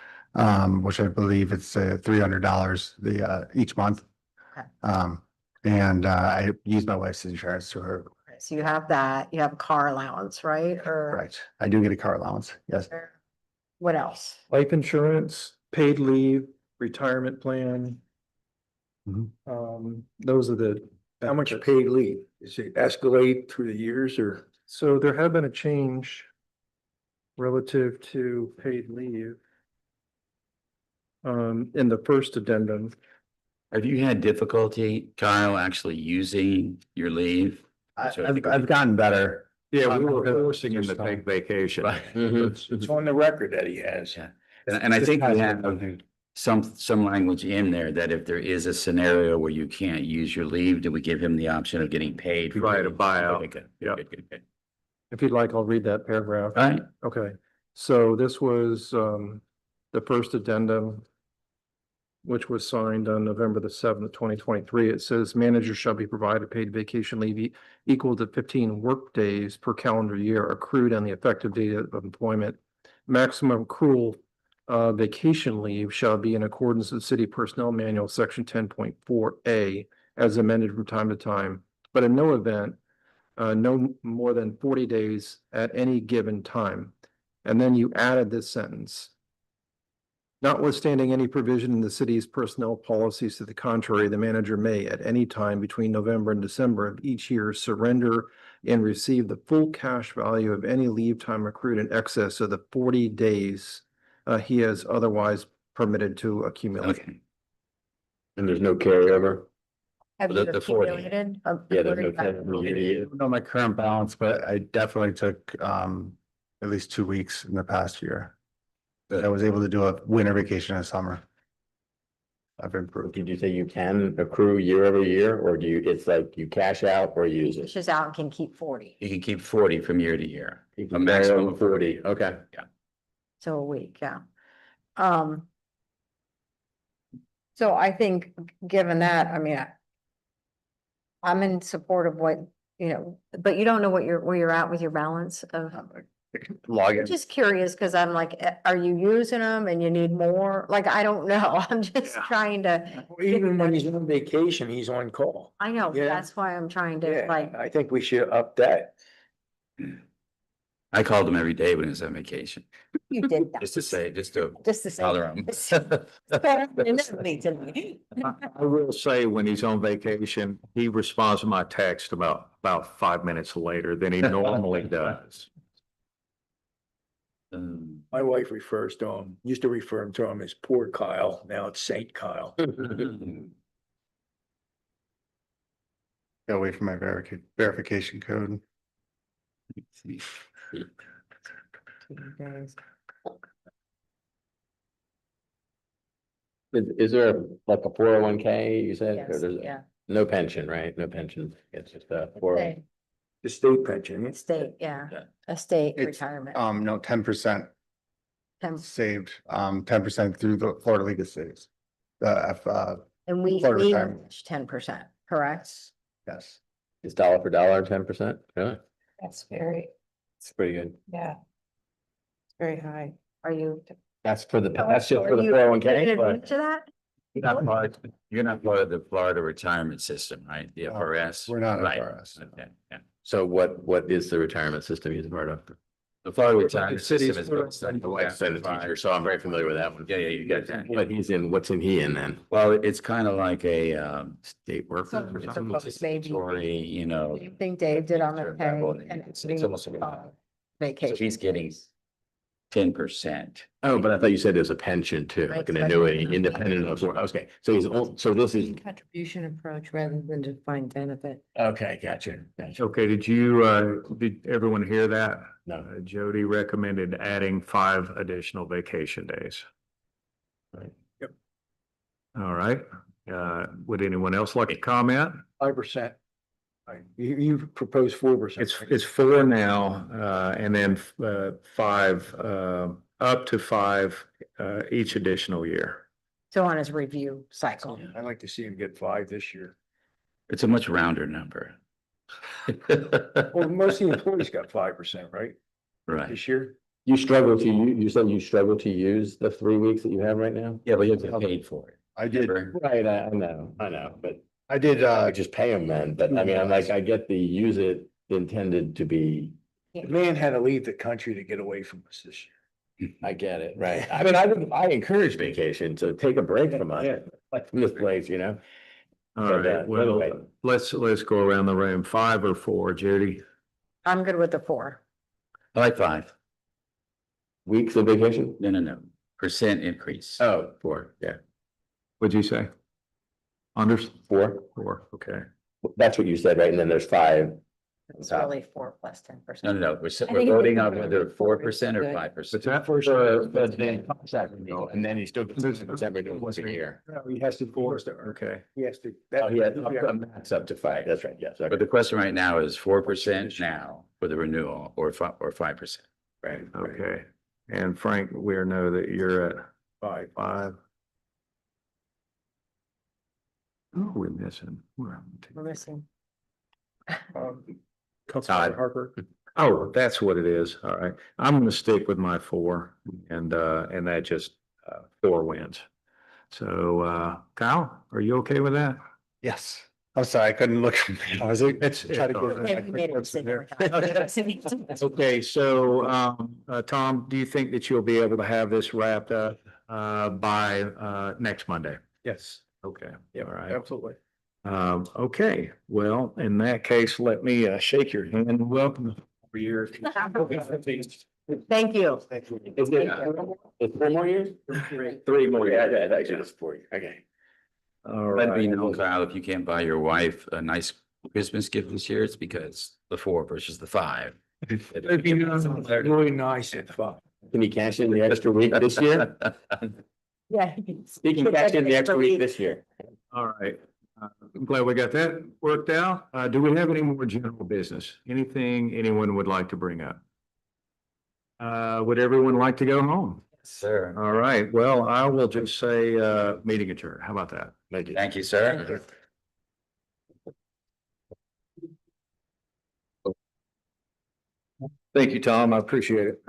Speaker 6: which I believe it's $300 each month.
Speaker 9: Okay.
Speaker 6: And I use my wife's insurance to her.
Speaker 9: So you have that, you have a car allowance, right? Or
Speaker 6: Right. I do get a car allowance. Yes.
Speaker 9: what else?
Speaker 5: Life insurance, paid leave, retirement plan. Those are the.
Speaker 12: How much paid leave? Is it escalate through the years or?
Speaker 5: So there have been a change relative to paid leave. In the first addendum,
Speaker 10: Have you had difficulty, Kyle, actually using your leave?
Speaker 6: I've gotten better.
Speaker 4: Yeah, we were forcing him to take vacation.
Speaker 10: Right.
Speaker 12: It's on the record that he has.
Speaker 10: Yeah. And I think we have some language in there that if there is a scenario where you can't use your leave, do we give him the option of getting paid?
Speaker 4: Right, a buyout.
Speaker 10: Okay, good.
Speaker 4: Yep.
Speaker 10: Good.
Speaker 5: if you'd like, I'll read that paragraph.
Speaker 10: All right.
Speaker 5: Okay, so this was the first addendum, which was signed on November the 7th, 2023. It says managers shall be provided paid vacation leave equal to 15 work days per calendar year accrued on the effective date of employment. Maximum accrual vacation leave shall be in accordance with City Personnel Manual, Section 10.4A, as amended from time to time, but in no event, no more than 40 days at any given time. And then you added this sentence. Notwithstanding any provision in the city's personnel policies to the contrary, the manager may at any time between November and December of each year surrender and receive the full cash value of any leave time accrued in excess of the 40 days he has otherwise permitted to accumulate.
Speaker 10: Okay.
Speaker 3: And there's no carryover?
Speaker 9: Have
Speaker 10: The-
Speaker 9: you
Speaker 10: the 40.
Speaker 9: accumulated?
Speaker 3: Yeah, there's no
Speaker 9: According to-
Speaker 3: carryover year.
Speaker 6: I don't know my current balance, but I definitely took at least 2 weeks in the past year. I was able to do a winter vacation in summer. I've improved.
Speaker 3: Did you say you can accrue year over year, or do you, it's like you cash out or use it?
Speaker 9: Pushes out and can keep 40,
Speaker 10: You can keep 40 from year to year.
Speaker 3: You
Speaker 10: A
Speaker 3: can
Speaker 10: maximum
Speaker 3: maximum
Speaker 10: of
Speaker 3: 40, okay.
Speaker 9: so a week, yeah. So I think, given that, I mean, I'm in support of what, you know, but you don't know what where you're at with your balance of.
Speaker 6: Log in.
Speaker 9: I'm just curious, cause I'm like, are you using them and you need more? Like, I don't know. I'm just
Speaker 4: Yeah.
Speaker 9: trying to,
Speaker 12: Even when he's on vacation, he's on call.
Speaker 9: I know,
Speaker 12: Yeah.
Speaker 9: that's why I'm trying to
Speaker 12: Yeah,
Speaker 9: like,
Speaker 12: I think we should up that.
Speaker 10: I called him every day when he was on vacation,
Speaker 9: you did that.
Speaker 10: just to say, just to
Speaker 9: Just to say.
Speaker 10: bother him.
Speaker 9: It's better than me today.
Speaker 4: I will say, when he's on vacation, he responds to my text about 5 minutes later than he normally does.
Speaker 12: My wife refers to him, used to refer to him as poor Kyle, now it's Saint Kyle.
Speaker 6: Go away from my verification code.
Speaker 3: Is there like a 401k, you said? Or
Speaker 9: Yes,
Speaker 3: there's
Speaker 9: yeah.
Speaker 3: no pension, right? No pension. It's just a 401.
Speaker 9: State,
Speaker 12: The state pension, it's
Speaker 9: State, yeah,
Speaker 10: Yeah.
Speaker 9: a state
Speaker 6: It's,
Speaker 9: retirement.
Speaker 6: No, 10%
Speaker 9: Tem-
Speaker 6: saved, 10% through the Florida League of Cities.
Speaker 9: And we
Speaker 6: Florida retirement.
Speaker 9: 10%, correct?
Speaker 6: Yes.
Speaker 3: It's dollar for dollar, 10%, really?
Speaker 1: That's very,
Speaker 3: It's pretty good.
Speaker 1: yeah. It's very high.
Speaker 9: Are you?
Speaker 3: That's just for the
Speaker 9: Are you
Speaker 3: 401k,
Speaker 9: taking
Speaker 3: but
Speaker 9: advantage of that?
Speaker 10: You're not part of the Florida retirement system, right? The
Speaker 6: No,
Speaker 10: FRS?
Speaker 6: we're not
Speaker 10: Right.
Speaker 6: FRS, no.
Speaker 10: Okay, yeah.
Speaker 3: So what is the retirement system he's a part of?
Speaker 10: The Florida retirement
Speaker 5: The city's
Speaker 10: system is.
Speaker 5: Florida-
Speaker 10: based on
Speaker 3: My wife's been a teacher, so I'm very familiar with that one.
Speaker 10: Yeah, you got that.
Speaker 3: But what's he in then?
Speaker 10: Well, it's kind of like a,
Speaker 3: State worker or
Speaker 9: It's
Speaker 3: something?
Speaker 9: supposed maybe.
Speaker 10: story, you know.
Speaker 9: Same thing Dave did on the
Speaker 10: Sure,
Speaker 9: pay
Speaker 10: that will-
Speaker 9: and
Speaker 10: it's almost like
Speaker 9: uh,
Speaker 10: So
Speaker 9: vacation.
Speaker 10: he's getting 10%.
Speaker 3: Oh, but I thought you said there's a pension too, like an annuity, independent of, okay, so so this is,
Speaker 1: Contribution approach rather than defined benefit.
Speaker 3: okay, gotcha.
Speaker 4: Okay, did everyone hear that?
Speaker 3: No.
Speaker 4: Jody recommended adding 5 additional vacation days.
Speaker 3: Right.
Speaker 12: Yep.
Speaker 4: All right, would anyone else like to comment?
Speaker 12: 5%. You proposed 4%.
Speaker 4: It's 4 now, and then 5, up to 5, each additional year.
Speaker 9: So on his review cycle.
Speaker 12: I'd like to see him get 5 this year.
Speaker 10: It's a much rounder number.
Speaker 12: Well, most of the employees got 5%, right?
Speaker 10: Right.
Speaker 12: This year?
Speaker 3: You struggle to, you said you struggle to use the 3 weeks that you have right now?
Speaker 10: Yeah, but you have to get paid for it.
Speaker 6: I did,
Speaker 10: Remember?
Speaker 3: Right, I know, but
Speaker 6: I did,
Speaker 3: I just pay them then, but I mean, I'm like, I get the use it intended to be,
Speaker 12: The man had to leave the country to get away from us this year.
Speaker 3: I get it, right? I mean, I encourage vacation to take a break from us, like from this place, you know?
Speaker 4: All
Speaker 3: But,
Speaker 4: right, well,
Speaker 3: anyway.
Speaker 4: let's go around the room. 5 or 4, Judy?
Speaker 9: I'm good with the 4.
Speaker 10: I like 5.
Speaker 3: Weeks of vacation?
Speaker 10: No. Percent increase.
Speaker 3: Oh, 4, yeah,
Speaker 4: What'd you say? Anders?
Speaker 3: 4,
Speaker 4: 4, okay.
Speaker 3: that's what you said, right? And then there's 5.
Speaker 9: It's really 4 plus 10%.
Speaker 10: No. We're
Speaker 1: think
Speaker 10: we're
Speaker 1: it's
Speaker 10: voting on
Speaker 1: good.
Speaker 10: whether 4% or
Speaker 1: Good.
Speaker 10: 5%.
Speaker 4: What's that?
Speaker 12: First,
Speaker 3: But then contract renewal, and then he still gets December to once a year.
Speaker 12: no, he has to force it.
Speaker 4: Okay.
Speaker 12: He has to.
Speaker 3: Oh, he had a max up to 5, that's right, yes,
Speaker 10: But
Speaker 3: okay,
Speaker 10: the question right now is 4% now for the renewal or 5%.
Speaker 3: right.
Speaker 4: Okay, and Frank, we know that you're at 5. Who are we missing?
Speaker 9: We're missing.
Speaker 12: Councilman Harper.
Speaker 4: Oh, that's what it is. All right. I'm gonna stick with my 4 and that just 4 wins. So Kyle, are you okay with that?
Speaker 6: yes. I'm sorry, I couldn't look. I was trying to
Speaker 4: all
Speaker 6: get.
Speaker 9: Yeah, we made it sit there.
Speaker 4: Okay, so Tom, do you think that you'll be able to have this wrapped up by next Monday?
Speaker 12: Yes.
Speaker 4: Okay.
Speaker 12: Yeah,
Speaker 4: All right.
Speaker 12: absolutely.
Speaker 4: Okay, well, in that case, let me shake your hand and welcome for your.
Speaker 9: Thank you.
Speaker 3: Is it 4 more years? 3 more, yeah, actually, it's 4 years, okay.
Speaker 4: All
Speaker 10: Let me
Speaker 4: right.
Speaker 10: know, Kyle, if you can't buy your wife a nice Christmas gift this year, it's because the 4 versus the 5.
Speaker 12: Really nice at 5.
Speaker 3: Can you cash in the extra week this year?
Speaker 9: Yeah.
Speaker 3: You can cash in the extra week this year.
Speaker 4: All right. I'm glad we got that worked out. Do we have any more general business? Anything anyone would like to bring up? Would everyone like to go home?
Speaker 10: Sir.
Speaker 4: All right, well, I will just say, meeting adjourned. How about that?
Speaker 3: Thank you.
Speaker 10: Thank you, sir.
Speaker 4: Thank you, Tom. I appreciate it.